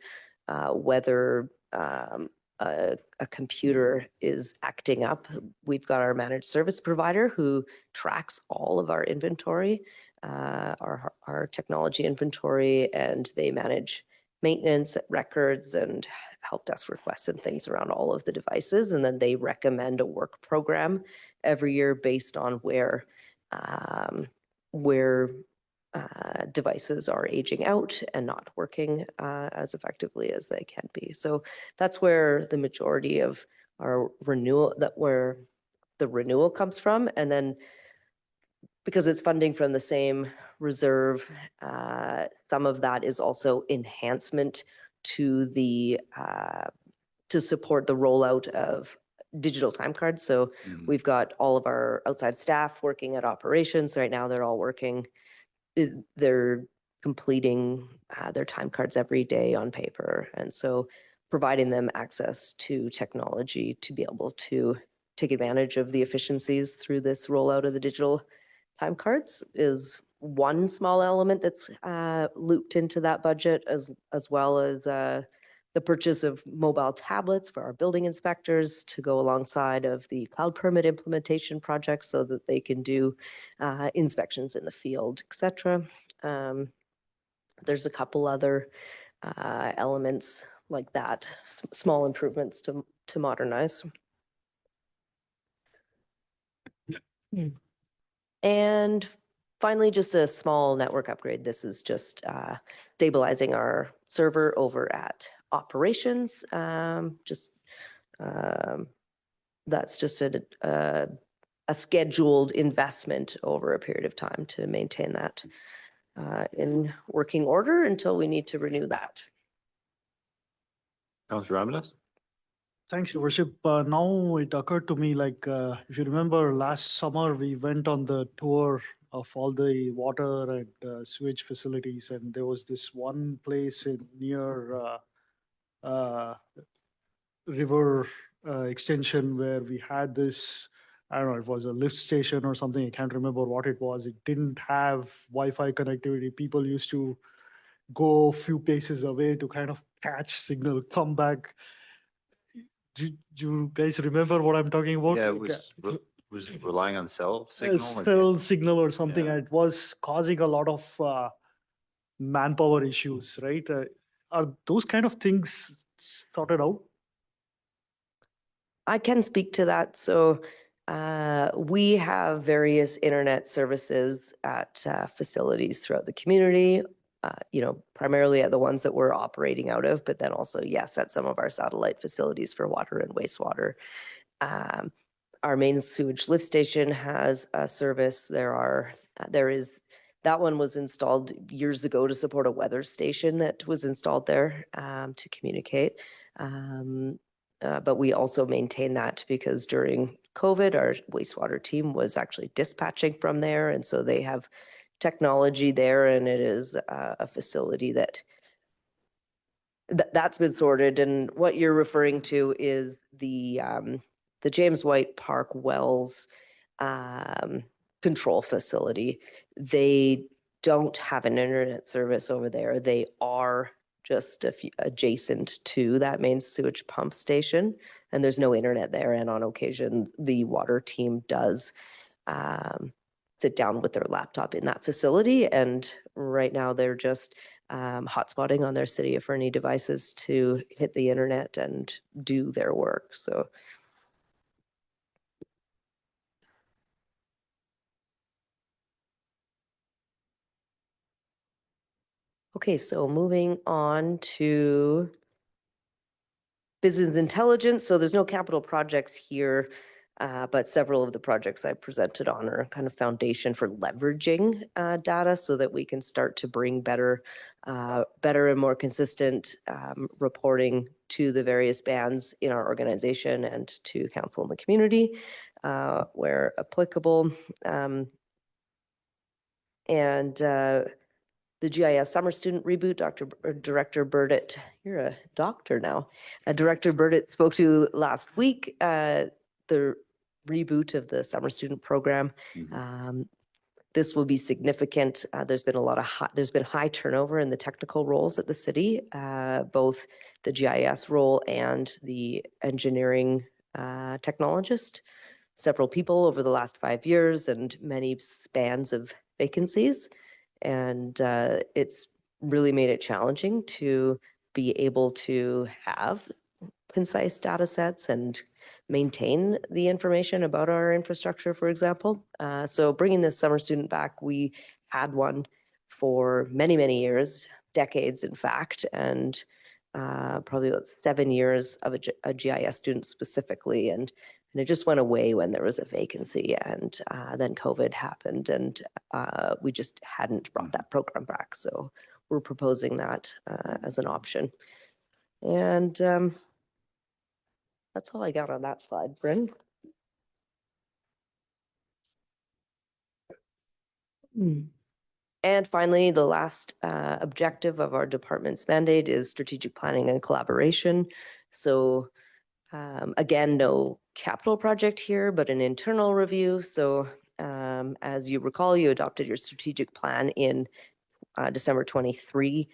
Speaker 13: whether a computer is acting up. We've got our managed service provider who tracks all of our inventory, our technology inventory, and they manage maintenance records and help desk requests and things around all of the devices. And then they recommend a work program every year based on where devices are aging out and not working as effectively as they can be. So that's where the majority of our renewal, where the renewal comes from. And then because it's funding from the same reserve, some of that is also enhancement to to support the rollout of digital time cards. So we've got all of our outside staff working at operations. Right now, they're all working. They're completing their time cards every day on paper. And so providing them access to technology to be able to take advantage of the efficiencies through this rollout of the digital time cards is one small element that's looped into that budget, as well as the purchase of mobile tablets for our building inspectors to go alongside of the cloud permit implementation project so that they can do inspections in the field, et cetera. There's a couple other elements like that, small improvements to modernize. And finally, just a small network upgrade. This is just stabilizing our server over at operations. That's just a scheduled investment over a period of time to maintain that in working order until we need to renew that.
Speaker 1: Councillor Ramirez?
Speaker 2: Thanks, Your Worship. Now it occurred to me, like, if you remember last summer, we went on the tour of all the water and sewage facilities, and there was this one place near river extension where we had this, I don't know, it was a lift station or something. I can't remember what it was. It didn't have Wi-Fi connectivity. People used to go a few paces away to kind of catch signal, come back. Do you guys remember what I'm talking about?
Speaker 1: Yeah, was relying on cell signal.
Speaker 2: Cell signal or something.
Speaker 1: Yeah.
Speaker 2: And it was causing a lot of manpower issues, right? Are those kind of things sorted out?
Speaker 13: I can speak to that. So we have various internet services at facilities throughout the community, primarily at the ones that we're operating out of, but then also, yes, at some of our satellite facilities for water and wastewater. Our main sewage lift station has a service. That one was installed years ago to support a weather station that was installed there to communicate. But we also maintain that because during COVID, our wastewater team was actually dispatching from there. And so they have technology there, and it is a facility that's been sorted. And what you're referring to is the James White Park Wells control facility. They don't have an internet service over there. They are just adjacent to that main sewage pump station, and there's no internet there. And on occasion, the water team does sit down with their laptop in that facility. And right now they're just hotspotting on their City of Fernie devices to hit the internet and do their work. So. Okay, so moving on to business intelligence. So there's no capital projects here, but several of the projects I presented on are kind of foundation for leveraging data so that we can start to bring better and more consistent reporting to the various bands in our organization and to council and the community where applicable. The GIS Summer Student Reboot, Director Burdett, you're a doctor now. Director Burdett spoke to last week, the reboot of the Summer Student Program. This will be significant. There's been high turnover in the technical roles at the city, both the GIS role and the engineering technologist. Several people over the last 5 years and many spans of vacancies. And it's really made it challenging to be able to have concise data sets and maintain the information about our infrastructure, for example. So bringing this summer student back, we had one for many, many years, decades, in fact, and probably about 7 years of a GIS student specifically. And it just went away when there was a vacancy, and then COVID happened, and we just hadn't brought that program back. So we're proposing that as an option. And that's all I got on that slide, Bryn. And finally, the last objective of our department's mandate is strategic planning and collaboration. So again, no capital project here, but an internal review. So as you recall, you adopted your strategic plan in December 23.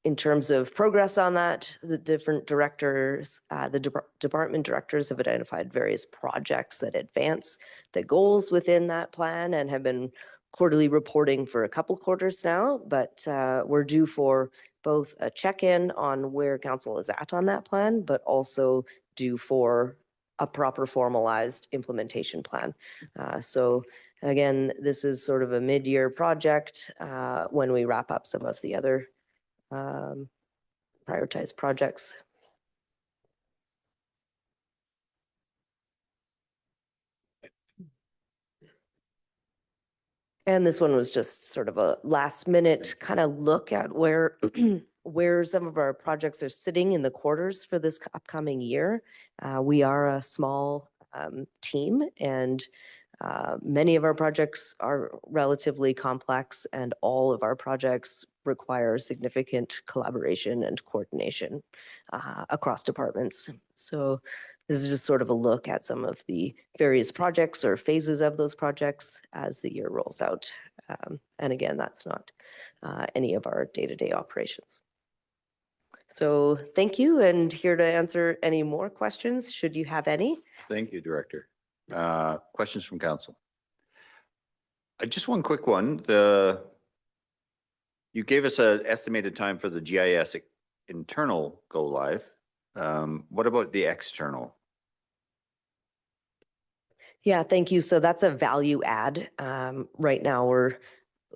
Speaker 13: In terms of progress on that, the different directors, department directors have identified various projects that advance the goals within that plan and have been quarterly reporting for a couple quarters now, but we're due for both a check-in on where council is at on that plan, but also due for a proper formalized implementation plan. So again, this is sort of a mid-year project when we wrap up some of the other prioritize projects. And this one was just sort of a last minute kind of look at where where some of our projects are sitting in the quarters for this upcoming year. We are a small team, and many of our projects are relatively complex, and all of our projects require significant collaboration and coordination across departments. So this is just sort of a look at some of the various projects or phases of those projects as the year rolls out. And again, that's not any of our day-to-day operations. So thank you, and here to answer any more questions, should you have any.
Speaker 1: Thank you, Director. Questions from council? Just one quick one. You gave us an estimated time for the GIS internal go live. What about the external?
Speaker 13: Yeah, thank you. So that's a value add. Right now, we're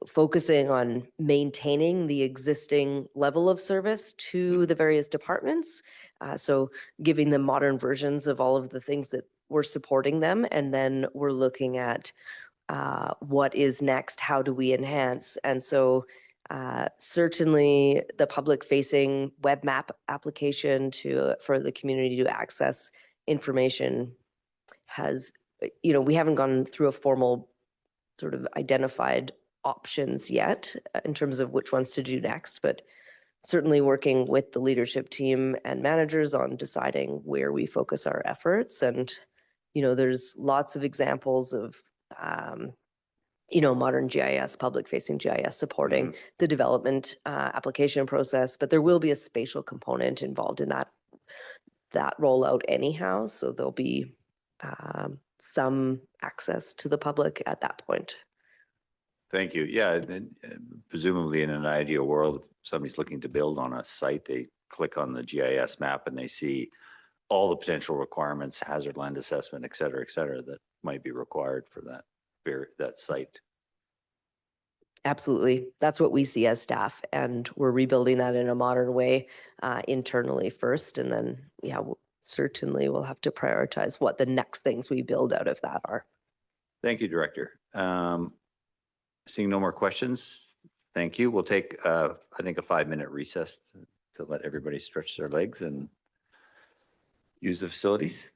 Speaker 13: focusing on maintaining the existing level of service to the various departments. So giving them modern versions of all of the things that we're supporting them. And then we're looking at what is next, how do we enhance? And so certainly the public facing web map application for the community to access information has, we haven't gone through a formal sort of identified options yet in terms of which ones to do next, but certainly working with the leadership team and managers on deciding where we focus our efforts. And, there's lots of examples of, modern GIS, public facing GIS supporting the development application process, but there will be a spatial component involved in that rollout anyhow. So there'll be some access to the public at that point.
Speaker 1: Thank you. Yeah, and presumably in an ideal world, if somebody's looking to build on a site, they click on the GIS map and they see all the potential requirements, hazard land assessment, et cetera, that might be required for that site.
Speaker 13: Absolutely. That's what we see as staff, and we're rebuilding that in a modern way internally first. And then, certainly we'll have to prioritize what the next things we build out of that are.
Speaker 1: Thank you, Director. Seeing no more questions, thank you. We'll take, I think, a 5-minute recess to let everybody stretch their legs and use the facilities.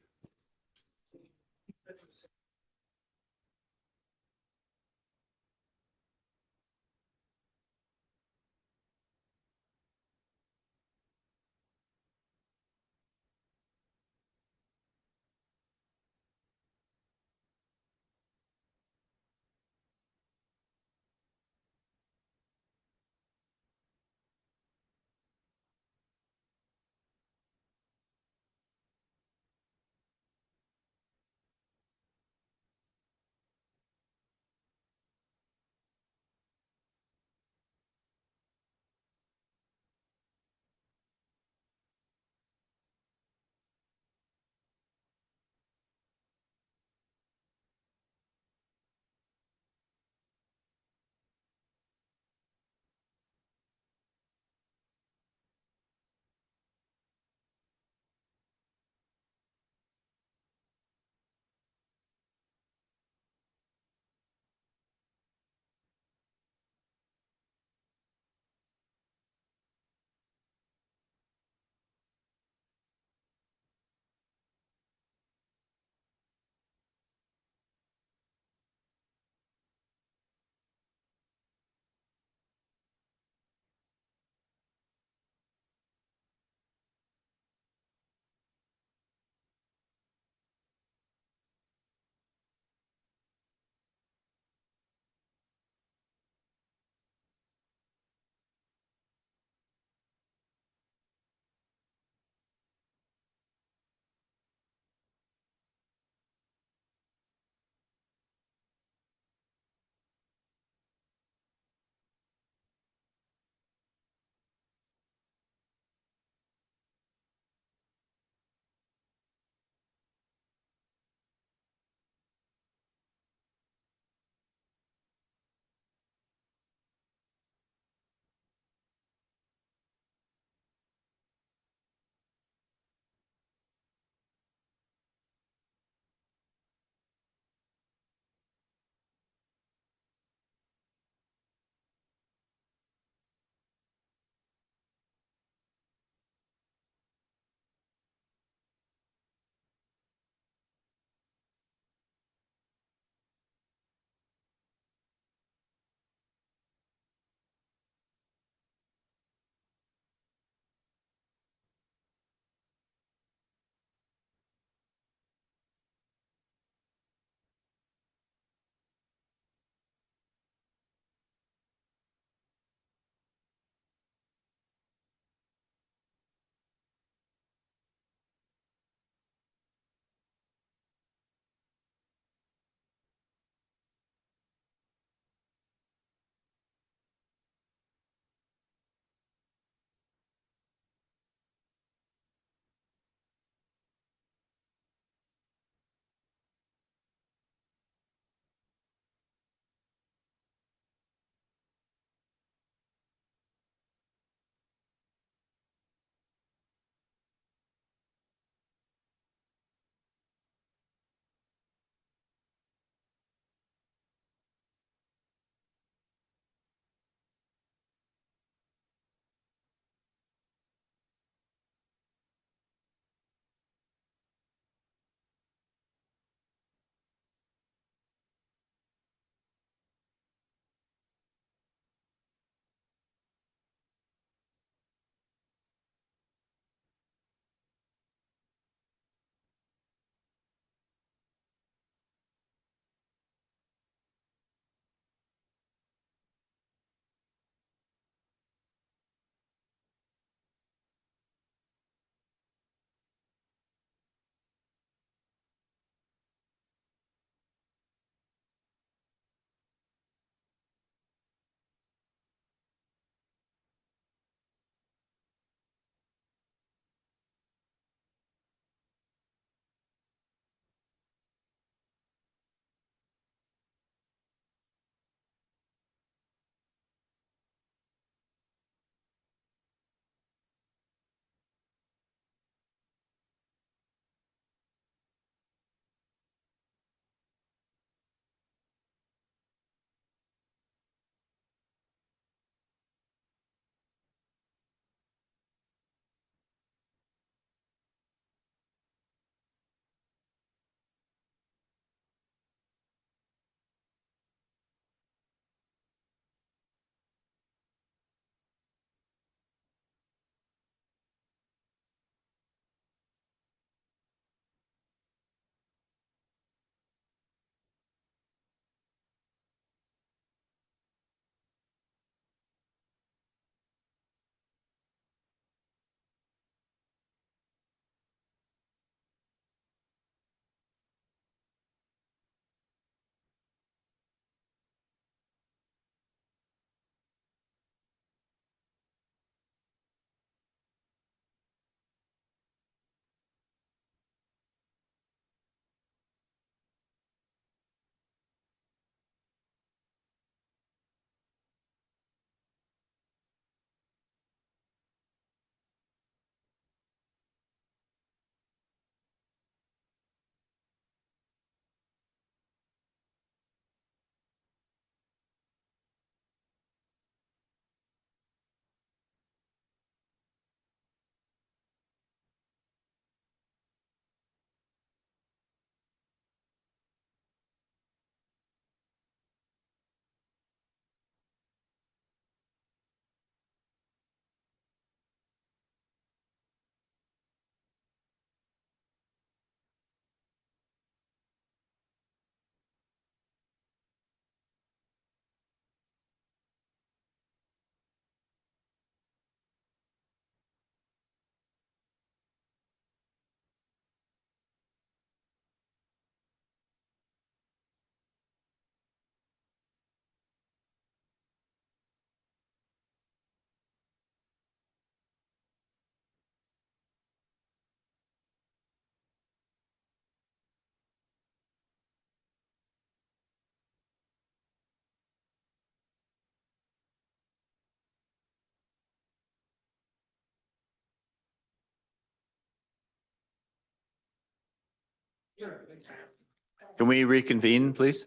Speaker 1: Can we reconvene, please?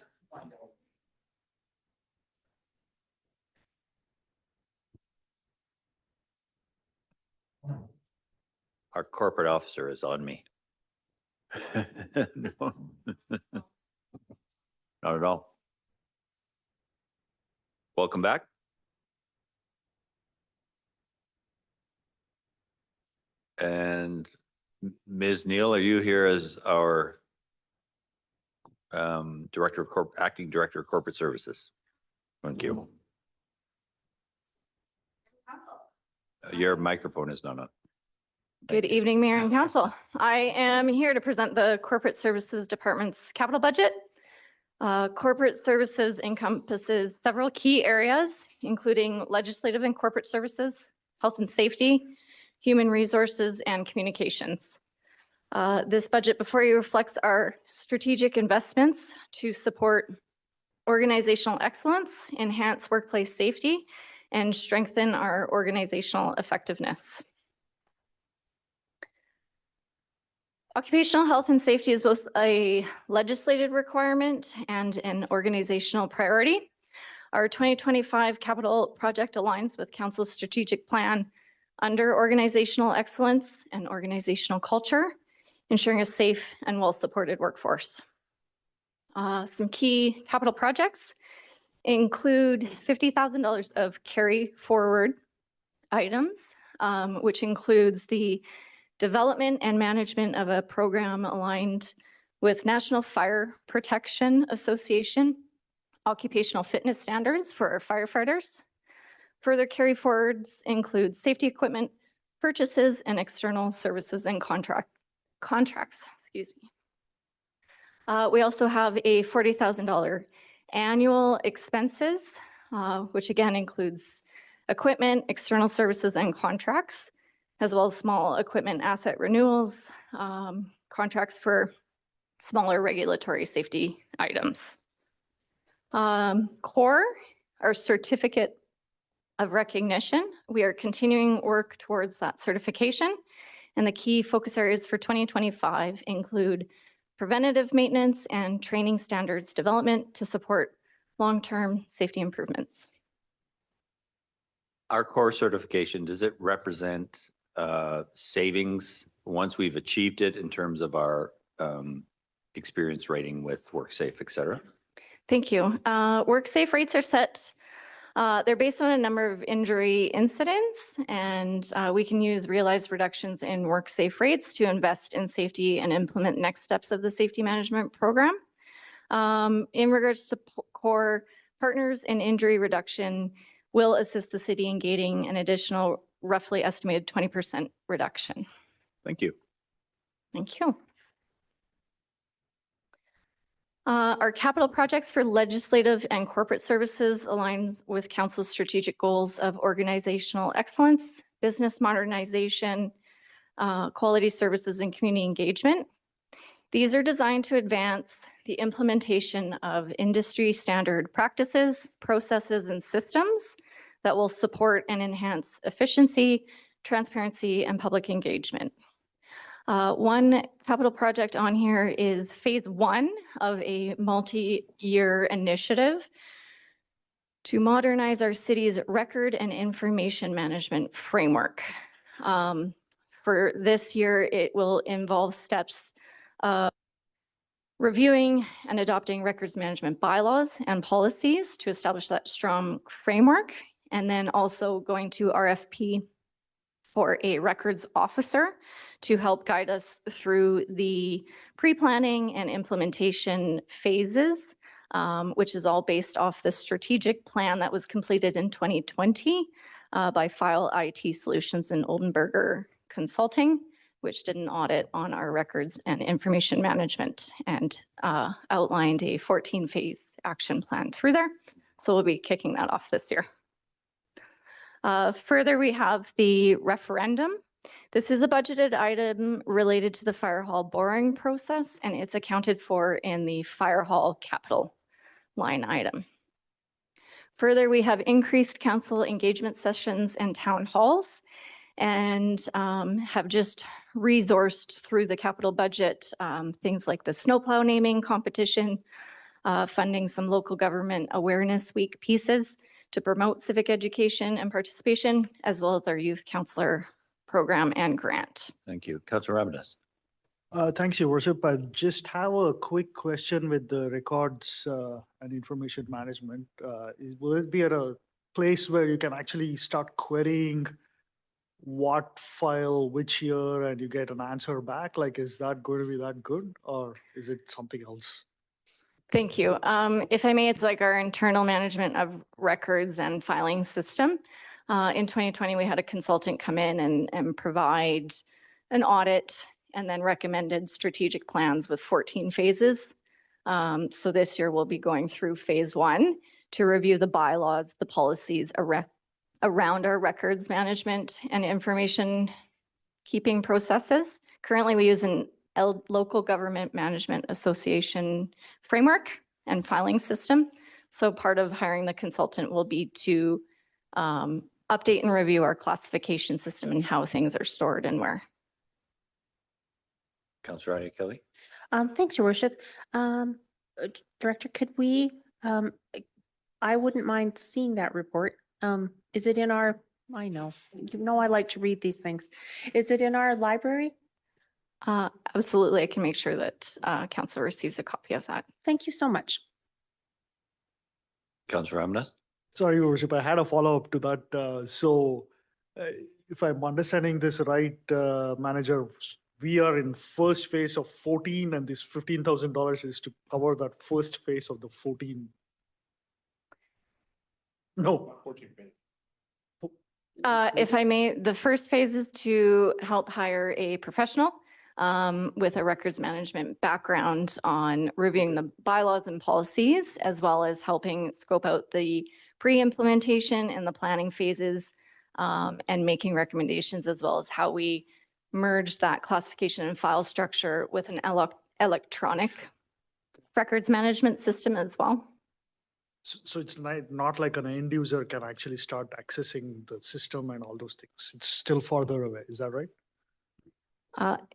Speaker 1: Our corporate officer is on me. No. Not at all. Welcome back. And Ms. Neal, are you here as our acting director of corporate services? Thank you. Your microphone is not on.
Speaker 14: Good evening, Mayor and Council. I am here to present the Corporate Services Department's capital budget. Corporate services encompasses several key areas, including legislative and corporate services, health and safety, human resources, and communications. This budget before you reflects our strategic investments to support organizational excellence, enhance workplace safety, and strengthen our organizational effectiveness. Occupational health and safety is both a legislated requirement and an organizational priority. Our 2025 capital project aligns with Council's strategic plan under organizational excellence and organizational culture, ensuring a safe and well-supported workforce. Some key capital projects include $50,000 of carry forward items, which includes the development and management of a program aligned with National Fire Protection Association occupational fitness standards for our firefighters. Further carry forwards include safety equipment purchases and external services and contracts. Excuse me. We also have a $40,000 annual expenses, which again includes equipment, external services, and contracts, as well as small equipment asset renewals, contracts for smaller regulatory safety items. CORE, our certificate of recognition, we are continuing work towards that certification. And the key focus areas for 2025 include preventative maintenance and training standards development to support long-term safety improvements.
Speaker 1: Our core certification, does it represent savings once we've achieved it in terms of our experience rating with WorkSafe, et cetera?
Speaker 14: Thank you. WorkSafe rates are set. They're based on a number of injury incidents, and we can use realized reductions in WorkSafe rates to invest in safety and implement next steps of the safety management program. In regards to core partners in injury reduction, will assist the city in gaining an additional roughly estimated 20% reduction.
Speaker 1: Thank you.
Speaker 14: Thank you. Our capital projects for legislative and corporate services aligns with Council's strategic goals of organizational excellence, business modernization, quality services, and community engagement. These are designed to advance the implementation of industry standard practices, processes, and systems that will support and enhance efficiency, transparency, and public engagement. One capital project on here is phase 1 of a multi-year initiative to modernize our city's record and information management framework. For this year, it will involve steps of reviewing and adopting records management bylaws and policies to establish that strong framework, and then also going to RFP for a records officer to help guide us through the pre-planning and implementation phases, which is all based off the strategic plan that was completed in 2020 by File IT Solutions and Oldenburger Consulting, which did an audit on our records and information management and outlined a 14-phase action plan through there. So we'll be kicking that off this year. Further, we have the referendum. This is a budgeted item related to the fire hall borrowing process, and it's accounted for in the fire hall capital line item. Further, we have increased council engagement sessions and town halls, and have just resourced through the capital budget, things like the snowplow naming competition, funding some local government awareness week pieces to promote civic education and participation, as well as our youth counselor program and grant.
Speaker 1: Thank you. Councilor Ramirez.
Speaker 2: Thanks, Your Worship. I just have a quick question with the records and information management. Will it be at a place where you can actually start querying what file, which year, and you get an answer back? Like, is that going to be that good, or is it something else?
Speaker 14: Thank you. If I may, it's like our internal management of records and filing system. In 2020, we had a consultant come in and provide an audit and then recommended strategic plans with 14 phases. So this year we'll be going through phase 1 to review the bylaws, the policies around our records management and information keeping processes. Currently, we use an local government management association framework and filing system. So part of hiring the consultant will be to update and review our classification system and how things are stored and where.
Speaker 1: Councilor Ida Kelly.
Speaker 9: Thanks, Your Worship. Director, could we, I wouldn't mind seeing that report. Is it in our, I know I like to read these things. Is it in our library?
Speaker 14: Absolutely, I can make sure that council receives a copy of that.
Speaker 9: Thank you so much.
Speaker 1: Councilor Ramirez.
Speaker 2: Sorry, Your Worship, I had a follow-up to that. So if I'm understanding this right, Manager, we are in first phase of 14 and this $15,000 is to cover that first phase of the 14. No. 14 phase.
Speaker 14: If I may, the first phase is to help hire a professional with a records management background on reviewing the bylaws and policies, as well as helping scope out the pre-implementation and the planning phases, and making recommendations, as well as how we merge that classification and file structure with an electronic records management system as well.
Speaker 2: So it's not like an end user can actually start accessing the system and all those things. It's still farther away. Is that right?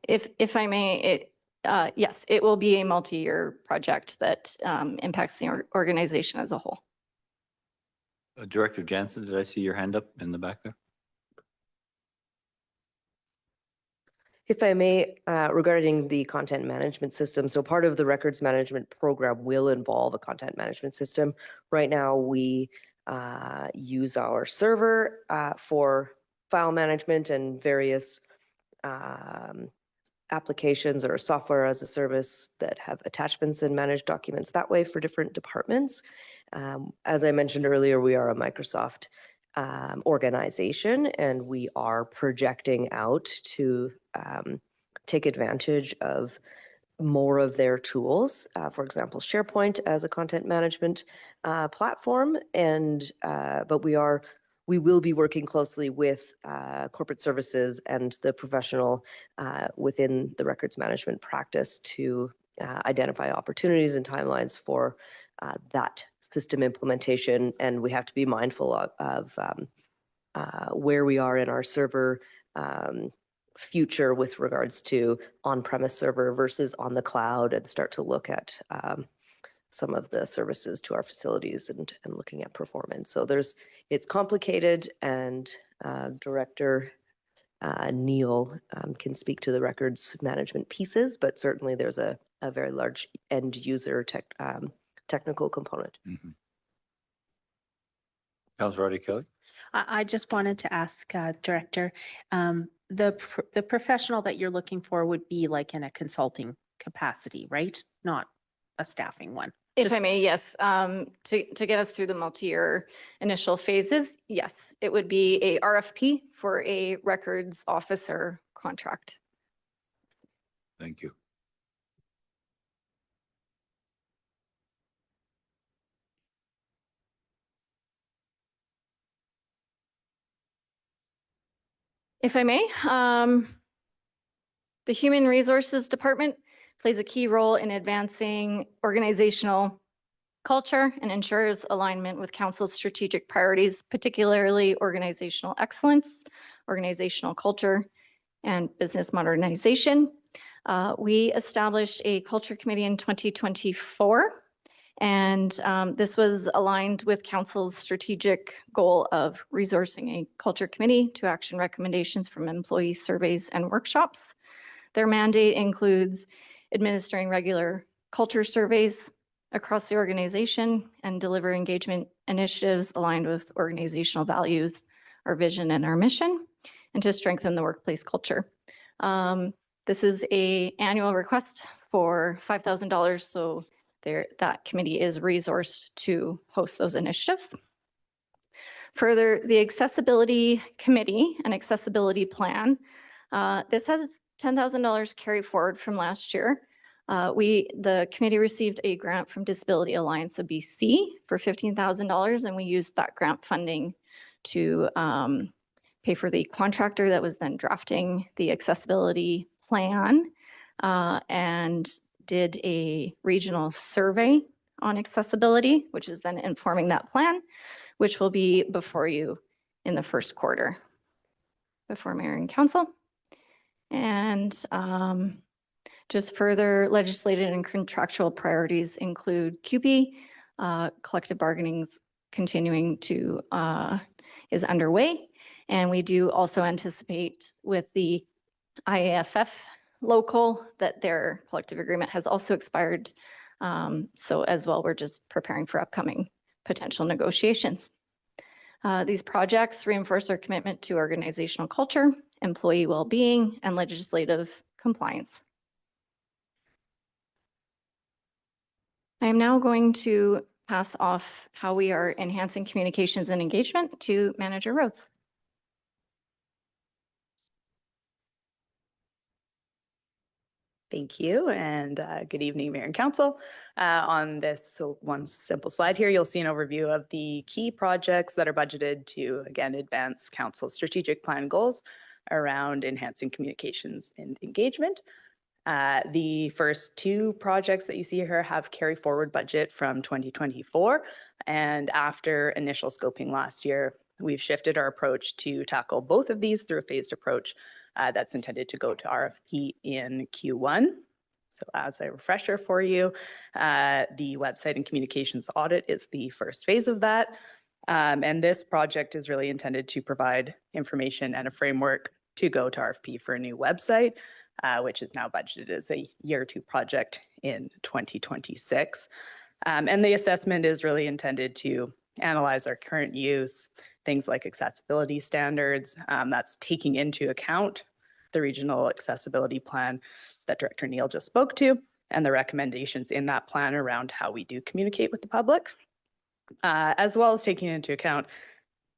Speaker 14: If I may, yes, it will be a multi-year project that impacts the organization as a whole.
Speaker 1: Director Jansen, did I see your hand up in the back there?
Speaker 13: If I may, regarding the content management system, so part of the records management program will involve a content management system. Right now, we use our server for file management and various applications or software as a service that have attachments and manage documents that way for different departments. As I mentioned earlier, we are a Microsoft organization, and we are projecting out to take advantage of more of their tools, for example, SharePoint as a content management platform. But we will be working closely with corporate services and the professional within the records management practice to identify opportunities and timelines for that system implementation. And we have to be mindful of where we are in our server future with regards to on-premise server versus on the cloud, and start to look at some of the services to our facilities and looking at performance. So it's complicated, and Director Neil can speak to the records management pieces, but certainly there's a very large end user technical component.
Speaker 1: Mm-hmm. Councilor Ida Kelly.
Speaker 9: I just wanted to ask Director, the professional that you're looking for would be like in a consulting capacity, right? Not a staffing one.
Speaker 14: If I may, yes, to get us through the multi-year initial phases, yes, it would be a RFP for a records officer contract.
Speaker 1: Thank you.
Speaker 14: If I may, the Human Resources Department plays a key role in advancing organizational culture and ensures alignment with council's strategic priorities, particularly organizational excellence, organizational culture, and Business Modernization. We established a culture committee in 2024, and this was aligned with council's strategic goal of resourcing a culture committee to action recommendations from employee surveys and workshops. Their mandate includes administering regular culture surveys across the organization and deliver engagement initiatives aligned with organizational values, our vision, and our mission, and to strengthen the workplace culture. This is an annual request for $5,000, so that committee is resourced to host those initiatives. Further, the Accessibility Committee and Accessibility Plan, this has $10,000 carry forward from last year. The committee received a grant from Disability Alliance of BC for $15,000, and we used that grant funding to pay for the contractor that was then drafting the accessibility plan and did a regional survey on accessibility, which is then informing that plan, which will be before you in the first quarter, before Mayor and Council. And just further legislated and contractual priorities include CUPE, collective bargaining's continuing to, is underway. And we do also anticipate with the IAFF local that their collective agreement has also expired. So as well, we're just preparing for upcoming potential negotiations. These projects reinforce our commitment to organizational culture, employee well-being, and legislative compliance. I am now going to pass off how we are enhancing communications and engagement to Manager Rhodes.
Speaker 15: Thank you, and good evening, Mayor and Council. On this one simple slide here, you'll see an overview of the key projects that are budgeted to, again, advance Council's strategic plan goals around enhancing communications and engagement. The first two projects that you see here have carry forward budget from 2024, and after initial scoping last year, we've shifted our approach to tackle both of these through a phased approach that's intended to go to RFP in Q1. So as a refresher for you, the website and communications audit is the first phase of that. And this project is really intended to provide information and a framework to go to RFP for a new website, which is now budgeted as a year two project in 2026. And the assessment is really intended to analyze our current use, things like accessibility standards. That's taking into account the regional accessibility plan that Director Neal just spoke to, and the recommendations in that plan around how we do communicate with the public, as well as taking into account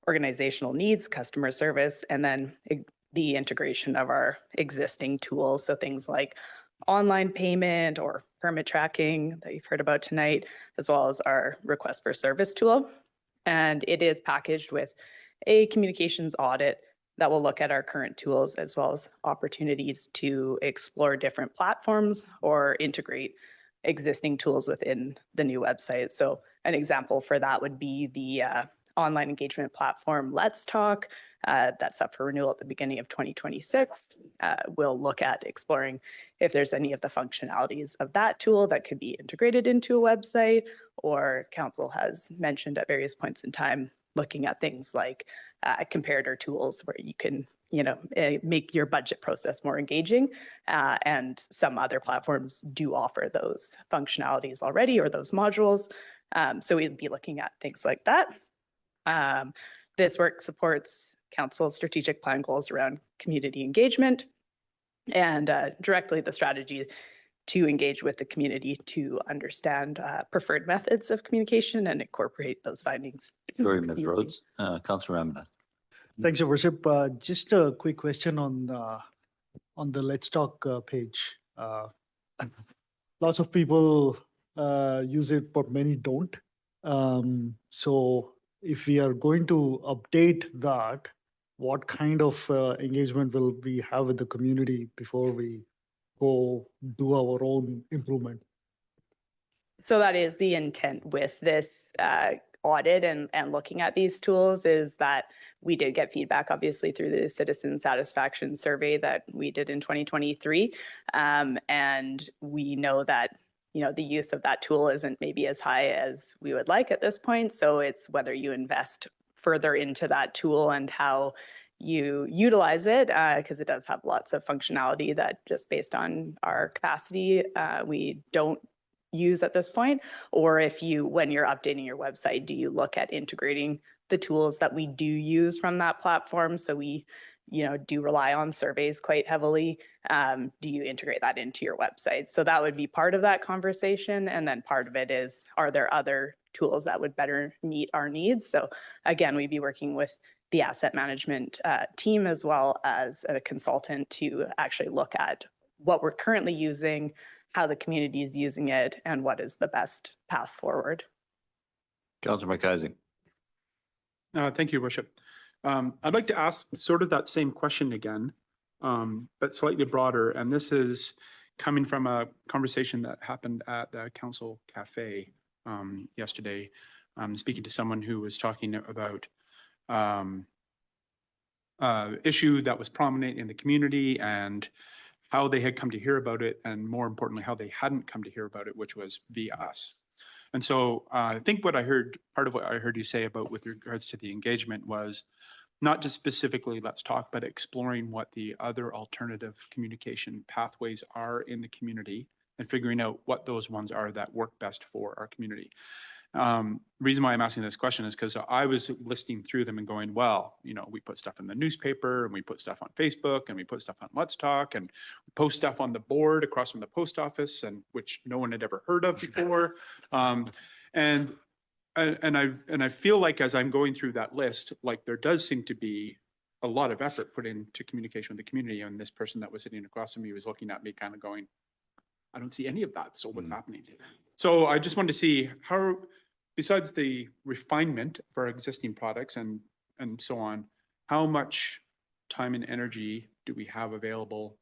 Speaker 15: organizational needs, customer service, and then the integration of our existing tools. So things like online payment or permit tracking that you've heard about tonight, as well as our request for service tool. And it is packaged with a communications audit that will look at our current tools as well as opportunities to explore different platforms or integrate existing tools within the new website. So an example for that would be the online engagement platform Let's Talk. That's up for renewal at the beginning of 2026. We'll look at exploring if there's any of the functionalities of that tool that could be integrated into a website, or Council has mentioned at various points in time looking at things like comparator tools where you can, make your budget process more engaging. And some other platforms do offer those functionalities already, or those modules. So we'd be looking at things like that. This work supports Council's strategic plan goals around community engagement and directly the strategy to engage with the community to understand preferred methods of communication and incorporate those findings.
Speaker 1: Sorry, Ms. Rhodes. Councilor Ramnath.
Speaker 2: Thanks, Your Worship. Just a quick question on the Let's Talk page. Lots of people use it, but many don't. So if we are going to update that, what kind of engagement will we have with the community before we go do our own improvement?
Speaker 15: So that is the intent with this audit and looking at these tools is that we did get feedback, obviously, through the citizen satisfaction survey that we did in 2023. And we know that, you know, the use of that tool isn't maybe as high as we would like at this point. So it's whether you invest further into that tool and how you utilize it, because it does have lots of functionality that just based on our capacity, we don't use at this point. Or if you, when you're updating your website, do you look at integrating the tools that we do use from that platform? So we, you know, do rely on surveys quite heavily. Do you integrate that into your website? So that would be part of that conversation. And then part of it is, are there other tools that would better meet our needs? So again, we'd be working with the asset management team as well as a consultant to actually look at what we're currently using, how the community is using it, and what is the best path forward.
Speaker 1: Councillor McKenzie.
Speaker 12: Thank you, Worship. I'd like to ask sort of that same question again, but slightly broader. And this is coming from a conversation that happened at the Council Cafe yesterday. Speaking to someone who was talking about issue that was prominent in the community and how they had come to hear about it, and more importantly, how they hadn't come to hear about it, which was via us. And so I think what I heard, part of what I heard you say about with regards to the engagement was not just specifically let's talk, but exploring what the other alternative communication pathways are in the community and figuring out what those ones are that work best for our community. Reason why I'm asking this question is because I was listing through them and going, well, you know, we put stuff in the newspaper and we put stuff on Facebook and we put stuff on Let's Talk and we post stuff on the board across from the post office, and which no one had ever heard of before. And I feel like as I'm going through that list, like there does seem to be a lot of effort put into communication with the community. And this person that was sitting across from me was looking at me kind of going, I don't see any of that. So what's happening? So I just wanted to see how, besides the refinement of our existing products and so on, how much time and energy do we have available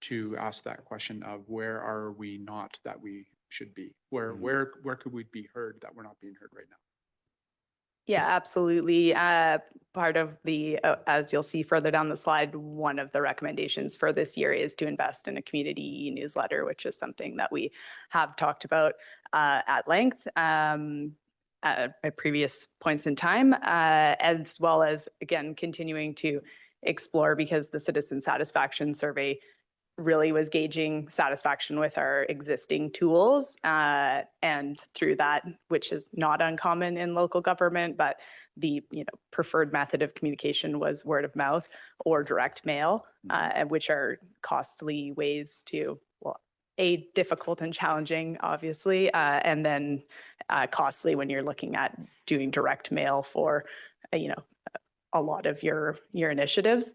Speaker 12: to ask that question of where are we not that we should be? Where could we be heard that we're not being heard right now?
Speaker 15: Yeah, absolutely. Part of the, as you'll see further down the slide, one of the recommendations for this year is to invest in a community newsletter, which is something that we have talked about at length at previous points in time, as well as, again, continuing to explore, because the citizen satisfaction survey really was gauging satisfaction with our existing tools. And through that, which is not uncommon in local government, but the preferred method of communication was word of mouth or direct mail, which are costly ways to, well, difficult and challenging, obviously, and then costly when you're looking at doing direct mail for, a lot of your initiatives.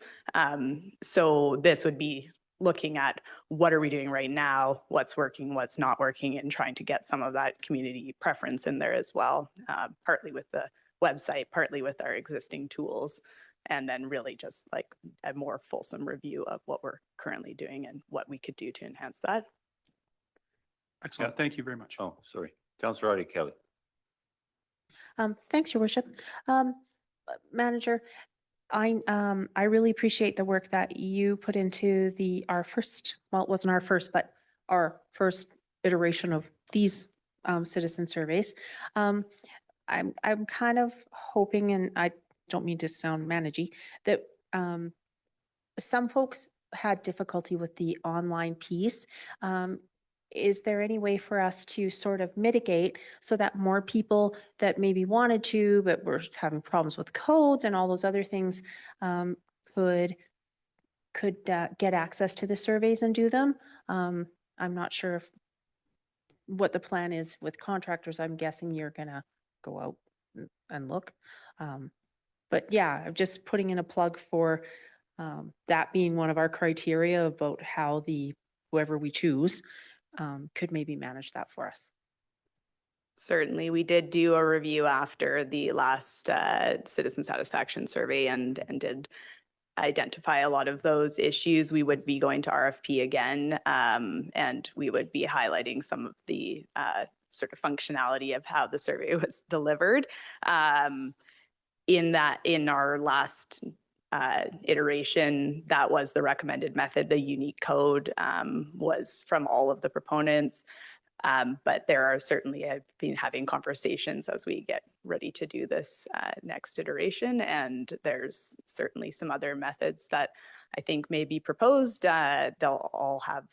Speaker 15: So this would be looking at what are we doing right now, what's working, what's not working, and trying to get some of that community preference in there as well, partly with the website, partly with our existing tools, and then really just like a more fulsome review of what we're currently doing and what we could do to enhance that.
Speaker 12: Excellent. Thank you very much.
Speaker 1: Oh, sorry. Councillor Artie Kelly.
Speaker 9: Thanks, Your Worship. Manager, I really appreciate the work that you put into our first, well, it wasn't our first, but our first iteration of these citizen surveys. I'm kind of hoping, and I don't mean to sound managey, that some folks had difficulty with the online piece. Is there any way for us to sort of mitigate so that more people that maybe wanted to, but were having problems with codes and all those other things, could get access to the surveys and do them? I'm not sure what the plan is with contractors. I'm guessing you're gonna go out and look. But yeah, I'm just putting in a plug for that being one of our criteria about how whoever we choose could maybe manage that for us.
Speaker 15: Certainly, we did do a review after the last citizen satisfaction survey and did identify a lot of those issues, we would be going to RFP again, and we would be highlighting some of the sort of functionality of how the survey was delivered. In our last iteration, that was the recommended method. The unique code was from all of the proponents. But there are certainly, I've been having conversations as we get ready to do this next iteration, and there's certainly some other methods that I think may be proposed. They'll all have,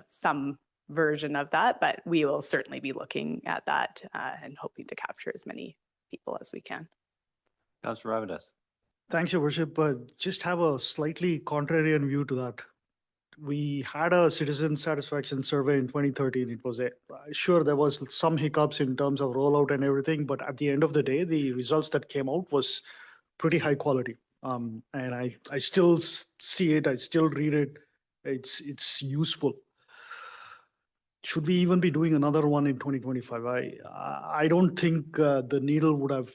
Speaker 15: some version of that, but we will certainly be looking at that and hoping to capture as many people as we can.
Speaker 1: Councillor Ravidas.
Speaker 2: Thanks, Your Worship. Just have a slightly contrarian view to that. We had a citizen satisfaction survey in 2013. It was sure there was some hiccups in terms of rollout and everything, but at the end of the day, the results that came out was pretty high quality. And I still see it. I still read it. It's useful. Should we even be doing another one in 2025? I don't think the needle would have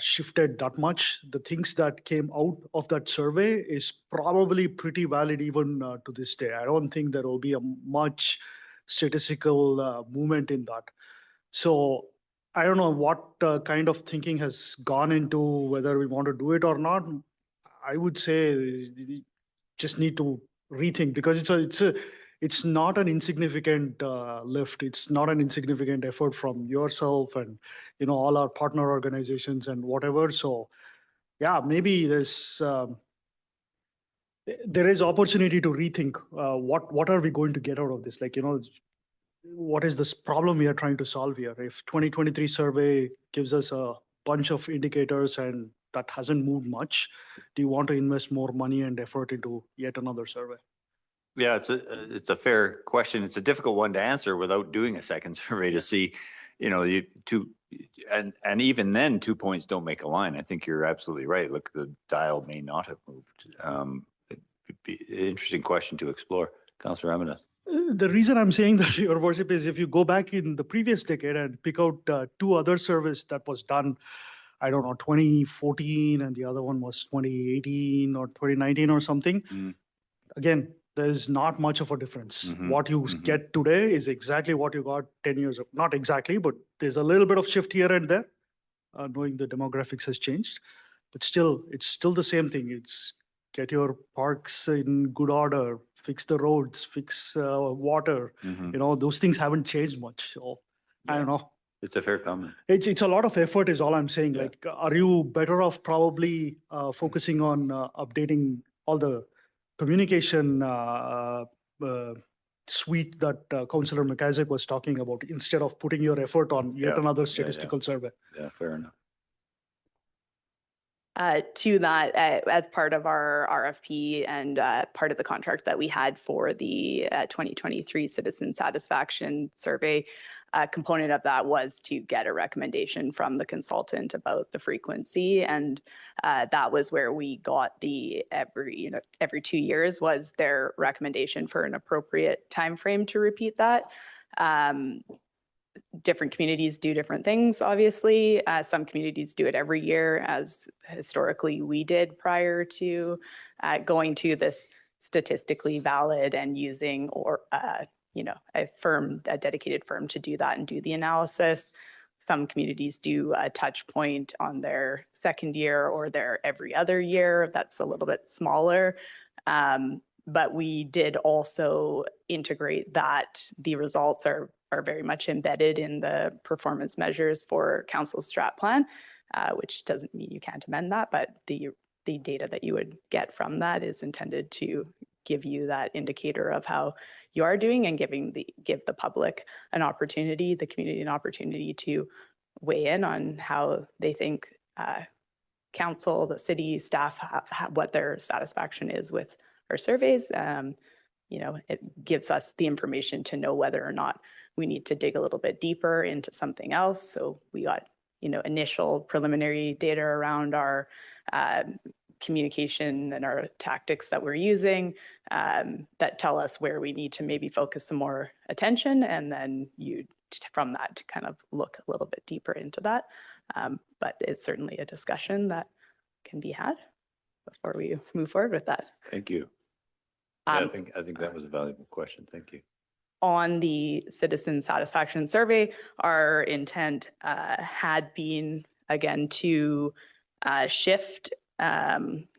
Speaker 2: shifted that much. The things that came out of that survey is probably pretty valid even to this day. I don't think there will be a much statistical movement in that. So I don't know what kind of thinking has gone into whether we want to do it or not. I would say just need to rethink, because it's not an insignificant lift. It's not an insignificant effort from yourself and all our partner organizations and whatever. So yeah, maybe there is opportunity to rethink what are we going to get out of this? What is this problem we are trying to solve here? If 2023 survey gives us a bunch of indicators and that hasn't moved much, do you want to invest more money and effort into yet another survey?
Speaker 1: Yeah, it's a fair question. It's a difficult one to answer without doing a second survey to see, and even then 2 points don't make a line. I think you're absolutely right. Look, the dial may not have moved. It'd be an interesting question to explore. Councillor Ravidas.
Speaker 2: The reason I'm saying that, Your Worship, is if you go back in the previous decade and pick out two other surveys that was done, I don't know, 2014 and the other one was 2018 or 2019 or something. Again, there's not much of a difference. What you get today is exactly what you got 10 years ago. Not exactly, but there's a little bit of shift here and there, knowing the demographics has changed. But still, it's still the same thing. It's get your parks in good order, fix the roads, fix water. Those things haven't changed much. So I don't know.
Speaker 1: It's a fair comment.
Speaker 2: It's a lot of effort is all I'm saying. Yeah. Like, are you better off probably focusing on updating all the communication suite that Councillor McIsaac was talking about, instead of putting your effort on yet another statistical survey?
Speaker 1: Yeah, fair enough.
Speaker 15: To that, as part of our RFP and part of the contract that we had for the 2023 Citizen Satisfaction Survey, a component of that was to get a recommendation from the consultant about the frequency, and that was where we got the every 2 years was their recommendation for an appropriate time frame to repeat that. Different communities do different things, obviously. Some communities do it every year, as historically we did prior to going to this statistically valid and using a dedicated firm to do that and do the analysis. Some communities do a touch point on their second year or their every other year. That's a little bit smaller. But we did also integrate that the results are very much embedded in the performance measures for council's strat plan, which doesn't mean you can't amend that, but the data that you would get from that is intended to give you that indicator of how you are doing, and give the public an opportunity, the community an opportunity to weigh in on how they think council, the city staff, what their satisfaction is with our surveys. It gives us the information to know whether or not we need to dig a little bit deeper into something else. So we got, initial preliminary data around our communication and our tactics that we're using that tell us where we need to maybe focus some more attention. And then from that, kind of look a little bit deeper into that. But it's certainly a discussion that can be had. before we move forward with that.
Speaker 1: Thank you. Yeah,
Speaker 15: Um,
Speaker 1: I think that was a valuable question. Thank you.
Speaker 15: On the citizen satisfaction survey, our intent had been, again, to shift,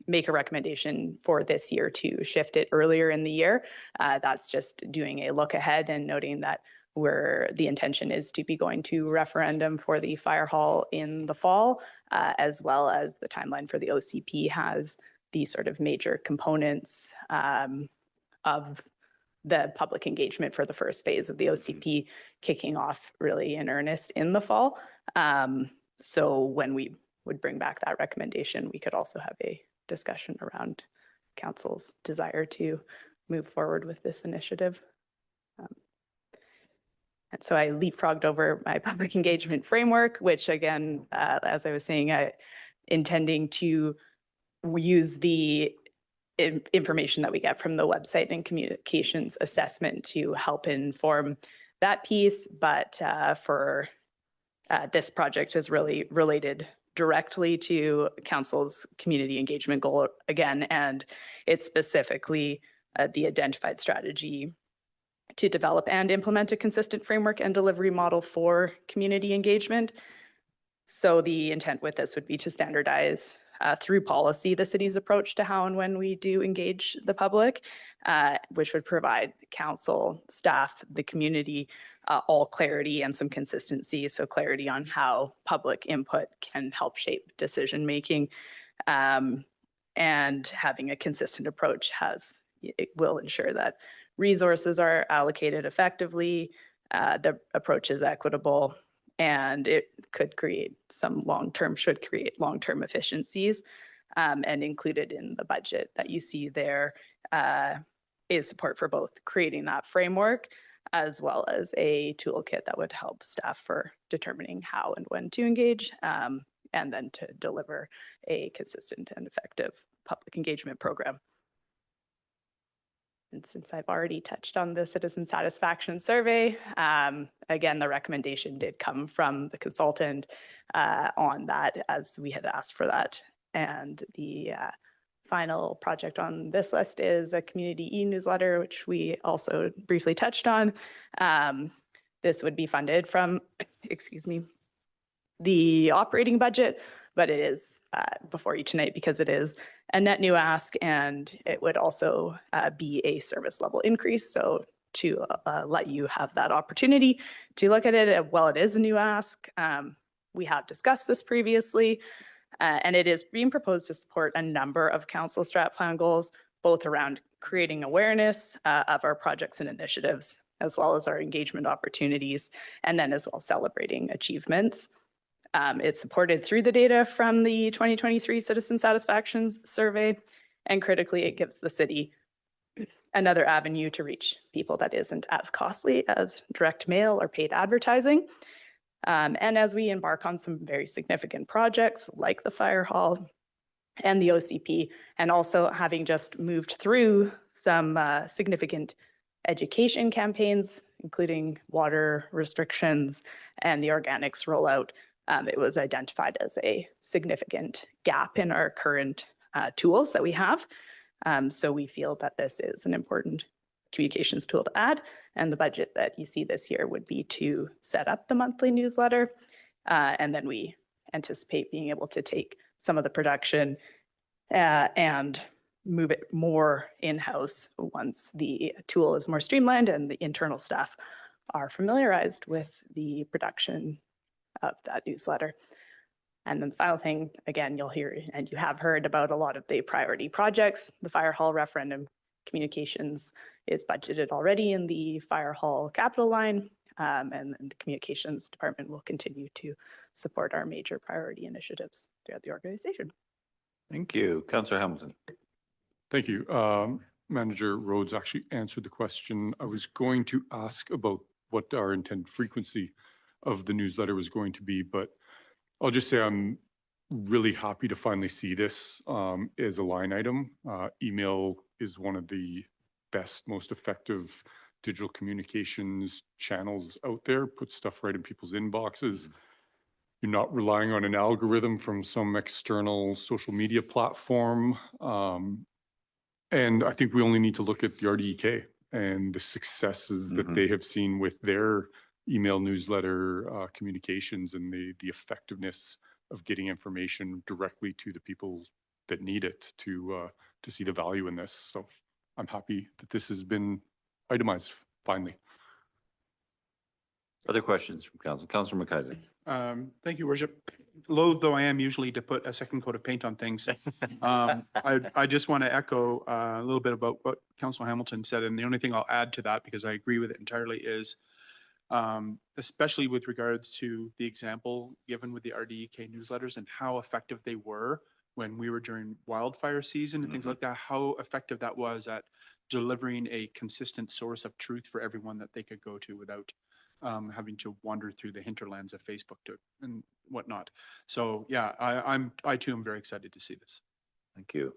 Speaker 15: make a recommendation for this year to shift it earlier in the year. That's just doing a look ahead and noting that the intention is to be going to referendum for the fire hall in the fall, as well as the timeline for the OCP has the sort of major components of the public engagement for the first phase of the OCP kicking off really in earnest in the fall. So when we would bring back that recommendation, we could also have a discussion around council's desire to move forward with this initiative. And so I leapfrogged over my public engagement framework, which again, as I was saying, intending to use the information that we get from the website and communications assessment to help inform that piece. But for this project is really related directly to council's community engagement goal again, and it's specifically the identified strategy to develop and implement a consistent framework and delivery model for community engagement. So the intent with this would be to standardize through policy the city's approach to how and when we do engage the public, which would provide council, staff, the community, all clarity and some consistency. So clarity on how public input can help shape decision making, and having a consistent approach it will ensure that resources are allocated effectively, the approach is equitable, and it could create should create long-term efficiencies. And included in the budget that you see there is support for both creating that framework as well as a toolkit that would help staff for determining how and when to engage, and then to deliver a consistent and effective public engagement program. And since I've already touched on the citizen satisfaction survey, again, the recommendation did come from the consultant on that, as we had asked for that. And the final project on this list is a community e-newsletter, which we also briefly touched on. This would be funded from, the operating budget, but it is before you tonight because it is a net new ask, and it would also be a service level increase. So to let you have that opportunity to look at it, while it is a new ask, we have discussed this previously, and it is being proposed to support a number of council strat plan goals, both around creating awareness of our projects and initiatives, as well as our engagement opportunities, and then as well celebrating achievements. It's supported through the data from the 2023 Citizen Satisfaction Survey, and critically, it gives the city another avenue to reach people that isn't as costly as direct mail or paid advertising. And as we embark on some very significant projects like the fire hall and the OCP, and also having just moved through some significant education campaigns, including water restrictions and the organics rollout, it was identified as a significant gap in our current tools that we have. So we feel that this is an important communications tool to add, and the budget that you see this year would be to set up the monthly newsletter. And then we anticipate being able to take some of the production and move it more in-house once the tool is more streamlined and the internal staff are familiarized with the production of that newsletter. And then the final thing, again, you'll hear and you have heard about a lot of the priority projects. The fire hall referendum communications is budgeted already in the fire hall capital line, and the communications department will continue to support our major priority initiatives throughout the organization.
Speaker 1: Thank you. Councillor Hamilton.
Speaker 11: Thank you. Manager Rhodes actually answered the question. I was going to ask about what our intended frequency of the newsletter was going to be, but I'll just say I'm really happy to finally see this as a line item. Email is one of the best, most effective digital communications channels out there, puts stuff right in people's inboxes. you're not relying on an algorithm from some external social media platform. And I think we only need to look at the RDEK and the successes that they have seen with their email newsletter communications and the effectiveness of getting information directly to the people that need it to see the value in this. So I'm happy that this has been itemized finally.
Speaker 1: Other questions from council? Councilor McIsaac.
Speaker 12: Thank you, Worship. Loath though I am usually to put a second coat of paint on things. I just want to echo a little bit about what Councilor Hamilton said. And the only thing I'll add to that, because I agree with it entirely, is especially with regards to the example given with the RDEK newsletters and how effective they were when we were during wildfire season and things like that, how effective that was at delivering a consistent source of truth for everyone that they could go to without having to wander through the hinterlands of Facebook and whatnot. So yeah, I too am very excited to see this.
Speaker 1: Thank you.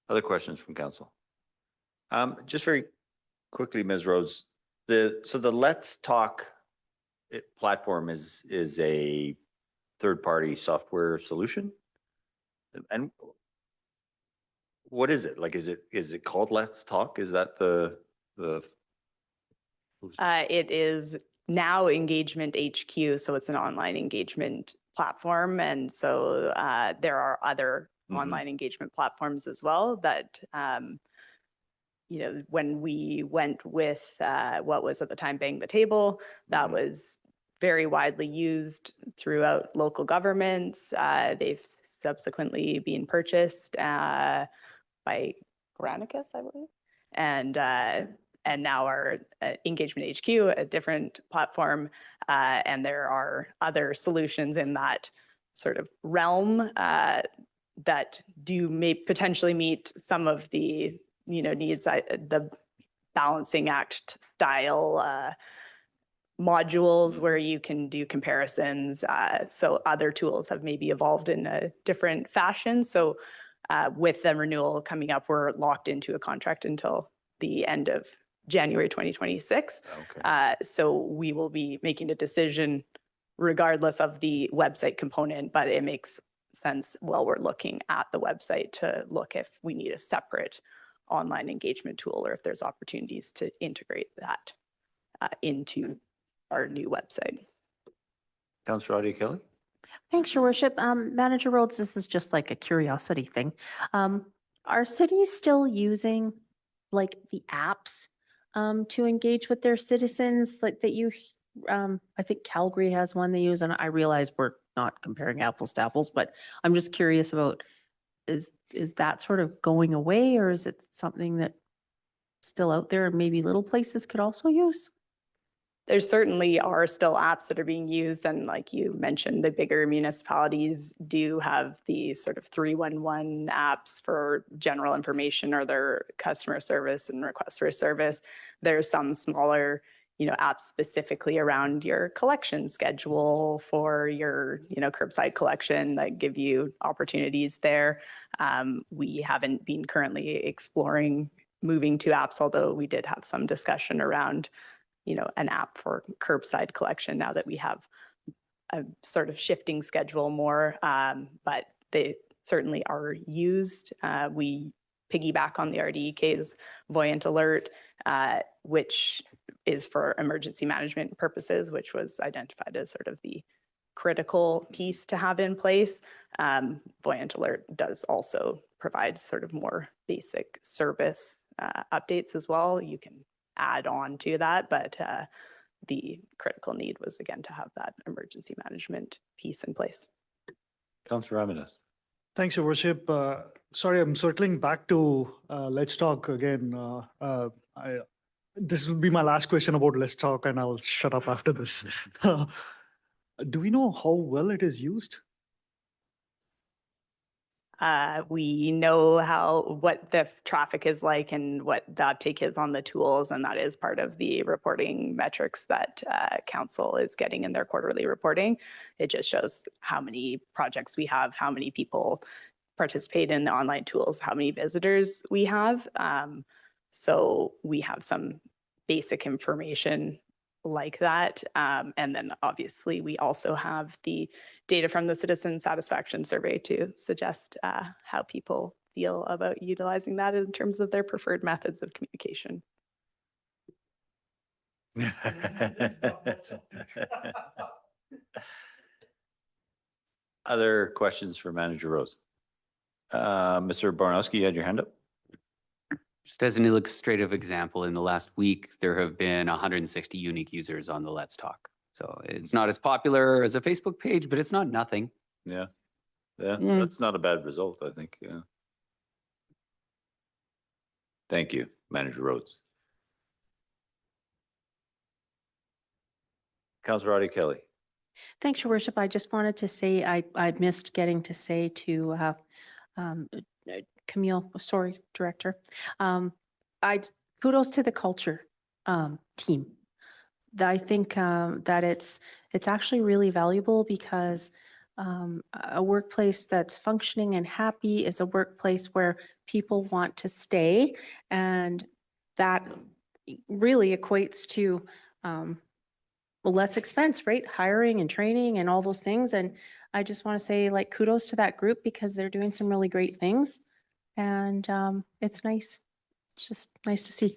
Speaker 1: Other questions from council? Just very quickly, Ms. Rhodes, so the Let's Talk platform is a third-party software solution? And what is it? Like, is it called Let's Talk? Is that the
Speaker 15: It is now Engagement HQ, so it's an online engagement platform. And so there are other online engagement platforms as well that, when we went with what was at the time Bang the Table, that was very widely used throughout local governments. They've subsequently been purchased by Granicus, I believe. And now our Engagement HQ, a different platform, and there are other solutions in that sort of realm that may potentially meet some of the needs, the balancing act style modules where you can do comparisons. So other tools have maybe evolved in a different fashion. So with the renewal coming up, we're locked into a contract until the end of January 2026.
Speaker 1: Okay.
Speaker 15: So we will be making a decision regardless of the website component, but it makes sense while we're looking at the website to look if we need a separate online engagement tool or if there's opportunities to integrate that into our new website.
Speaker 1: Councilor Adia Kelly?
Speaker 16: Thanks, Your Worship. Manager Rhodes, this is just like a curiosity thing. Are cities still using like the apps to engage with their citizens like that you, I think Calgary has one they use, and I realize we're not comparing apples to apples, but I'm just curious about, is that sort of going away, or is it something that still out there and maybe little places could also use?
Speaker 15: There certainly are still apps that are being used. And like you mentioned, the bigger municipalities do have the sort of 311 apps for general information or their customer service and request for service. There's some smaller, apps specifically around your collection schedule for your, curbside collection that give you opportunities there. We haven't been currently exploring moving to apps, although we did have some discussion around an app for curbside collection now that we have a sort of shifting schedule more, but they certainly are used. We piggyback on the RDEK's Voyant Alert, which is for emergency management purposes, which was identified as sort of the critical piece to have in place. Voyant Alert does also provide sort of more basic service updates as well. You can add on to that, but the critical need was again to have that emergency management piece in place.
Speaker 1: Councilor Ramirez.
Speaker 2: Thanks, Your Worship. Sorry, I'm circling back to Let's Talk again. This will be my last question about Let's Talk, and I'll shut up after this. Do we know how well it is used?
Speaker 15: We know what the traffic is like and what the uptake is on the tools, and that is part of the reporting metrics that council is getting in their quarterly reporting. It just shows how many projects we have, how many people participate in the online tools, how many visitors we have. So we have some basic information like that. And then obviously we also have the data from the citizen satisfaction survey to suggest how people feel about utilizing that in terms of their preferred methods of communication.
Speaker 1: Other questions for Manager Rose? Mr. Barnowski, you had your hand up?
Speaker 6: Just as an illustrative example, in the last week, there have been 160 unique users on the Let's Talk. So it's not as popular as a Facebook page, but it's not nothing.
Speaker 1: Yeah. Yeah,
Speaker 6: Mm.
Speaker 1: that's not a bad result, I think. Yeah. Thank you, Manager Rhodes. Councillor Audie Kelly.
Speaker 16: Thanks, Your Worship. I just wanted to say I missed getting to say to Camille, sorry, Director. Kudos to the culture team. I think that it's actually really valuable because a workplace that's functioning and happy is a workplace where people want to stay, and that really equates to less expense, right? Hiring and training and all those things. And I just want to say, like, kudos to that group because they're doing some really great things. And it's nice. It's just nice to see.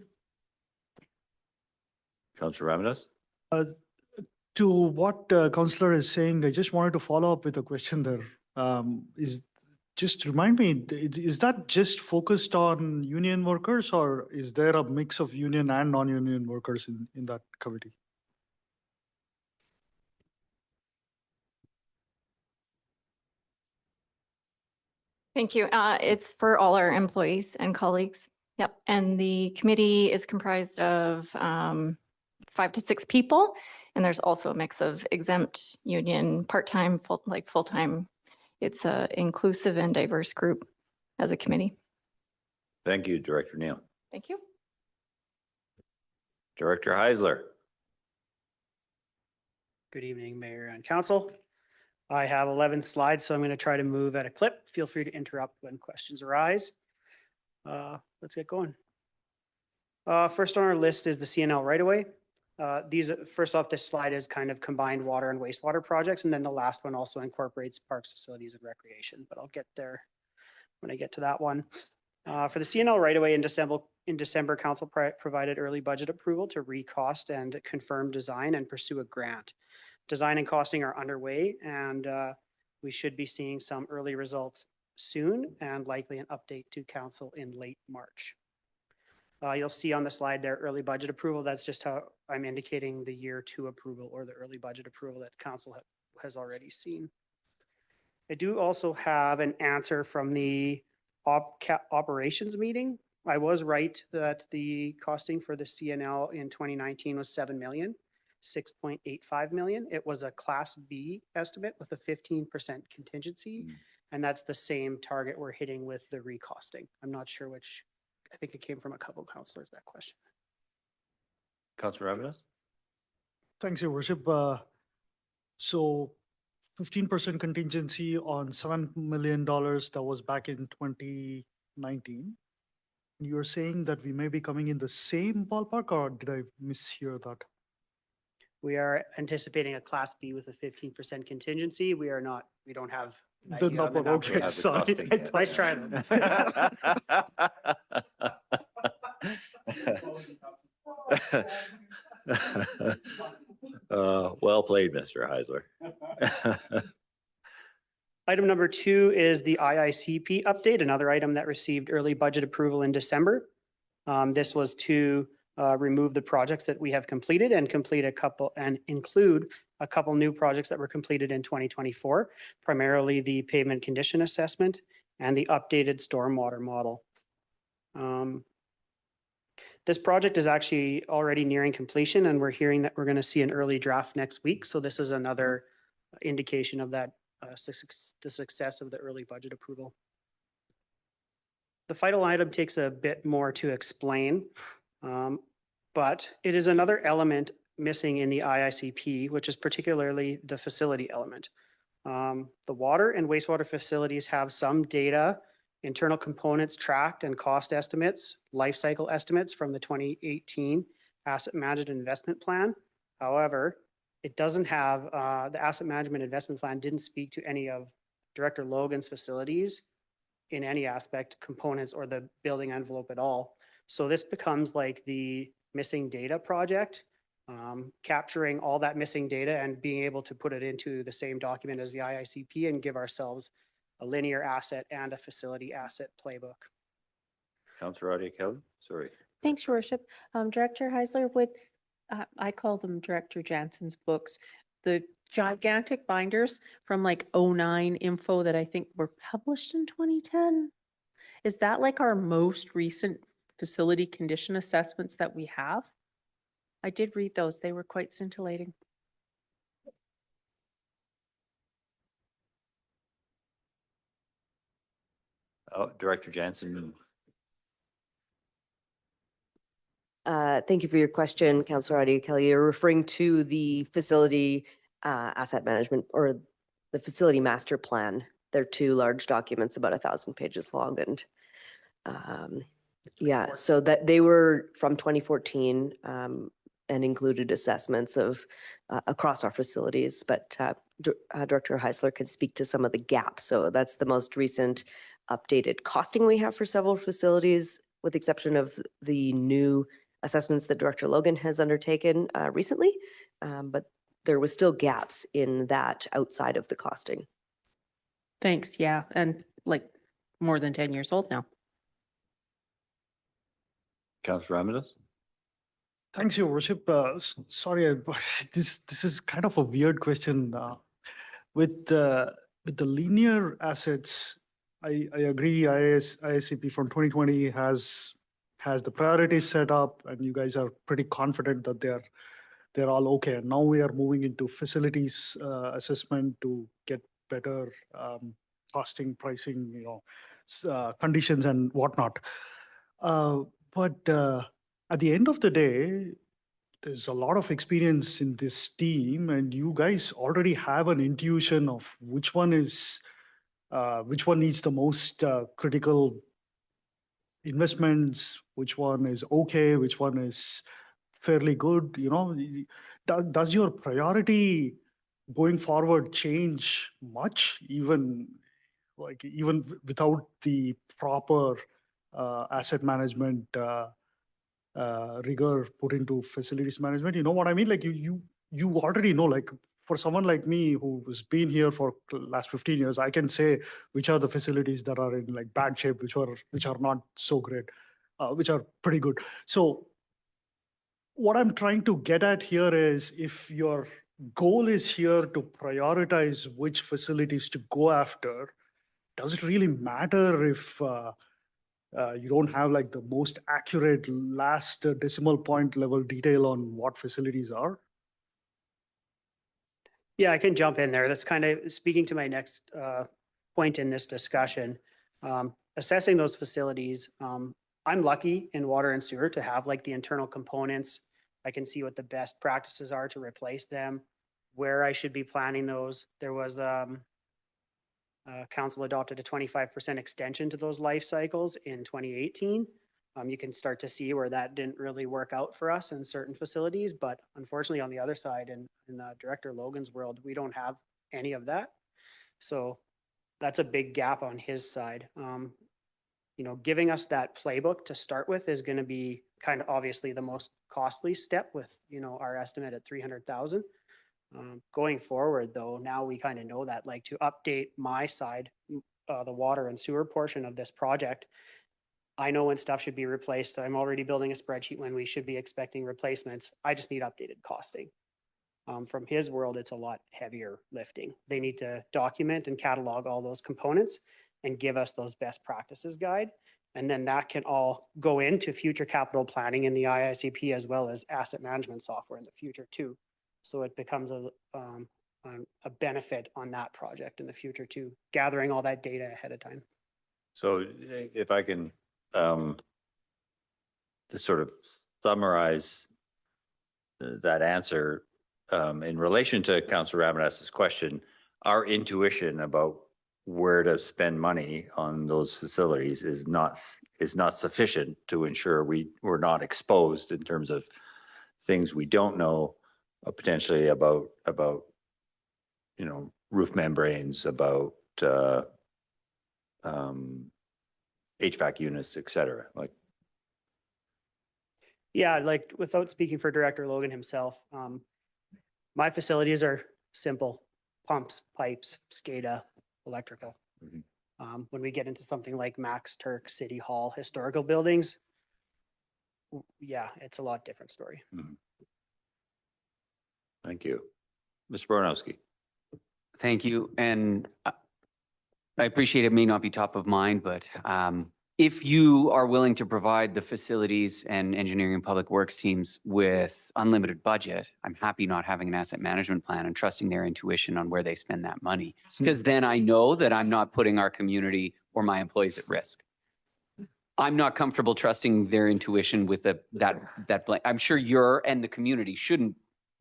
Speaker 1: Councillor Ramirez.
Speaker 2: To what Councillor is saying, I just wanted to follow up with a question there. Just remind me, is that just focused on union workers, or is there a mix of union and non-union workers in that committee?
Speaker 14: Thank you. It's for all our employees and colleagues. Yep. And the committee is comprised of 5 to 6 people. And there's also a mix of exempt, union, part-time, full-time. It's a inclusive and diverse group as a committee.
Speaker 1: Thank you, Director Neal.
Speaker 14: Thank you.
Speaker 1: Director Heisler.
Speaker 17: Good evening, Mayor and Council. I have 11 slides, so I'm going to try to move at a clip. Feel free to interrupt when questions arise. Let's get going. First on our list is the CNL right-of-way. First off, this slide is kind of combined water and wastewater projects, and then the last one also incorporates parks, facilities, and recreation, but I'll get there when I get to that one. For the CNL right-of-way in December, Council provided early budget approval to recost and confirm design and pursue a grant. Design and costing are underway, and we should be seeing some early results soon and likely an update to Council in late March. You'll see on the slide there early budget approval. That's just how I'm indicating the year 2 approval or the early budget approval that Council has already seen. I do also have an answer from the operations meeting. I was right that the costing for the CNL in 2019 was 7 million, 6.85 million. It was a Class B estimate with a 15% contingency, and that's the same target we're hitting with the recosting. I'm not sure which. I think it came from a couple of councillors, that question.
Speaker 1: Councillor Ramirez.
Speaker 2: Thanks, Your Worship. So 15% contingency on $7 million that was back in 2019. You're saying that we may be coming in the same ballpark, or did I mishear that?
Speaker 17: We are anticipating a Class B with a 15% contingency. We don't have an
Speaker 2: The
Speaker 17: idea on
Speaker 2: number, okay,
Speaker 1: have the
Speaker 2: sorry.
Speaker 1: costing yet.
Speaker 17: Nice try, though.
Speaker 1: Well played, Mr. Heisler.
Speaker 17: Item number 2 is the IICP update, another item that received early budget approval in December. This was to remove the projects that we have completed and include a couple new projects that were completed in 2024, primarily the pavement condition assessment and the updated stormwater model. This project is actually already nearing completion, and we're hearing that we're going to see an early draft next week. So this is another indication of that the success of the early budget approval. The final item takes a bit more to explain, but it is another element missing in the IICP, which is particularly the facility element. The water and wastewater facilities have some data, internal components tracked and cost estimates, life cycle estimates from the 2018 Asset Management Investment Plan. However, it doesn't have, the asset management investment plan didn't speak to any of Director Logan's facilities in any aspect, components, or the building envelope at all. So this becomes like the missing data project, capturing all that missing data and being able to put it into the same document as the IICP and give ourselves a linear asset and a facility asset playbook.
Speaker 1: Councillor Adia Kelly, sorry.
Speaker 16: Thanks, Your Worship. Director Heisler, would, I call them Director Jansen's books, the gigantic binders from like '09 info that I think were published in 2010. Is that like our most recent facility condition assessments that we have? I did read those. They were quite scintillating.
Speaker 1: Oh, Director Jansen.
Speaker 13: Thank you for your question, Councillor Adia Kelly. You're referring to the facility asset management or the facility master plan. They're two large documents, about 1,000 pages long, and yeah, so that they were from 2014 and included assessments of across our facilities. But Director Heisler can speak to some of the gaps. So that's the most recent updated costing we have for several facilities, with the exception of the new assessments that Director Logan has undertaken recently, but there was still gaps in that outside of the costing.
Speaker 16: Thanks. Yeah. And like more than 10 years old now.
Speaker 1: Councillor Amados.
Speaker 2: Thanks, Your Worship. Sorry, this is kind of a weird question. With the linear assets, I agree. IICP from 2020 has the priorities set up, and you guys are pretty confident that they're all okay. And now we are moving into facilities assessment to get better costing, pricing, conditions and whatnot. But at the end of the day, there's a lot of experience in this team, and you guys already have an intuition of which one needs the most critical investments, which one is okay, which one is fairly good. Does your priority going forward change much, even without the proper asset management rigor put into facilities management? You know what I mean? Like you already know, like for someone like me who's been here for the last 15 years, I can say which are the facilities that are in like bad shape, which are not so great, which are pretty good. So what I'm trying to get at here is, if your goal is here to prioritize which facilities to go after, does it really matter if you don't have like the most accurate last decimal point level detail on what facilities are?
Speaker 17: Yeah, I can jump in there. That's kind of speaking to my next point in this discussion. Assessing those facilities, I'm lucky in water and sewer to have like the internal components. I can see what the best practices are to replace them, where I should be planning those. There was council adopted a 25% extension to those life cycles in 2018. You can start to see where that didn't really work out for us in certain facilities, but unfortunately on the other side, in Director Logan's world, we don't have any of that. So that's a big gap on his side. Giving us that playbook to start with is going to be kind of obviously the most costly step, with, our estimate at 300,000. Going forward though, now we kind of know that, like, to update my side, the water and sewer portion of this project, I know when stuff should be replaced. I'm already building a spreadsheet when we should be expecting replacements. I just need updated costing. From his world, it's a lot heavier lifting. They need to document and catalog all those components and give us those best practices guide. And then that can all go into future capital planning in the IICP, as well as asset management software in the future too. So it becomes a benefit on that project in the future too, gathering all that data ahead of time.
Speaker 1: So if I can to sort of summarize that answer, in relation to Councillor Ramanas's question, our intuition about where to spend money on those facilities is not sufficient to ensure we're not exposed in terms of things we don't know potentially about, you know, roof membranes, about, HVAC units, et cetera, like,
Speaker 17: Yeah, like without speaking for Director Logan himself, my facilities are simple: pumps, pipes, SCADA, electrical.
Speaker 1: Mhm.
Speaker 17: When we get into something like Max Turk, City Hall, historical buildings, yeah, it's a lot different story.
Speaker 1: thank you. Mr. Baranowski.
Speaker 6: Thank you. And I appreciate it may not be top of mind, but if you are willing to provide the facilities and engineering and public works teams with unlimited budget, I'm happy not having an asset management plan and trusting their intuition on where they spend that money. Because then I know that I'm not putting our community or my employees at risk. I'm not comfortable trusting their intuition with that blank. I'm sure you're and the community shouldn't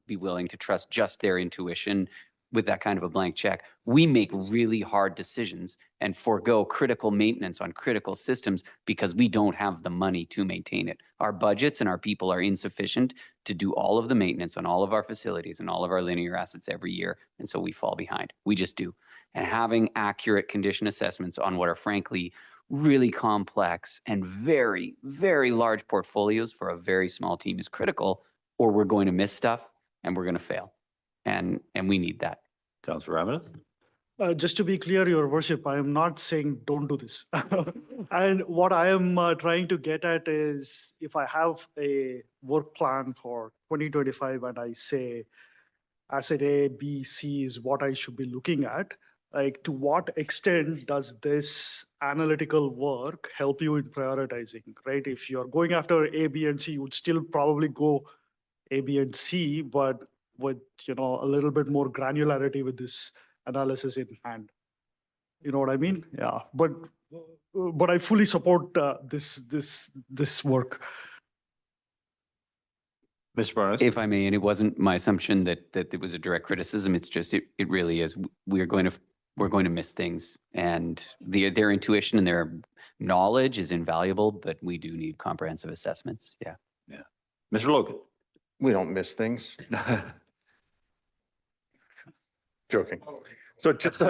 Speaker 6: be willing to trust just their intuition with that kind of a blank check. We make really hard decisions and forego critical maintenance on critical systems because we don't have the money to maintain it. Our budgets and our people are insufficient to do all of the maintenance on all of our facilities and all of our linear assets every year. And so we fall behind. We just do. And having accurate condition assessments on what are frankly really complex and very, very large portfolios for a very small team is critical, or we're going to miss stuff and we're going to fail. And we need that.
Speaker 1: Councilor Ramada?
Speaker 2: Just to be clear, Your Worship, I am not saying don't do this. And what I am trying to get at is if I have a work plan for 2025 and I say asset A, B, C is what I should be looking at, like to what extent does this analytical work help you in prioritizing, right? If you're going after A, B, and C, you would still probably go A, B, and C, but with, you know, a little bit more granularity with this analysis in hand. You know what I mean? Yeah, but I fully support this work.
Speaker 1: Mr. Barnes?
Speaker 6: If I may, and it wasn't my assumption that it was a direct criticism. It's just it really is. We're going to miss things, and their intuition and their knowledge is invaluable. But we do need comprehensive assessments. Yeah.
Speaker 1: Yeah. Mr. Logan?
Speaker 7: We don't miss things. Joking. So just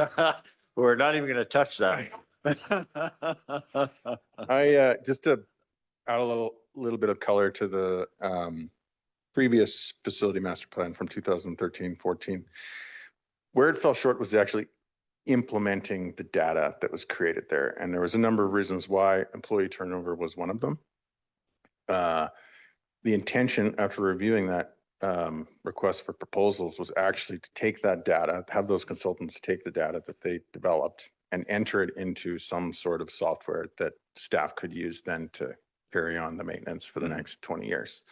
Speaker 1: we're not even going to touch that.
Speaker 7: Just to add a little bit of color to the previous facility master plan from 2013-14, where it fell short was actually implementing the data that was created there, and there was a number of reasons why. Employee turnover was one of them. The intention after reviewing that request for proposals was actually to take that data, have those consultants take the data that they developed and enter it into some sort of software that staff could use then to carry on the maintenance for the next 20 years.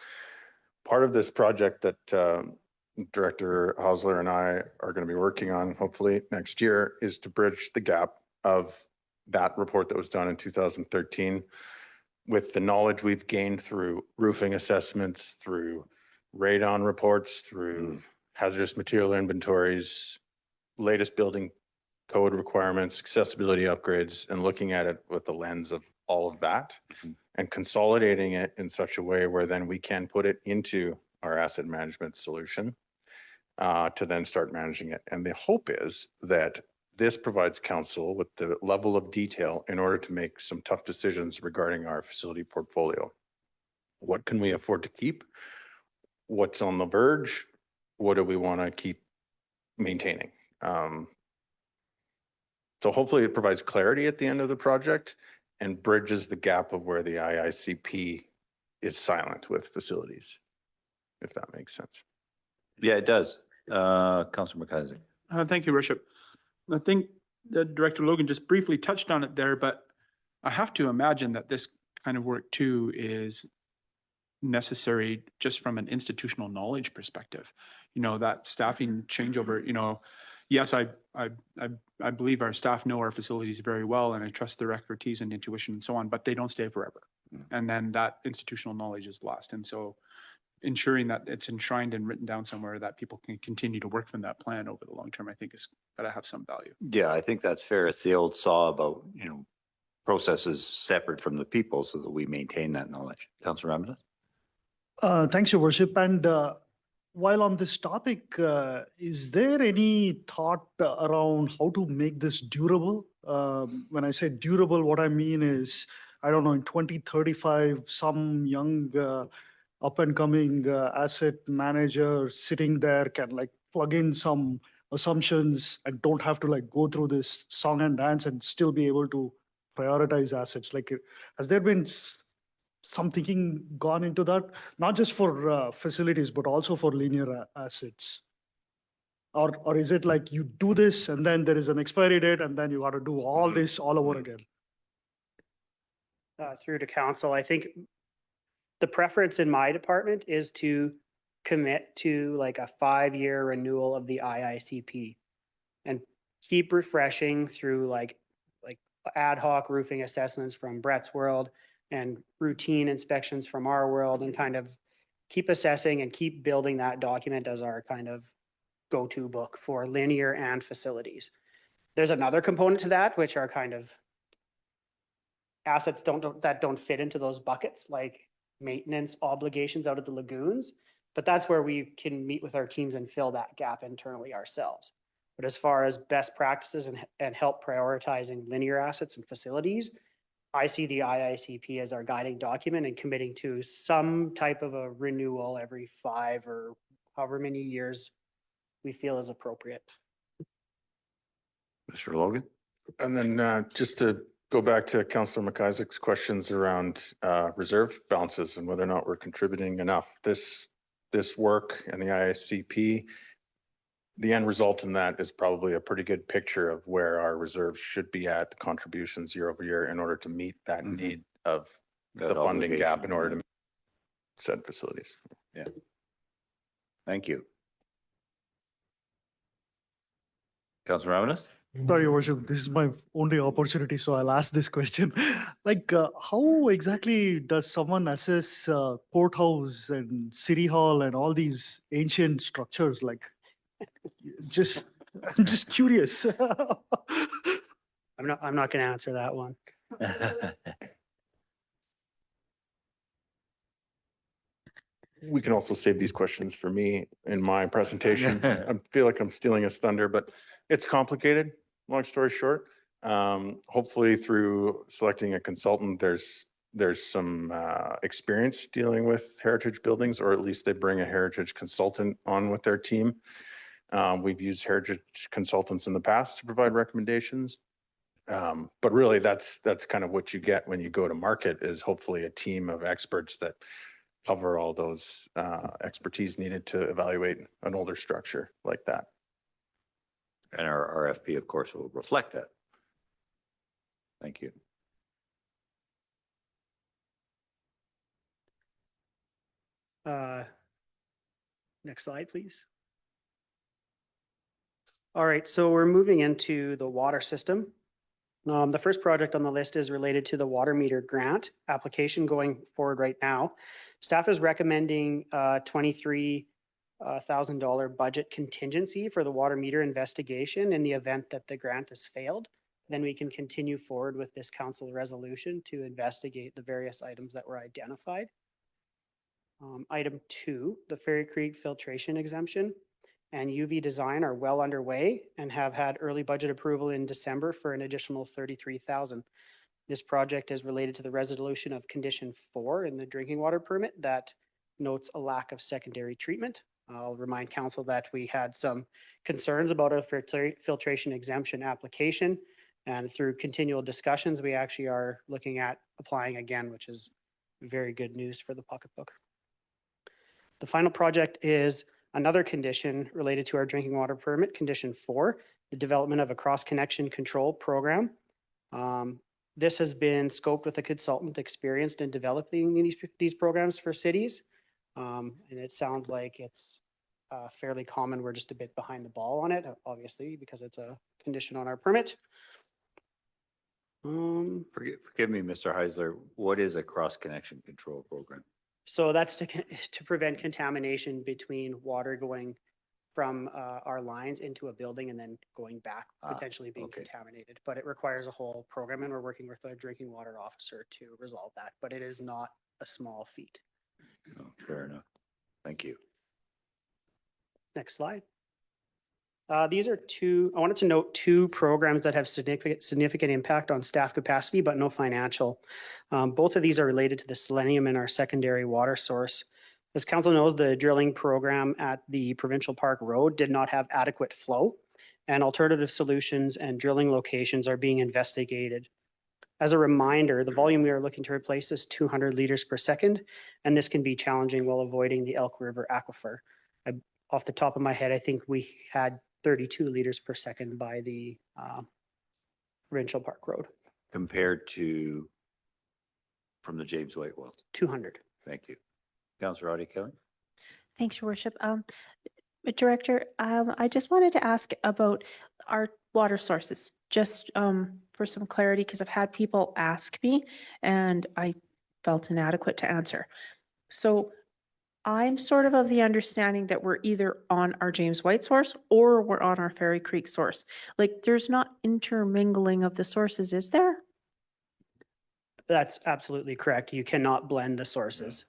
Speaker 7: Part of this project that Director Hausler and I are going to be working on hopefully next year is to bridge the gap of that report that was done in 2013 with the knowledge we've gained through roofing assessments, through radon reports, through hazardous material inventories, latest building code requirements, accessibility upgrades, and looking at it with the lens of all of that and consolidating it in such a way where then we can put it into our asset management solution to then start managing it. And the hope is that this provides council with the level of detail in order to make some tough decisions regarding our facility portfolio. What can we afford to keep? What's on the verge? What do we want to keep maintaining? So hopefully it provides clarity at the end of the project and bridges the gap of where the IICP is silent with facilities, if that makes sense.
Speaker 1: Yeah, it does. Councilor McIsaac.
Speaker 12: Thank you, Worship. I think that Director Logan just briefly touched on it there, but I have to imagine that this kind of work too is necessary just from an institutional knowledge perspective. You know, that staffing changeover, you know, yes, I believe our staff know our facilities very well and I trust their expertise and intuition and so on, but they don't stay forever. And then that institutional knowledge is lost. And so ensuring that it's enshrined and written down somewhere that people can continue to work from that plan over the long term, I think is gotta have some value.
Speaker 1: Yeah, I think that's fair. It's the old saw about, you know, processes separate from the people so that we maintain that knowledge. Councilor Ramada?
Speaker 2: Thanks, Your Worship. And while on this topic, is there any thought around how to make this durable? When I say durable, what I mean is, I don't know, in 2035, some young up and coming asset manager sitting there can like plug in some assumptions and don't have to like go through this song and dance and still be able to prioritize assets. Like, has there been some thinking gone into that, not just for facilities, but also for linear assets? Or is it like you do this and then there is an expiry date and then you got to do all this all over again?
Speaker 17: Through to council, I think the preference in my department is to commit to like a 5-year renewal of the IICP and keep refreshing through like ad hoc roofing assessments from Brett's world and routine inspections from our world, and kind of keep assessing and keep building that document as our kind of go-to book for linear and facilities. There's another component to that, which are kind of assets that don't fit into those buckets, like maintenance obligations out of the lagoons. But that's where we can meet with our teams and fill that gap internally ourselves. But as far as best practices and help prioritizing linear assets and facilities, I see the IICP as our guiding document and committing to some type of a renewal every 5 or however many years we feel is appropriate.
Speaker 1: Mr. Logan?
Speaker 7: And then just to go back to Councillor McIsaac's questions around reserve balances and whether or not we're contributing enough. This work and the ISCP, the end result in that is probably a pretty good picture of where our reserves should be at, the contributions year over year, in order to meet that need of the funding gap in order to meet said facilities.
Speaker 1: Yeah. Thank you. Councillor Ravenous?
Speaker 2: Sorry, Your Worship, this is my only opportunity, so I'll ask this question. Like, how exactly does someone assess courthouse and city hall and all these ancient structures? Like, I'm just curious.
Speaker 17: I'm not going to answer that one.
Speaker 7: We can also save these questions for me in my presentation. I feel like I'm stealing his thunder, but it's complicated, long story short. Hopefully through selecting a consultant, there's some experience dealing with heritage buildings, or at least they bring a heritage consultant on with their team. We've used heritage consultants in the past to provide recommendations. But really that's kind of what you get when you go to market, is hopefully a team of experts that cover all those expertise needed to evaluate an older structure like that.
Speaker 1: And our RFP, of course, will reflect that. Thank you.
Speaker 17: Next slide, please. All right, so we're moving into the water system. The first project on the list is related to the water meter grant application going forward right now. Staff is recommending $23,000 budget contingency for the water meter investigation in the event that the grant has failed. Then we can continue forward with this council resolution to investigate the various items that were identified. Item 2, the Ferry Creek filtration exemption and UV design are well underway and have had early budget approval in December for an additional $33,000. This project is related to the resolution of condition 4 in the drinking water permit that notes a lack of secondary treatment. I'll remind council that we had some concerns about a filtration exemption application, and through continual discussions, we actually are looking at applying again, which is very good news for the pocketbook. The final project is another condition related to our drinking water permit, condition 4, the development of a cross-connection control program. This has been scoped with a consultant experienced in developing these programs for cities. And it sounds like it's fairly common. We're just a bit behind the ball on it, obviously, because it's a condition on our permit.
Speaker 1: Forgive me, Mr. Heisler, what is a cross-connection control program?
Speaker 17: So that's to prevent contamination between water going from our lines into a building and then going back, potentially being contaminated. But it requires a whole program, and we're working with a drinking water officer to resolve that. But it is not a small feat.
Speaker 1: Oh, fair enough. Thank you.
Speaker 17: Next slide. These are I wanted to note two programs that have significant impact on staff capacity, but no financial. Both of these are related to the selenium in our secondary water source. As council knows, the drilling program at the Provincial Park Road did not have adequate flow, and alternative solutions and drilling locations are being investigated. As a reminder, the volume we are looking to replace is 200 liters per second, and this can be challenging while avoiding the Elk River aquifer. Off the top of my head, I think we had 32 liters per second by the Provincial Park Road.
Speaker 1: Compared to from the James White wells?
Speaker 17: 200.
Speaker 1: Thank you. Councillor Audie Kelly.
Speaker 16: Thanks, Your Worship. Director, I just wanted to ask about our water sources, just for some clarity, because I've had people ask me and I felt inadequate to answer. So I'm sort of the understanding that we're either on our James White source or we're on our Ferry Creek source. Like there's not intermingling of the sources, is there?
Speaker 17: That's absolutely correct. You cannot blend the sources.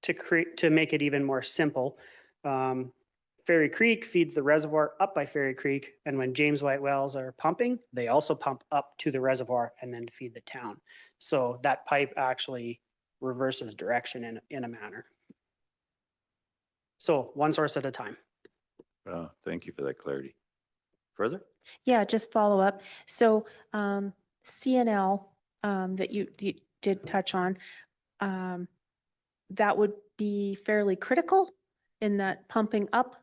Speaker 17: To make it even more simple, Ferry Creek feeds the reservoir up by Ferry Creek, and when James White wells are pumping, they also pump up to the reservoir and then feed the town. So that pipe actually reverses direction in a manner. So one source at a time.
Speaker 1: Thank you for that clarity. Further?
Speaker 16: Yeah, just follow up. So CNL that you did touch on, that would be fairly critical in that pumping up?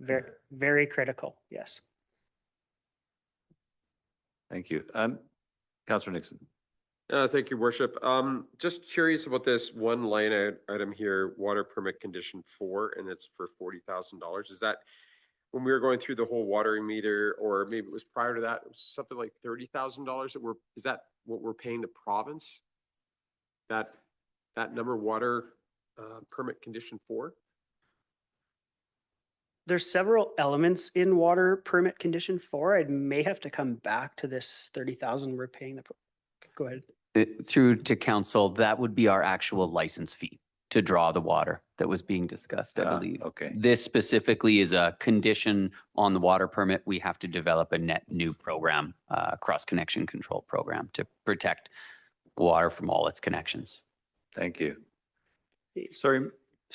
Speaker 17: Very, very critical, yes.
Speaker 1: Thank you. Councillor Nixon.
Speaker 8: Thank you, Worship. Just curious about this one line item here, water permit condition 4, and it's for $40,000. Is that when we were going through the whole watering meter, or maybe it was prior to that, it was something like $30,000 that is that what we're paying the province? That number water permit condition 4?
Speaker 17: There's several elements in water permit condition 4. I may have to come back to this 30,000 we're paying. Go ahead.
Speaker 6: Through to council, that would be our actual license fee to draw the water that was being discussed, I believe.
Speaker 1: Okay.
Speaker 6: This specifically is a condition on the water permit. We have to develop a net new program, cross-connection control program to protect water from all its connections.
Speaker 1: Thank you. Sorry.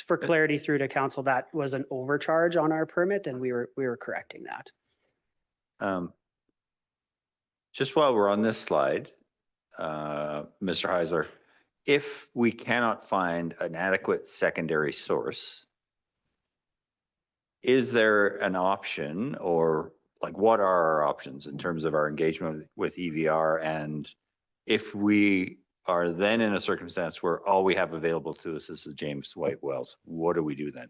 Speaker 17: For clarity through to council, that was an overcharge on our permit, and we were correcting that.
Speaker 1: Just while we're on this slide, Mr. Heisler, if we cannot find an adequate secondary source, is there an option, or like what are our options in terms of our engagement with EVR? And if we are then in a circumstance where all we have available to us is the James White wells, what do we do then?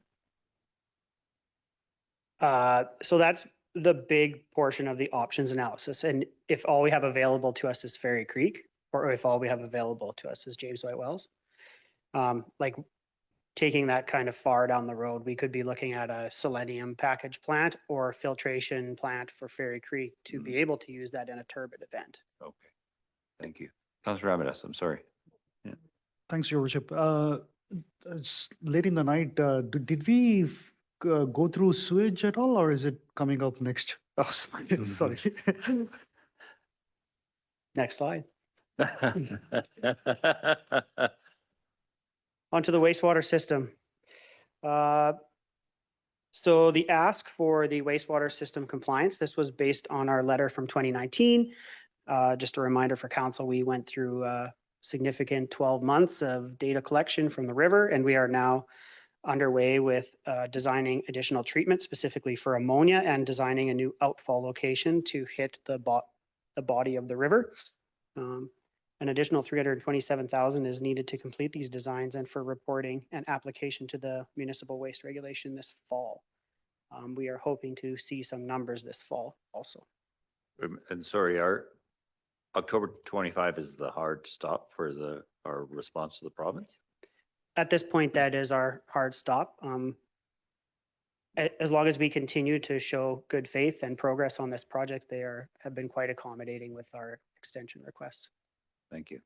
Speaker 17: So that's the big portion of the options analysis. And if all we have available to us is Ferry Creek, or if all we have available to us is James White wells, like taking that kind of far down the road, we could be looking at a selenium package plant or a filtration plant for Ferry Creek to be able to use that in a turbid event.
Speaker 1: Okay, thank you. Councillor Ramirez, I'm sorry. Yeah.
Speaker 2: Thanks, Your Worship. It's late in the night. Did we go through sewage at all, or is it coming up next? Oh, sorry.
Speaker 17: Next slide. Onto the wastewater system. So the ask for the wastewater system compliance, this was based on our letter from 2019. Just a reminder for council, we went through a significant 12 months of data collection from the river, and we are now underway with designing additional treatment specifically for ammonia and designing a new outfall location to hit the body of the river. An additional 327,000 is needed to complete these designs and for reporting and application to the municipal waste regulation this fall. We are hoping to see some numbers this fall also.
Speaker 1: And sorry, our October 25 is the hard stop for our response to the province?
Speaker 17: At this point, that is our hard stop. As long as we continue to show good faith and progress on this project, they have been quite accommodating with our extension requests.
Speaker 1: Thank you.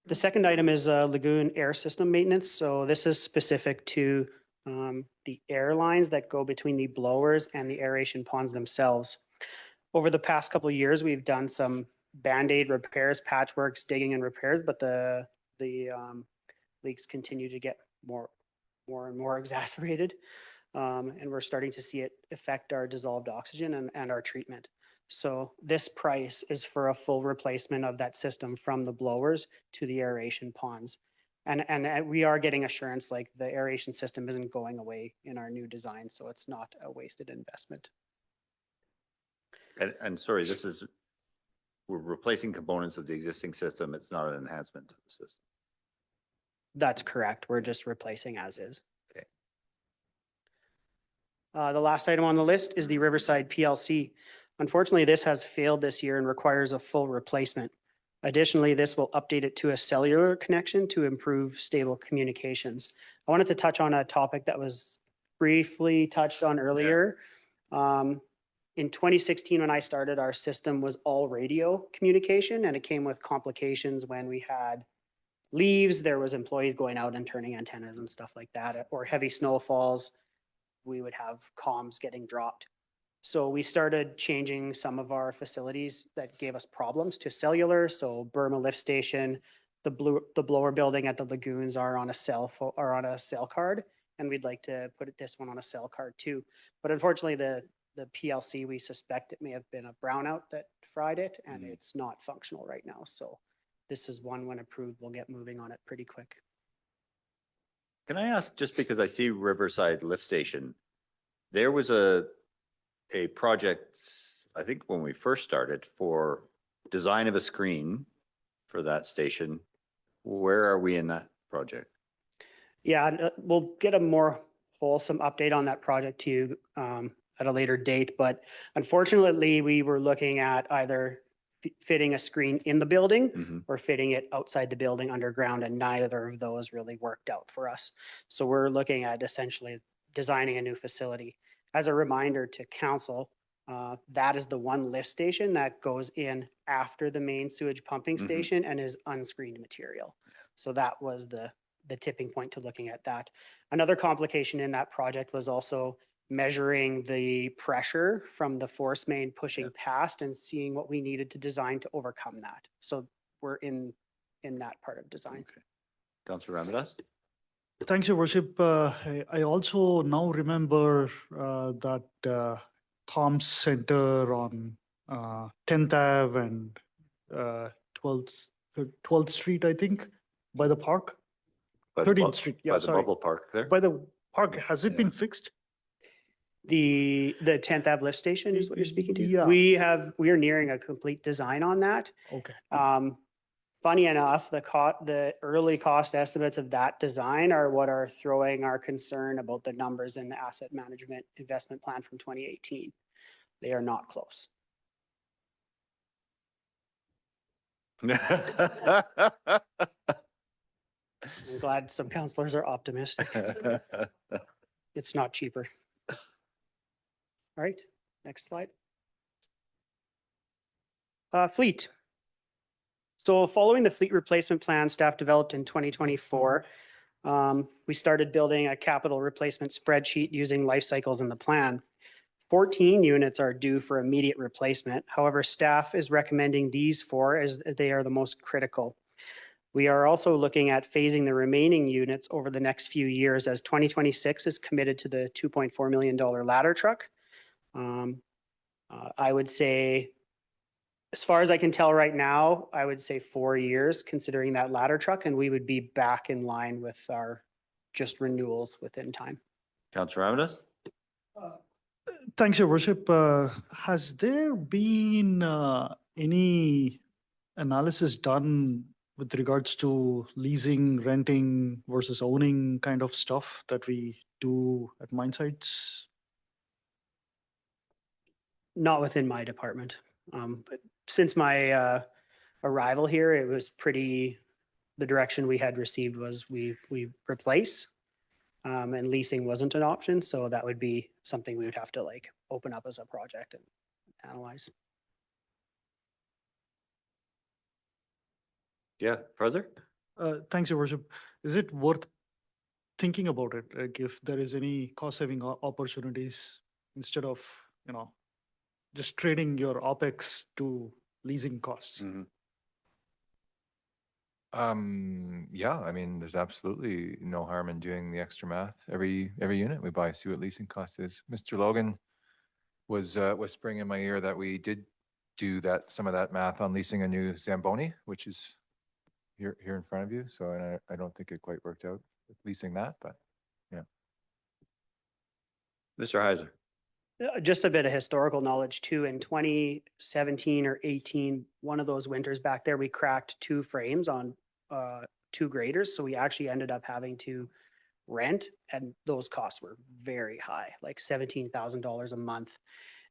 Speaker 17: The second item is lagoon air system maintenance. So this is specific to the air lines that go between the blowers and the aeration ponds themselves. Over the past couple of years, we've done some Band-Aid repairs, patchworks, digging and repairs, but the leaks continue to get more and more exacerbated. And we're starting to see it affect our dissolved oxygen and our treatment. So this price is for a full replacement of that system from the blowers to the aeration ponds. And we are getting assurance like the aeration system isn't going away in our new design, so it's not a wasted investment.
Speaker 1: And sorry, we're replacing components of the existing system. It's not an enhancement to the system.
Speaker 17: That's correct. We're just replacing as is.
Speaker 1: Okay.
Speaker 17: The last item on the list is the Riverside PLC. Unfortunately, this has failed this year and requires a full replacement. Additionally, this will update it to a cellular connection to improve stable communications. I wanted to touch on a topic that was briefly touched on earlier. In 2016, when I started, our system was all radio communication, and it came with complications when we had leaves. There was employees going out and turning antennas and stuff like that, or heavy snowfalls. We would have comms getting dropped. So we started changing some of our facilities that gave us problems to cellular. So Burma Lift Station, the blower building at the lagoons are on a cell card, and we'd like to put this one on a cell card too. But unfortunately, the PLC, we suspect it may have been a brownout that fried it, and it's not functional right now. So this is one, when approved, we'll get moving on it pretty quick.
Speaker 1: Can I ask, just because I see Riverside Lift Station, there was a project, I think when we first started, for design of a screen for that station. Where are we in that project?
Speaker 17: Yeah, we'll get a more wholesome update on that project to you at a later date. But unfortunately, we were looking at either fitting a screen in the building or fitting it outside the building underground, and neither of those really worked out for us. So we're looking at essentially designing a new facility. As a reminder to council, that is the one lift station that goes in after the main sewage pumping station and is unscreened material. So that was the tipping point to looking at that. Another complication in that project was also measuring the pressure from the force main pushing past and seeing what we needed to design to overcome that. So we're in that part of design.
Speaker 1: Okay. Councillor Ramirez?
Speaker 2: Thanks, Your Worship. I also now remember that comms center on 10th Ave and 12th Street, I think, by the park.
Speaker 1: By the
Speaker 2: 13th Street, yeah,
Speaker 1: by the
Speaker 2: sorry.
Speaker 1: bubble park there?
Speaker 2: By the park, has it been fixed?
Speaker 17: The 10th Ave lift station is what you're speaking to?
Speaker 2: Yeah.
Speaker 17: We are nearing a complete design on that.
Speaker 2: Okay.
Speaker 17: Funny enough, the early cost estimates of that design are what are throwing our concern about the numbers in the asset management investment plan from 2018. They are not close. I'm glad some councillors are optimistic. It's not cheaper. All right, next slide. Fleet. So following the fleet replacement plan staff developed in 2024, we started building a capital replacement spreadsheet using life cycles in the plan. 14 units are due for immediate replacement. However, staff is recommending these 4 as they are the most critical. We are also looking at phasing the remaining units over the next few years, as 2026 is committed to the $2.4 million ladder truck. I would say, as far as I can tell right now, I would say 4 years considering that ladder truck, and we would be back in line with our just renewals within time.
Speaker 1: Councillor Ramirez?
Speaker 2: Thanks, Your Worship. Has there been any analysis done with regards to leasing, renting versus owning kind of stuff that we do at mine sites?
Speaker 17: Not within my department. But since my arrival here, it was the direction we had received was we replace, and leasing wasn't an option. So that would be something we would have to open up as a project and analyze.
Speaker 1: Yeah, further?
Speaker 2: Thanks, Your Worship. Is it worth thinking about it? Like if there is any cost saving opportunities instead of, just trading your OpEx to leasing costs?
Speaker 10: Yeah, I mean, there's absolutely no harm in doing the extra math. Every unit we buy, see what leasing cost is. Mr. Logan was whispering in my ear that we did do some of that math on leasing a new Zamboni, which is here in front of you. So I don't think it quite worked out with leasing that, but yeah.
Speaker 1: Mr. Heiser.
Speaker 17: Just a bit of historical knowledge too. In 2017 or 18, one of those winters back there, we cracked 2 frames on 2 graders. So we actually ended up having to rent, and those costs were very high, like $17,000 a month.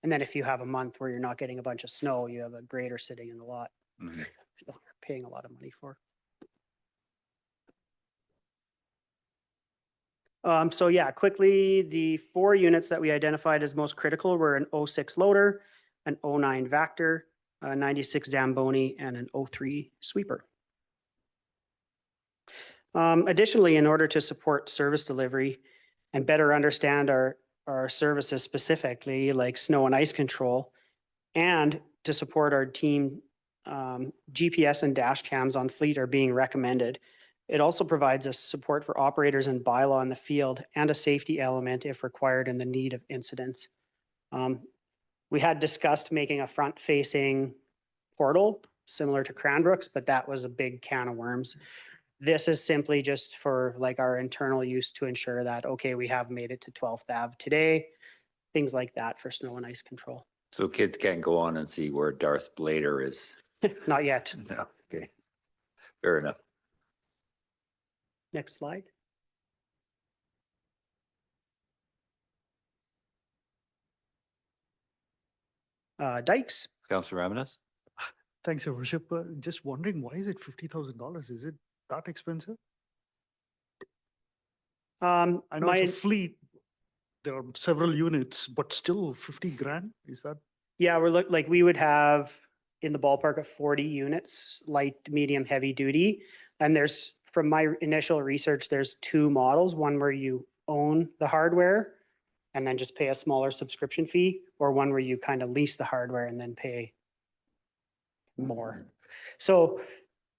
Speaker 17: And then if you have a month where you're not getting a bunch of snow, you have a grader sitting in the lot. You're paying a lot of money for. So yeah, quickly, the 4 units that we identified as most critical were an 06 loader, an 09 Vector, a 96 Zamboni, and an 03 sweeper. Additionally, in order to support service delivery and better understand our services specifically, like snow and ice control, and to support our team, GPS and dash cams on fleet are being recommended. It also provides us support for operators and bylaw in the field and a safety element if required in the need of incidents. We had discussed making a front-facing portal similar to Cranbrook's, but that was a big can of worms. This is simply just for like our internal use to ensure that, okay, we have made it to 12th Ave today, things like that for snow and ice control.
Speaker 1: So kids can't go on and see where Darth Blader is.
Speaker 17: Not yet.
Speaker 1: No, okay. Fair enough.
Speaker 17: Next slide. Dikes.
Speaker 1: Councilor Ramanus?
Speaker 2: Thanks, Your Worship. Just wondering, why is it $50,000? Is it that expensive? I know it's a fleet. There are several units, but still 50 grand? Is that?
Speaker 17: Yeah, we would have in the ballpark of 40 units, light, medium, heavy duty. And there's, from my initial research, there's 2 models, one where you own the hardware and then just pay a smaller subscription fee, or one where you kind of lease the hardware and then pay more. So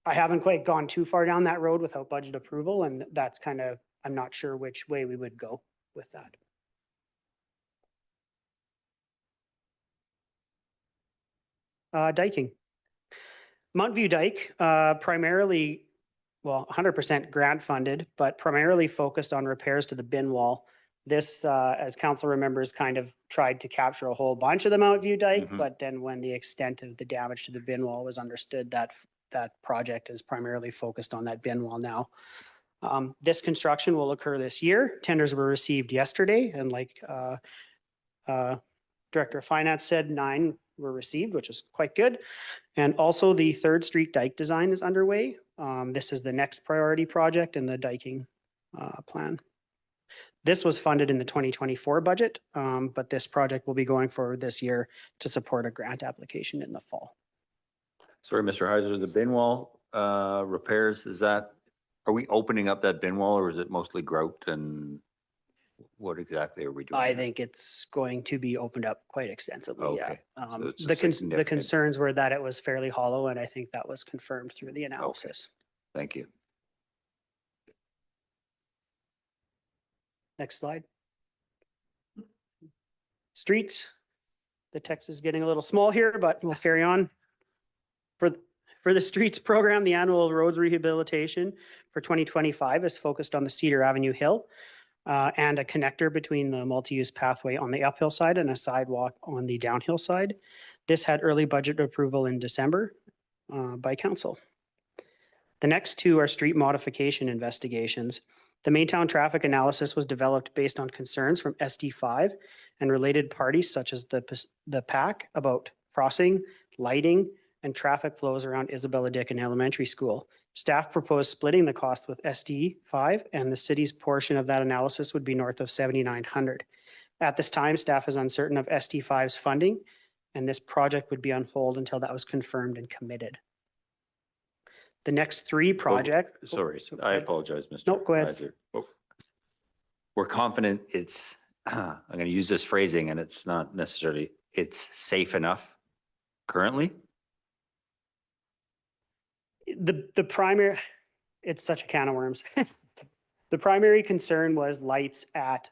Speaker 17: I haven't quite gone too far down that road without budget approval, and that's kind of, I'm not sure which way we would go with that. Diking. Montview Dike, primarily, well, 100% grant funded, but primarily focused on repairs to the bin wall. This, as council remembers, kind of tried to capture a whole bunch of the Montview Dike, but then when the extent of the damage to the bin wall was understood, that project is primarily focused on that bin wall now. This construction will occur this year. Tenders were received yesterday, and like Director of Finance said, 9 were received, which is quite good. And also the 3rd Street Dike design is underway. This is the next priority project in the diking plan. This was funded in the 2024 budget, but this project will be going forward this year to support a grant application in the fall.
Speaker 1: Sorry, Mr. Heiser, the bin wall repairs, are we opening up that bin wall, or is it mostly grout, and what exactly are we doing?
Speaker 17: I think it's going to be opened up quite extensively.
Speaker 1: Okay.
Speaker 17: Yeah.
Speaker 1: So it's a
Speaker 17: The
Speaker 1: significant-
Speaker 17: concerns were that it was fairly hollow, and I think that was confirmed through the analysis.
Speaker 1: Thank you.
Speaker 17: Next slide. Streets. The text is getting a little small here, but we'll carry on. For the streets program, the annual roads rehabilitation for 2025 is focused on the Cedar Avenue Hill and a connector between the multi-use pathway on the uphill side and a sidewalk on the downhill side. This had early budget approval in December by council. The next 2 are street modification investigations. The Maintown traffic analysis was developed based on concerns from SD5 and related parties such as the PAC about crossing, lighting, and traffic flows around Isabella Dickin Elementary School. Staff proposed splitting the cost with SD5, and the city's portion of that analysis would be north of $7,900. At this time, staff is uncertain of SD5's funding, and this project would be on hold until that was confirmed and committed. The next three projects.
Speaker 1: Sorry, I apologize, Mr.
Speaker 17: No, go ahead.
Speaker 1: Advisor. We're confident it's, I'm going to use this phrasing and it's not necessarily, it's safe enough currently?
Speaker 17: The primary, it's such a can of worms. The primary concern was lights at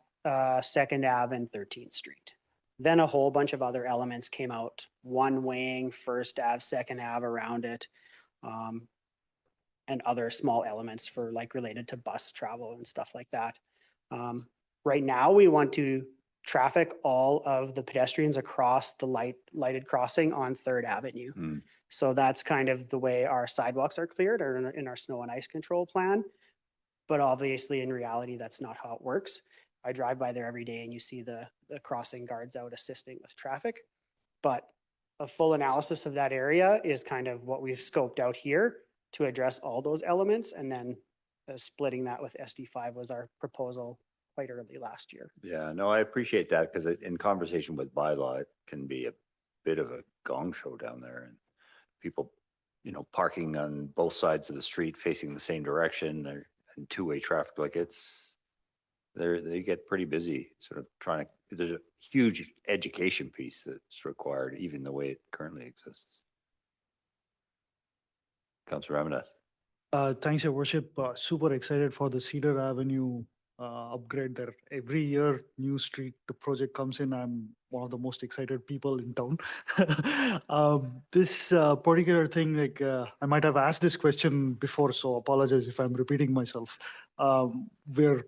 Speaker 17: Second Ave and 13th Street. Then a whole bunch of other elements came out, one wing, First Ave, Second Ave around it, and other small elements for like related to bus travel and stuff like that. Right now, we want to traffic all of the pedestrians across the lighted crossing on Third Avenue. So that's kind of the way our sidewalks are cleared or in our snow and ice control plan. But obviously, in reality, that's not how it works. I drive by there every day and you see the crossing guards out assisting with traffic. But a full analysis of that area is kind of what we've scoped out here to address all those elements. And then splitting that with SD5 was our proposal quite early last year.
Speaker 1: Yeah, no, I appreciate that because in conversation with bylaw, it can be a bit of a gong show down there and people, you know, parking on both sides of the street facing the same direction and two-way traffic, like they get pretty busy sort of trying to, there's a huge education piece that's required even the way it currently exists. Councilor Ramadath.
Speaker 2: Thanks, Your Worship. Super excited for the Cedar Avenue upgrade there. Every year, new street project comes in. I'm one of the most excited people in town. This particular thing, like I might have asked this question before, so apologize if I'm repeating myself. We're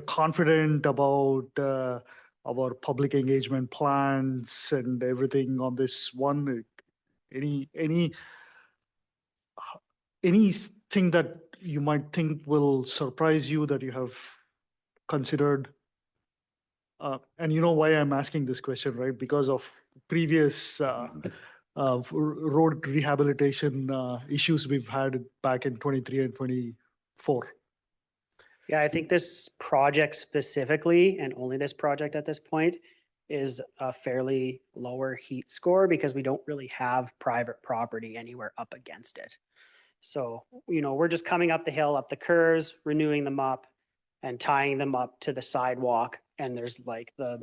Speaker 2: confident about our public engagement plans and everything on this one. Anything that you might think will surprise you that you have considered? And you know why I'm asking this question, right? Because of previous road rehabilitation issues we've had back in 23 and 24.
Speaker 17: Yeah, I think this project specifically, and only this project at this point, is a fairly lower heat score because we don't really have private property anywhere up against it. So, you know, we're just coming up the hill, up the curves, renewing them up and tying them up to the sidewalk. And there's like the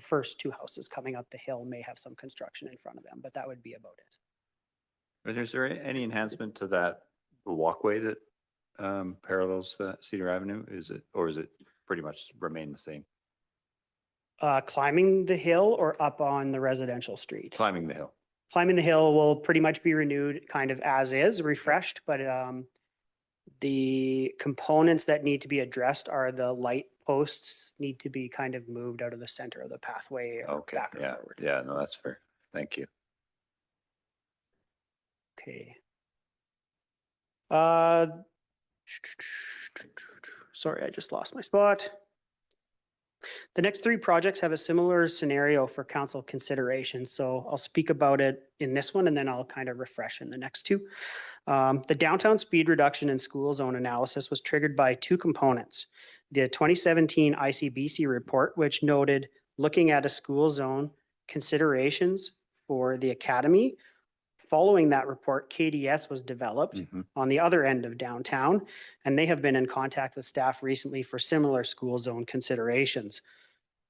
Speaker 17: first two houses coming up the hill may have some construction in front of them, but that would be about it.
Speaker 1: But is there any enhancement to that walkway that parallels Cedar Avenue? Is it pretty much remain the same?
Speaker 17: Climbing the hill or up on the residential street?
Speaker 1: Climbing the hill.
Speaker 17: Climbing the hill will pretty much be renewed kind of as is, refreshed, but the components that need to be addressed are the light posts need to be kind of moved out of the center of the pathway or back or forward.
Speaker 1: Yeah, no, that's fair. Thank you.
Speaker 17: Okay. Sorry, I just lost my spot. The next three projects have a similar scenario for council consideration. So I'll speak about it in this one and then I'll kind of refresh in the next two. The downtown speed reduction and school zone analysis was triggered by two components. The 2017 ICBC report, which noted looking at a school zone considerations for the academy. Following that report, KDS was developed on the other end of downtown, and they have been in contact with staff recently for similar school zone considerations.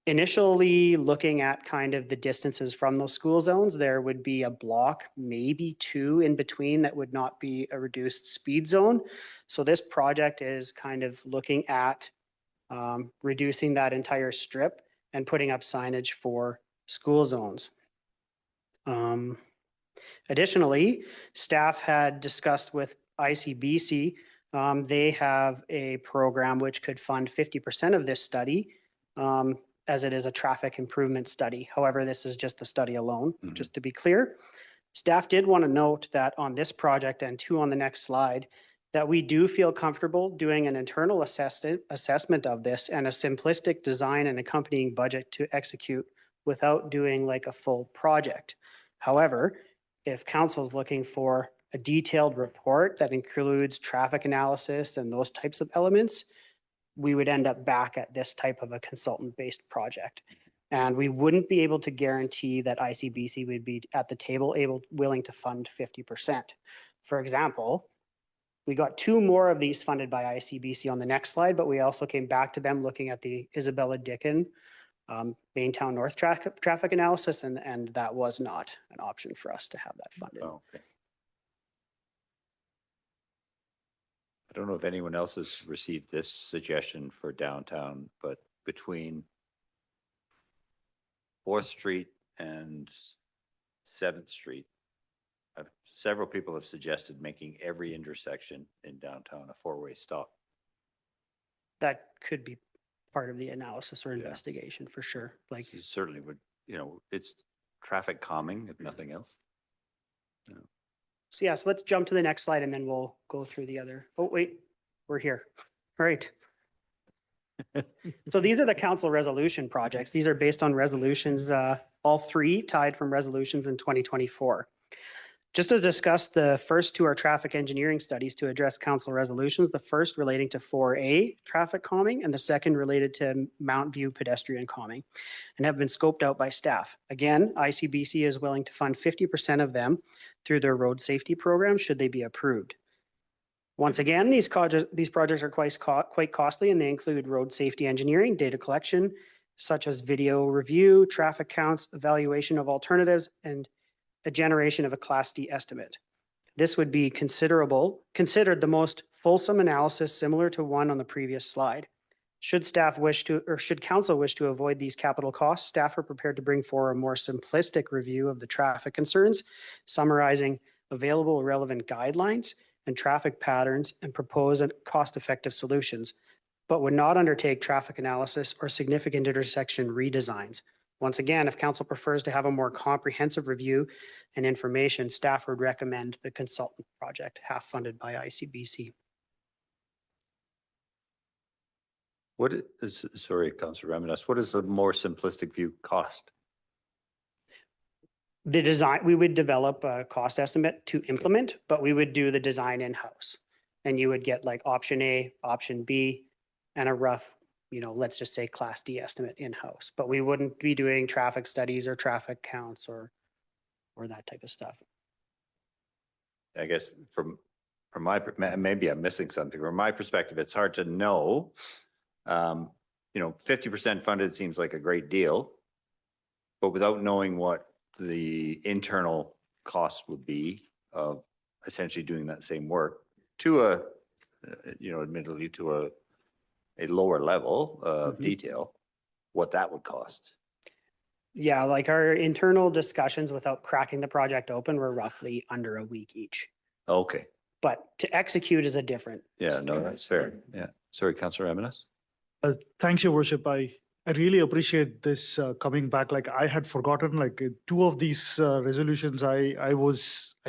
Speaker 17: Initially, looking at kind of the distances from those school zones, there would be a block, maybe two in between that would not be a reduced speed zone. So this project is kind of looking at reducing that entire strip and putting up signage for school zones. Additionally, staff had discussed with ICBC, they have a program which could fund 50% of this study as it is a traffic improvement study. However, this is just the study alone, just to be clear. Staff did want to note that on this project and two on the next slide, that we do feel comfortable doing an internal assessment of this and a simplistic design and accompanying budget to execute without doing like a full project. However, if council is looking for a detailed report that includes traffic analysis and those types of elements, we would end up back at this type of a consultant-based project. And we wouldn't be able to guarantee that ICBC would be at the table willing to fund 50%. For example, we got 2 more of these funded by ICBC on the next slide, but we also came back to them looking at the Isabella Dickin Baintown North traffic analysis, and that was not an option for us to have that funded.
Speaker 1: Oh, okay. I don't know if anyone else has received this suggestion for downtown, but between 4th Street and 7th Street, several people have suggested making every intersection in downtown a 4-way stop.
Speaker 17: That could be part of the analysis or investigation for sure. Like,
Speaker 1: You certainly would, it's traffic calming if nothing else.
Speaker 17: so yes, let's jump to the next slide and then we'll go through the other. Oh, wait, we're here. All right. So these are the council resolution projects. These are based on resolutions, all 3 tied from resolutions in 2024. Just to discuss, the first 2 are traffic engineering studies to address council resolutions. The first relating to 4A traffic calming and the second related to Mount View pedestrian calming, and have been scoped out by staff. Again, ICBC is willing to fund 50% of them through their road safety program should they be approved. Once again, these projects are quite costly, and they include road safety engineering, data collection, such as video review, traffic counts, evaluation of alternatives, and a generation of a Class D estimate. This would be considered the most fulsome analysis similar to one on the previous slide. Should council wish to avoid these capital costs, staff are prepared to bring forward a more simplistic review of the traffic concerns, summarizing available relevant guidelines and traffic patterns and propose cost-effective solutions, but would not undertake traffic analysis or significant intersection redesigns. Once again, if council prefers to have a more comprehensive review and information, staff would recommend the consultant project, half funded by ICBC.
Speaker 1: Sorry, Councillor Raminas, what does a more simplistic view cost?
Speaker 17: The design, we would develop a cost estimate to implement, but we would do the design in-house. And you would get like option A, option B, and a rough, let's just say Class D estimate in-house. But we wouldn't be doing traffic studies or traffic counts or that type of stuff.
Speaker 1: I guess from maybe I'm missing something. From my perspective, it's hard to know. 50% funded seems like a great deal, but without knowing what the internal cost would be of essentially doing that same work to admittedly to a lower level of detail, what that would cost.
Speaker 17: Yeah, like our internal discussions without cracking the project open were roughly under a week each.
Speaker 1: Okay.
Speaker 17: But to execute is a different.
Speaker 1: Yeah, no, that's fair. Yeah. Sorry, Councillor Raminas.
Speaker 2: Thanks, Your Worship. I really appreciate this coming back. Like I had forgotten, like 2 of these resolutions I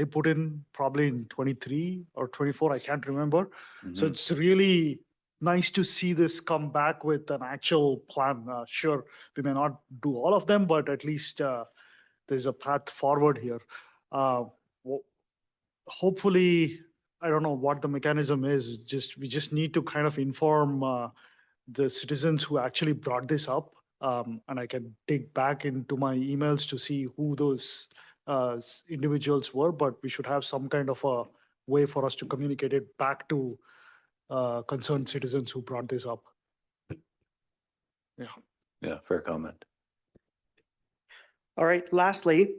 Speaker 2: put in probably in 23 or 24. I can't remember. So it's really nice to see this come back with an actual plan. Sure, we may not do all of them, but at least there's a path forward here. Hopefully, I don't know what the mechanism is. We just need to kind of inform the citizens who actually brought this up, and I can dig back into my emails to see who those individuals were, but we should have some kind of a way for us to communicate it back to concerned citizens who brought this up.
Speaker 1: Yeah, fair comment.
Speaker 17: All right, lastly,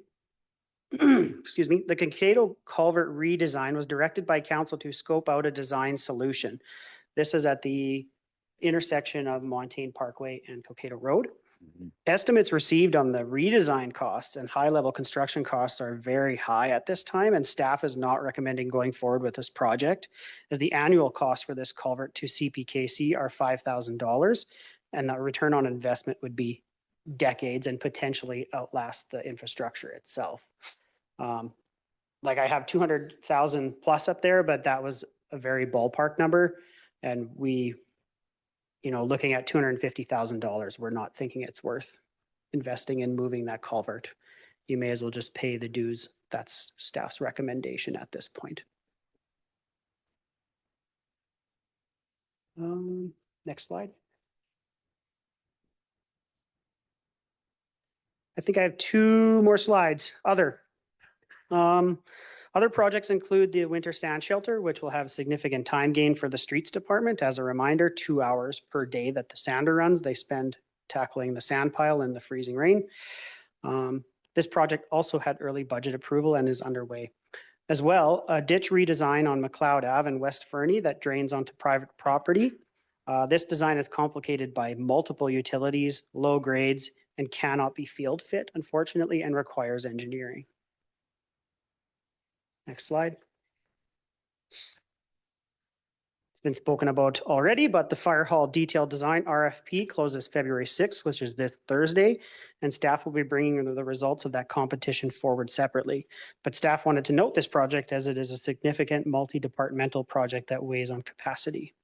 Speaker 17: excuse me, the Cokato culvert redesign was directed by council to scope out a design solution. This is at the intersection of Montaigne Parkway and Cokato Road. Estimates received on the redesign costs and high-level construction costs are very high at this time, and staff is not recommending going forward with this project, as the annual cost for this culvert to CPKC are $5,000, and the return on investment would be decades and potentially outlast the infrastructure itself. Like I have 200,000 plus up there, but that was a very ballpark number, and we, looking at $250,000, we're not thinking it's worth investing in moving that culvert. You may as well just pay the dues. That's staff's recommendation at this point. Next slide. I think I have 2 more slides. Other projects include the winter sand shelter, which will have significant time gain for the streets department. As a reminder, 2 hours per day that the sander runs, they spend tackling the sand pile in the freezing rain. This project also had early budget approval and is underway. As well, a ditch redesign on McLeod Ave in West Fernie that drains onto private property. This design is complicated by multiple utilities, low grades, and cannot be field fit, unfortunately, and requires engineering. Next slide. It's been spoken about already, but the fire hall detailed design RFP closes February 6th, which is this Thursday, and staff will be bringing the results of that competition forward separately. But staff wanted to note this project as it is a significant multi-departmental project that weighs on capacity.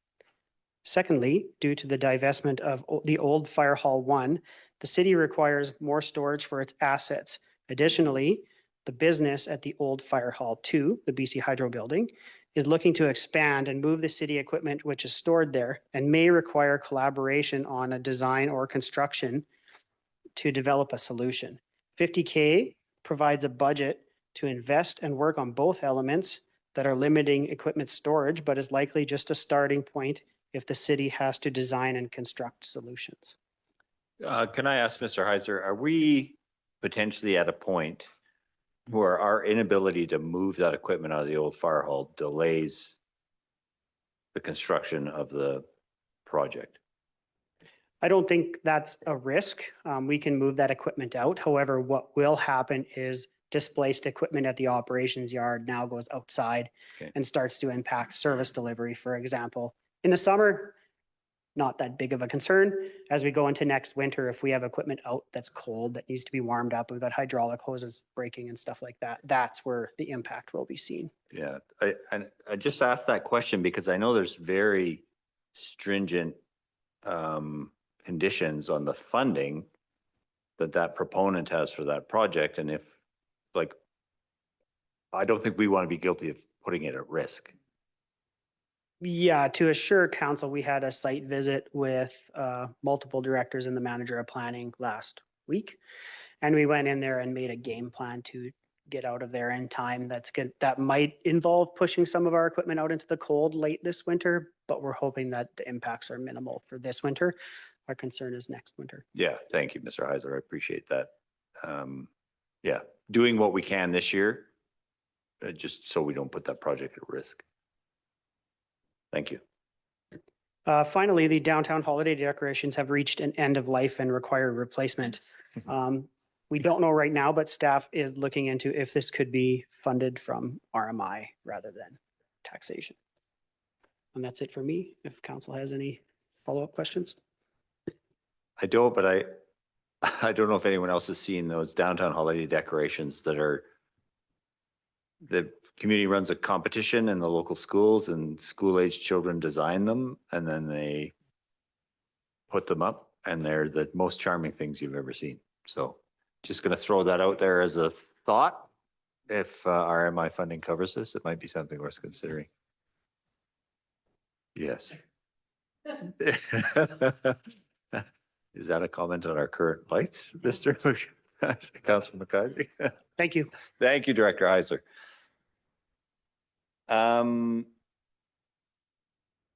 Speaker 17: Secondly, due to the divestment of the old Fire Hall 1, the city requires more storage for its assets. Additionally, the business at the old Fire Hall 2, the BC Hydro building, is looking to expand and move the city equipment which is stored there and may require collaboration on a design or construction to develop a solution. $50K provides a budget to invest and work on both elements that are limiting equipment storage, but is likely just a starting point if the city has to design and construct solutions.
Speaker 1: Can I ask Mr. Heiser, are we potentially at a point where our inability to move that equipment out of the old fire hall delays the construction of the project?
Speaker 17: I don't think that's a risk. We can move that equipment out. However, what will happen is displaced equipment at the operations yard now goes outside and starts to impact service delivery, for example. In the summer, not that big of a concern. As we go into next winter, if we have equipment out that's cold, that needs to be warmed up, we've got hydraulic hoses breaking and stuff like that, that's where the impact will be seen.
Speaker 1: Yeah, I just asked that question because I know there's very stringent conditions on the funding that proponent has for that project. And if, like, I don't think we want to be guilty of putting it at risk.
Speaker 17: Yeah, to assure council, we had a site visit with multiple directors and the manager of planning last week. And we went in there and made a game plan to get out of there in time. That's good. That might involve pushing some of our equipment out into the cold late this winter, but we're hoping that the impacts are minimal for this winter. Our concern is next winter.
Speaker 1: Yeah, thank you, Mr. Heiser. I appreciate that. Yeah, doing what we can this year, just so we don't put that project at risk. Thank you.
Speaker 17: Finally, the downtown holiday decorations have reached an end of life and require replacement. We don't know right now, but staff is looking into if this could be funded from RMI rather than taxation. And that's it for me. If council has any follow-up questions.
Speaker 1: I don't, but I don't know if anyone else has seen those downtown holiday decorations that are, the community runs a competition in the local schools and school-aged children design them and then they put them up and they're the most charming things you've ever seen. So just going to throw that out there as a thought. If RMI funding covers this, it might be something worth considering. Yes. Is that a comment on our current lights, Mr. Councilor McKenzie?
Speaker 17: Thank you.
Speaker 1: Thank you, Director Heiser. I'm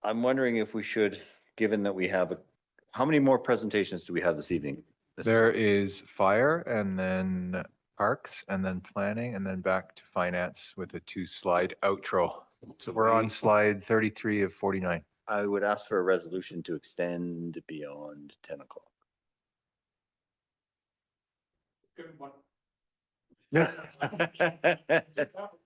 Speaker 1: wondering if we should, given that we have how many more presentations do we have this evening?
Speaker 10: There is fire and then parks and then planning and then back to finance with a 2-slide outro. So we're on slide 33 of 49.
Speaker 1: I would ask for a resolution to extend beyond 10 o'clock.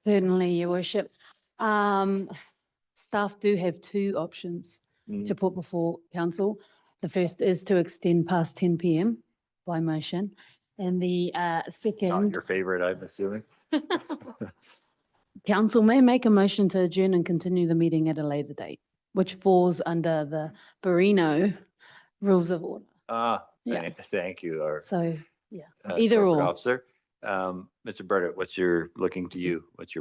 Speaker 18: Certainly, Your Worship. Staff do have 2 options to put before council. The first is to extend past 10 PM by motion. And the second.
Speaker 1: Not your favorite, I'm assuming.
Speaker 18: Council may make a motion to adjourn and continue the meeting at a later date, which falls under the Barino Rules of Order.
Speaker 1: Yeah. Thank you. Our,
Speaker 18: so, yeah, either or.
Speaker 1: Officer. Mr. Burdett, what's your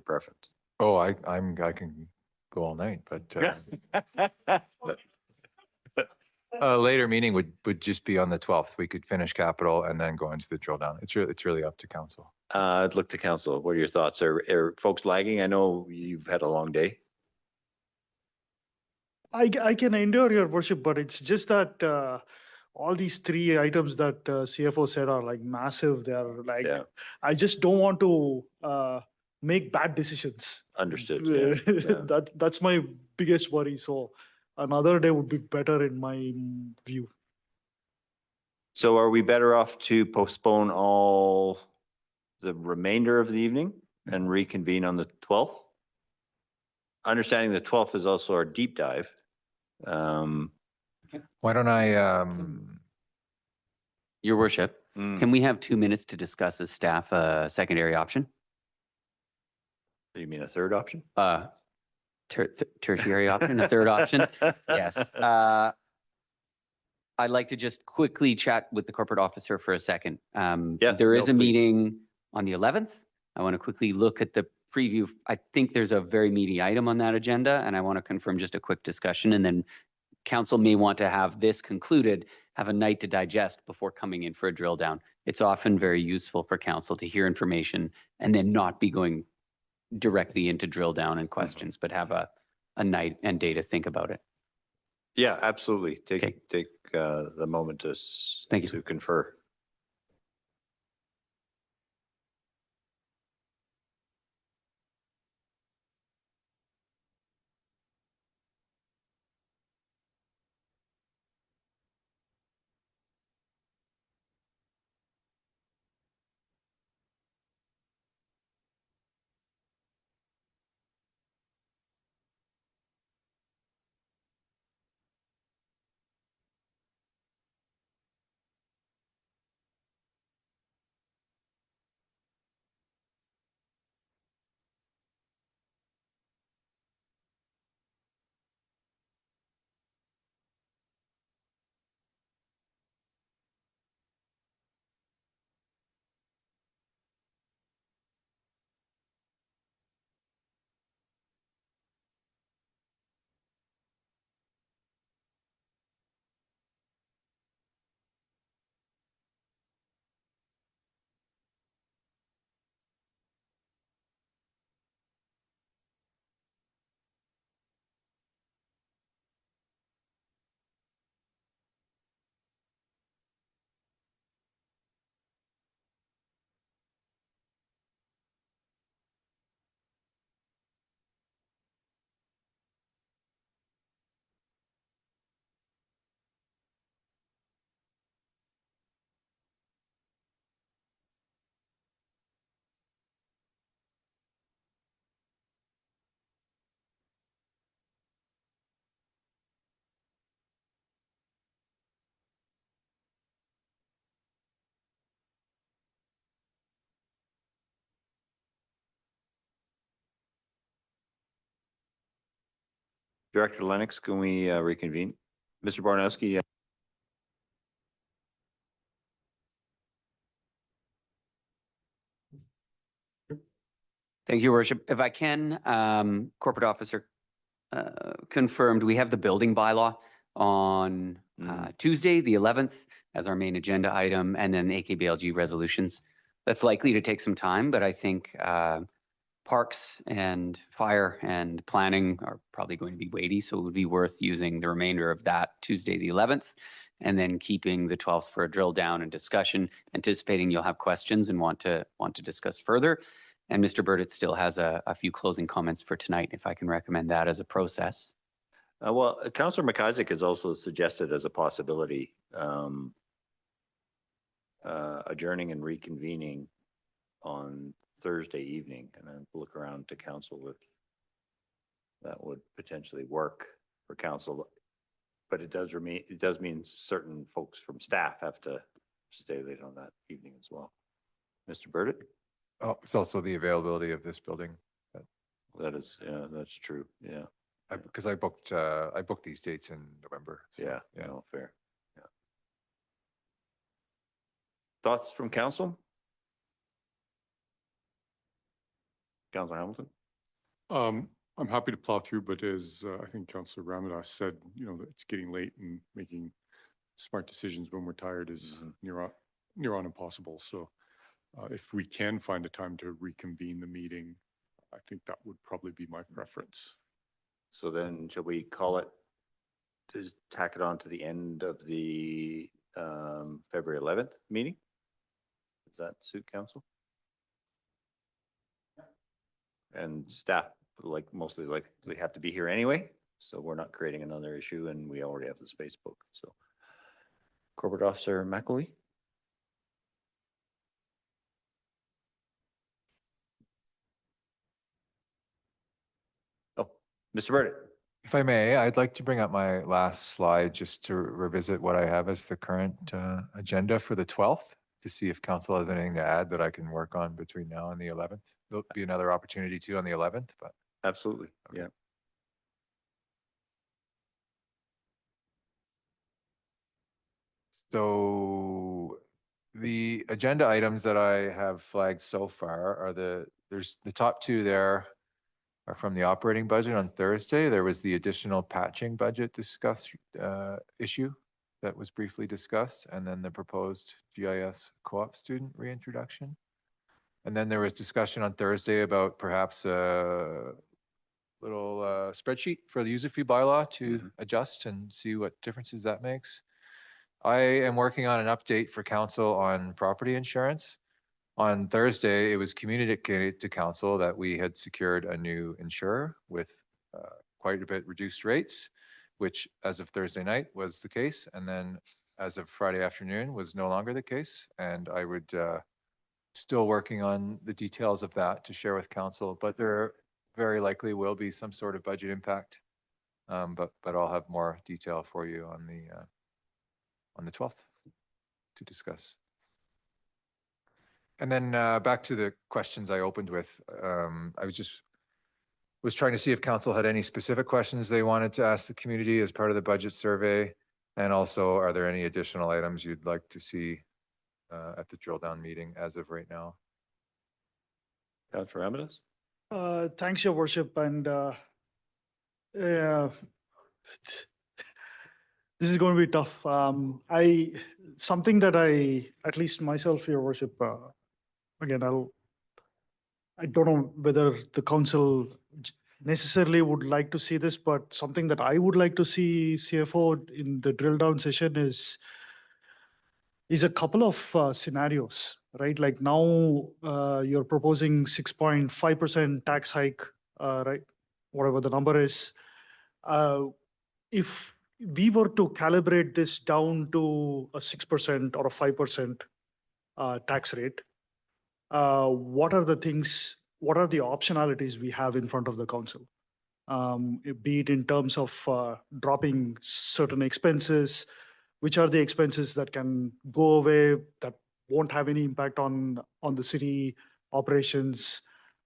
Speaker 1: preference?
Speaker 10: Oh, I can go all night, but A later meeting would just be on the 12th. We could finish capital and then go into the drill down. It's really up to council.
Speaker 1: I'd look to council. What are your thoughts? Are folks lagging? I know you've had a long day.
Speaker 2: I can endure your worship, but it's just that all these three items that CFO said are like massive. They are like,
Speaker 1: Yeah.
Speaker 2: I just don't want to make bad decisions.
Speaker 1: Understood. Yeah. Yeah.
Speaker 2: That's my biggest worry. So another day would be better in my view.
Speaker 1: So are we better off to postpone all the remainder of the evening and reconvene on the 12th? Understanding the 12th is also our deep dive.
Speaker 10: Why don't I,
Speaker 6: Your worship,
Speaker 1: mm,
Speaker 6: can we have 2 minutes to discuss as staff a secondary option?
Speaker 1: You mean a third option?
Speaker 6: Tertiary option, a third option? Yes. I'd like to just quickly chat with the corporate officer for a second.
Speaker 1: Yeah,
Speaker 6: There is
Speaker 1: no,
Speaker 6: a
Speaker 1: please.
Speaker 6: meeting on the 11th. I want to quickly look at the preview. I think there's a very meaty item on that agenda, and I want to confirm just a quick discussion, and then council may want to have this concluded, have a night to digest before coming in for a drill down. It's often very useful for council to hear information and then not be going directly into drill down and questions, but have a night and day to think about it.
Speaker 1: Yeah, absolutely.
Speaker 6: Okay.
Speaker 1: Take the moment to
Speaker 6: Thank you.
Speaker 1: to confer. Director Lennox, can we reconvene? Mr. Barnowski?
Speaker 6: Thank you, Worship. If I can, corporate officer confirmed, we have the building bylaw on Tuesday, the 11th, as our main agenda item, and then AKBLG resolutions. That's likely to take some time, but I think parks and fire and planning are probably going to be weighty, so it would be worth using the remainder of that Tuesday, the 11th, and then keeping the 12th for a drill down and discussion, anticipating you'll have questions and want to discuss further. And Mr. Burdett still has a few closing comments for tonight, if I can recommend that as a process.
Speaker 1: Well, Councillor McIsaac has also suggested as a possibility adjourning and reconvening on Thursday evening, and then look around to council if that would potentially work for council. But it does mean certain folks from staff have to stay late on that evening as well. Mr. Burdett?
Speaker 10: oh, it's also the availability of this building.
Speaker 1: That is, yeah, that's true. Yeah.
Speaker 10: Because I booked these dates in November. So,
Speaker 1: Yeah. No, fair. Yeah. Thoughts from council? Councillor Hamilton?
Speaker 11: I'm happy to plow through, but as I think Councillor Ramadas said, it's getting late and making smart decisions when we're tired is near on impossible. So if we can find a time to reconvene the meeting, I think that would probably be my preference.
Speaker 1: So then shall we call it, to tack it on to the end of the February 11th meeting? Does that suit council? And staff mostly likely have to be here anyway, so we're not creating another issue and we already have the space booked, so. Corporate Officer McElwee? Oh, Mr. Burdick.
Speaker 10: If I may, I'd like to bring up my last slide just to revisit what I have as the current agenda for the 12th, to see if council has anything to add that I can work on between now and the 11th. There'll be another opportunity too on the 11th, but.
Speaker 1: Absolutely, yeah.
Speaker 10: So the agenda items that I have flagged so far are there's the top two there are from the operating budget on Thursday. There was the additional patching budget issue that was briefly discussed, and then the proposed GIS co-op student reintroduction. And then there was discussion on Thursday about perhaps a little spreadsheet for the user fee bylaw to adjust and see what differences that makes. I am working on an update for council on property insurance. On Thursday, it was communicated to council that we had secured a new insurer with quite a bit reduced rates, which as of Thursday night was the case. And then as of Friday afternoon was no longer the case. And I would still working on the details of that to share with council, but there very likely will be some sort of budget impact. But I'll have more detail for you on the 12th to discuss. And then back to the questions I opened with, I was trying to see if council had any specific questions they wanted to ask the community as part of the budget survey. And also, are there any additional items you'd like to see at the drill down meeting as of right now?
Speaker 1: Councilor Amadas?
Speaker 2: Thanks, Your Worship, and this is going to be tough. Something that at least myself, Your Worship, again, I don't know whether the council necessarily would like to see this, but something that I would like to see CFO in the drill down session is a couple of scenarios, right? Like now you're proposing 6.5% tax hike, right? Whatever the number is. If we were to calibrate this down to a 6% or a 5% tax rate, what are the optionalities we have in front of the council? Be it in terms of dropping certain expenses, which are the expenses that can go away, that won't have any impact on the city operations,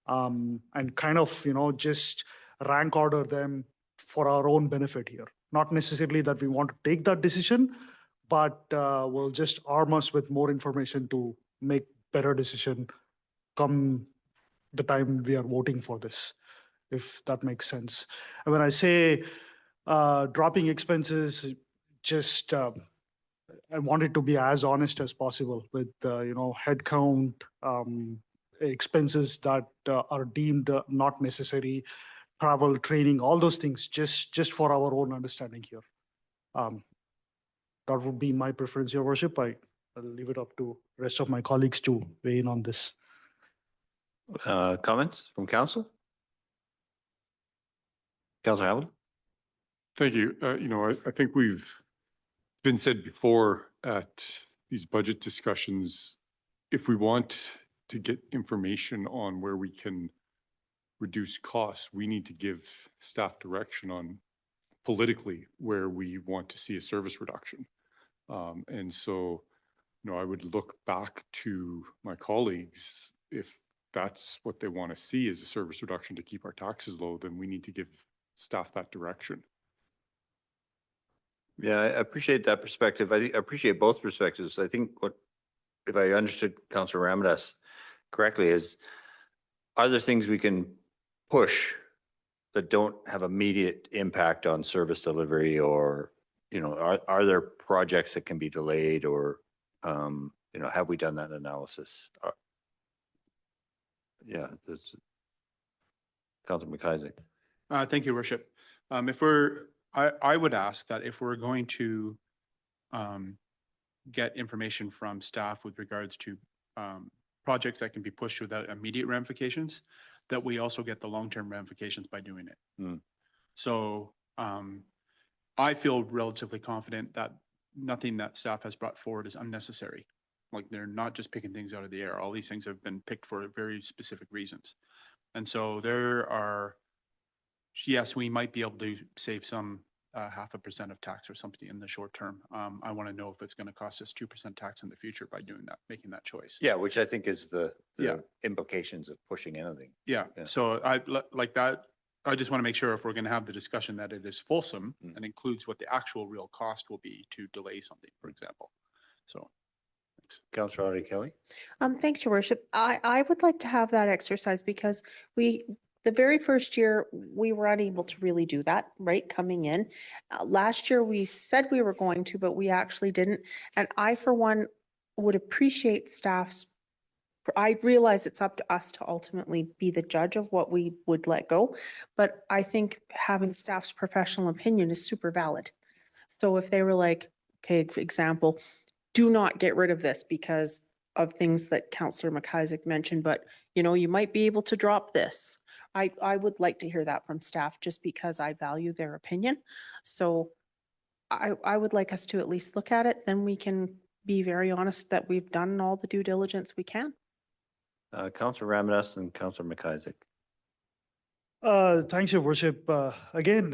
Speaker 2: and kind of, just rank order them for our own benefit here. Not necessarily that we want to take that decision, but we'll just arm us with more information to make better decision come the time we are voting for this, if that makes sense. And when I say dropping expenses, just I want it to be as honest as possible with headcount, expenses that are deemed not necessary, travel, training, all those things, just for our own understanding here. That would be my preference, Your Worship. I'll leave it up to rest of my colleagues to weigh in on this.
Speaker 1: Comments from council? Councilor Hamilton?
Speaker 11: Thank you. I think we've been said before at these budget discussions, if we want to get information on where we can reduce costs, we need to give staff direction on politically where we want to see a service reduction. And so, I would look back to my colleagues. If that's what they want to see is a service reduction to keep our taxes low, then we need to give staff that direction.
Speaker 1: Yeah, I appreciate that perspective. I appreciate both perspectives. I think if I understood Councilor Ramadas correctly, is are there things we can push that don't have immediate impact on service delivery or you know, are there projects that can be delayed or, you know, have we done that analysis? Yeah, that's Councilor McIsaac.
Speaker 12: Thank you, Worship. I would ask that if we're going to get information from staff with regards to projects that can be pushed without immediate ramifications, that we also get the long-term ramifications by doing it. So I feel relatively confident that nothing that staff has brought forward is unnecessary. Like they're not just picking things out of the air. All these things have been picked for very specific reasons. And so there are, yes, we might be able to save some 0.5% of tax or something in the short term. I want to know if it's going to cost us 2% tax in the future by doing that, making that choice.
Speaker 1: Yeah, which I think is the
Speaker 12: Yeah.
Speaker 1: implications of pushing anything.
Speaker 12: Yeah. So I like that. I just want to make sure if we're going to have the discussion that it is fulsome and includes what the actual real cost will be to delay something, for example. So.
Speaker 1: Councillor Audrey Kelly.
Speaker 9: Thanks, Your Worship. I would like to have that exercise because the very first year, we were unable to really do that, right, coming in. Last year, we said we were going to, but we actually didn't. And I, for one, would appreciate staff's, I realize it's up to us to ultimately be the judge of what we would let go, but I think having staff's professional opinion is super valid. So if they were like, okay, for example, do not get rid of this because of things that Councillor McIsaac mentioned, but you know, you might be able to drop this. I would like to hear that from staff just because I value their opinion. So I would like us to at least look at it, then we can be very honest that we've done all the due diligence we can.
Speaker 1: Councillor Ramanus and Councillor McIsaac.
Speaker 2: Thanks, Your Worship. Again,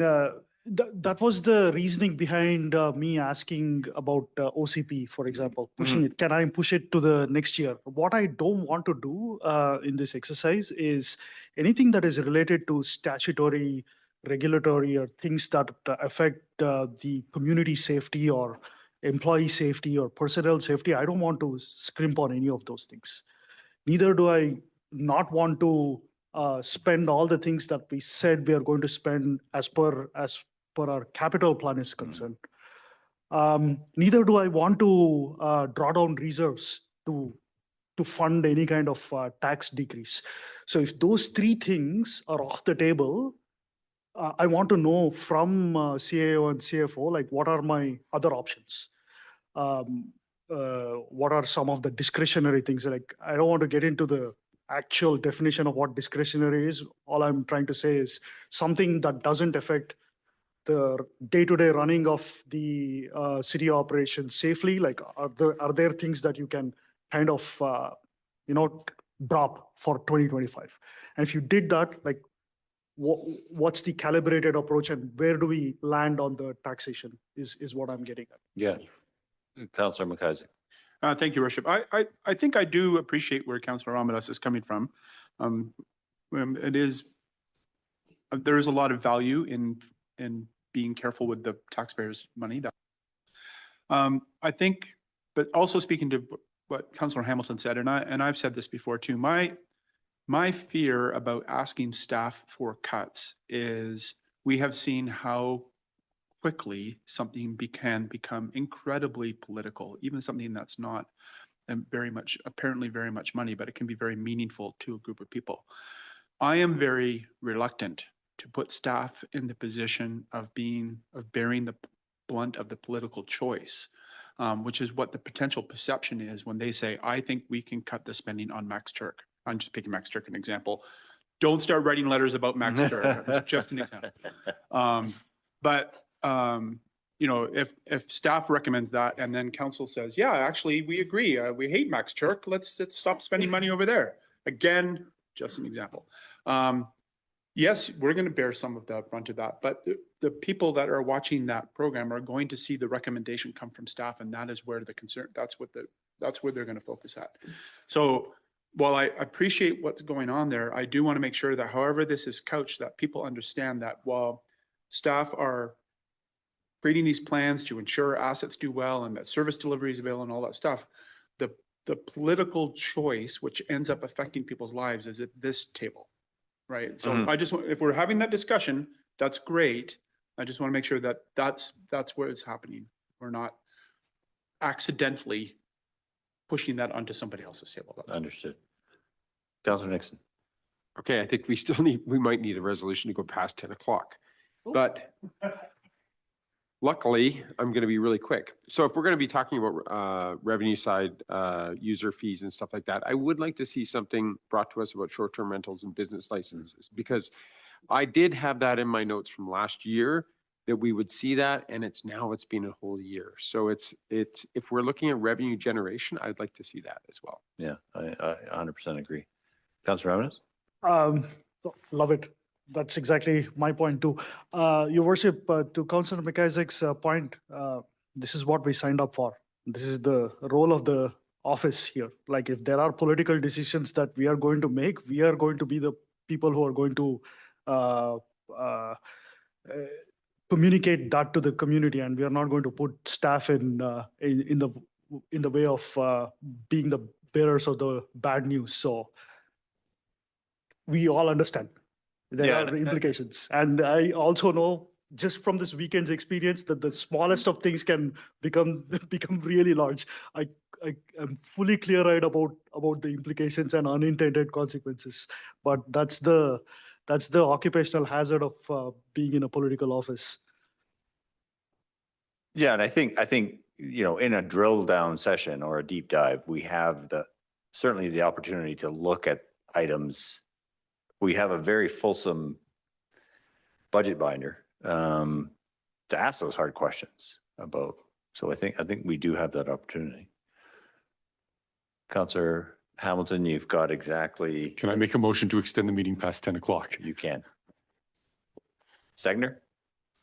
Speaker 2: that was the reasoning behind me asking about OCP, for example, pushing it. Can I push it to the next year? What I don't want to do in this exercise is anything that is related to statutory, regulatory, or things that affect the community safety or employee safety or personnel safety. I don't want to scrimp on any of those things. Neither do I not want to spend all the things that we said we are going to spend as per our capital plan is concerned. Neither do I want to draw down reserves to fund any kind of tax decrease. So if those three things are off the table, I want to know from CAO and CFO, like what are my other options? What are some of the discretionary things? Like, I don't want to get into the actual definition of what discretionary is. All I'm trying to say is something that doesn't affect the day-to-day running of the city operations safely. Like, are there things that you can kind of, drop for 2025? And if you did that, like, what's the calibrated approach and where do we land on the taxation is what I'm getting at.
Speaker 1: Yeah. Councillor McIsaac.
Speaker 12: Thank you, Worship. I think I do appreciate where Councillor Ramanus is coming from. It is, there is a lot of value in being careful with the taxpayers' money. I think, but also speaking to what Councillor Hamilton said, and I've said this before too, my fear about asking staff for cuts is we have seen how quickly something can become incredibly political, even something that's not apparently very much money, but it can be very meaningful to a group of people. I am very reluctant to put staff in the position of bearing the blunt of the political choice, which is what the potential perception is when they say, I think we can cut the spending on Max Turk. I'm just picking Max Turk an example. Don't start writing letters about Max Turk, just an example. You know, if staff recommends that and then council says, yeah, actually, we agree. We hate Max Turk. Let's stop spending money over there. Again, just an example. Yes, we're going to bear some of the brunt of that, but the people that are watching that program are going to see the recommendation come from staff, and that is where the concern, that's where they're going to focus at. So while I appreciate what's going on there, I do want to make sure that however this is couched, that people understand that while staff are creating these plans to ensure assets do well and that service delivery is available and all that stuff, the political choice, which ends up affecting people's lives, is at this table, right? So I just want, if we're having that discussion, that's great, I just want to make sure that that's where it's happening. We're not accidentally pushing that onto somebody else's table.
Speaker 1: Understood. Councillor Nixon.
Speaker 8: Okay, I think we might need a resolution to go past 10 o'clock. But luckily, I'm going to be really quick. So if we're going to be talking about revenue side, user fees and stuff like that, I would like to see something brought to us about short-term rentals and business licenses, because I did have that in my notes from last year that we would see that, and it's been a whole year. So it's if we're looking at revenue generation, I'd like to see that as well.
Speaker 1: Yeah, I 100% agree. Councillor Roberts?
Speaker 2: Love it. That's exactly my point too. Your worship, to Councillor McIsaac's point, this is what we signed up for. This is the role of the office here. Like if there are political decisions that we are going to make, we are going to be the people who are going to communicate that to the community, and we are not going to put staff in the way of being the bearers of the bad news. So we all understand there are implications, and I also know just from this weekend's experience that the smallest of things can become really large. I am fully clear-eyed about the implications and unintended consequences, but that's the occupational hazard of being in a political office.
Speaker 1: Yeah, and I think in a drill down session or a deep dive, we have certainly the opportunity to look at items. We have a very fulsome budget binder to ask those hard questions about. So I think we do have that opportunity. Councillor Hamilton, you've got exactly.
Speaker 11: Can I make a motion to extend the meeting past 10 o'clock?
Speaker 1: You can. Segner,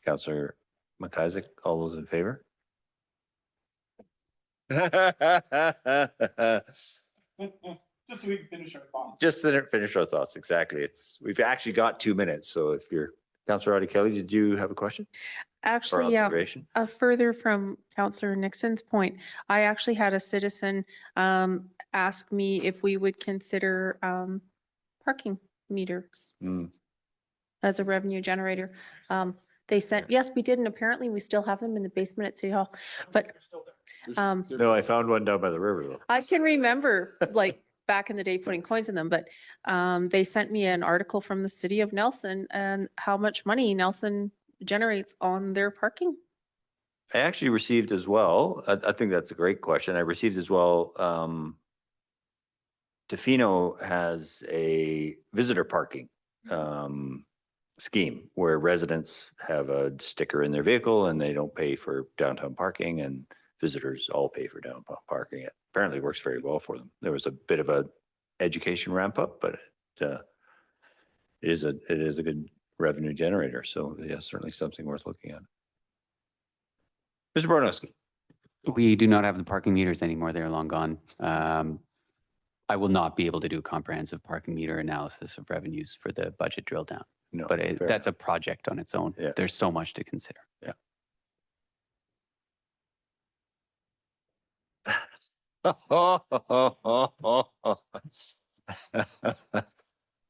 Speaker 1: Councillor McIsaac, all those in favor?
Speaker 12: Just so we can finish our thoughts.
Speaker 1: Just to finish our thoughts, exactly. We've actually got 2 minutes, so if you're, Councillor Roddy Kelly, did you have a question?
Speaker 9: Actually,
Speaker 1: or
Speaker 9: yeah,
Speaker 1: observation?
Speaker 9: further from Councillor Nixon's point, I actually had a citizen ask me if we would consider parking meters as a revenue generator. They sent, yes, we did, and apparently we still have them in the basement at City Hall. But
Speaker 1: No, I found one down by the river though.
Speaker 9: I can remember like back in the day putting coins in them, but they sent me an article from the city of Nelson and how much money Nelson generates on their parking.
Speaker 1: I actually received as well, I think that's a great question. I received as well, Tofino has a visitor parking scheme where residents have a sticker in their vehicle and they don't pay for downtown parking, and visitors all pay for downtown parking. It apparently works very well for them. There was a bit of a education ramp up, but it is a good revenue generator. So yeah, certainly something worth looking at. Mr. Barnowski.
Speaker 6: We do not have the parking meters anymore. They're long gone. I will not be able to do a comprehensive parking meter analysis of revenues for the budget drill down.
Speaker 1: No,
Speaker 6: but
Speaker 1: fair
Speaker 6: that's a project on its own.
Speaker 1: Yeah.
Speaker 6: There's so much to consider.
Speaker 1: Yeah.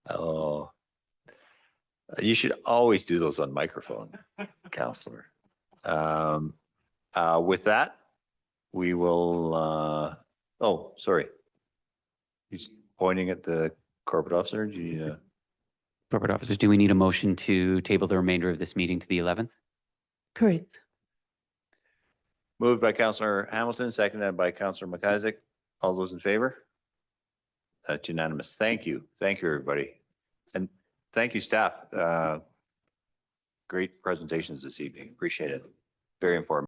Speaker 1: Oh, you should always do those on microphone, Counselor. With that, we will, oh, sorry. He's pointing at the corporate officer. Do you,
Speaker 6: Corporate officers, do we need a motion to table the remainder of this meeting to the 11th?
Speaker 18: Correct.
Speaker 1: moved by Councillor Hamilton, seconded by Councillor McIsaac. All those in favor? That's unanimous. Thank you. Thank you, everybody. And thank you, staff. Great presentations this evening. Appreciate it. Very informative.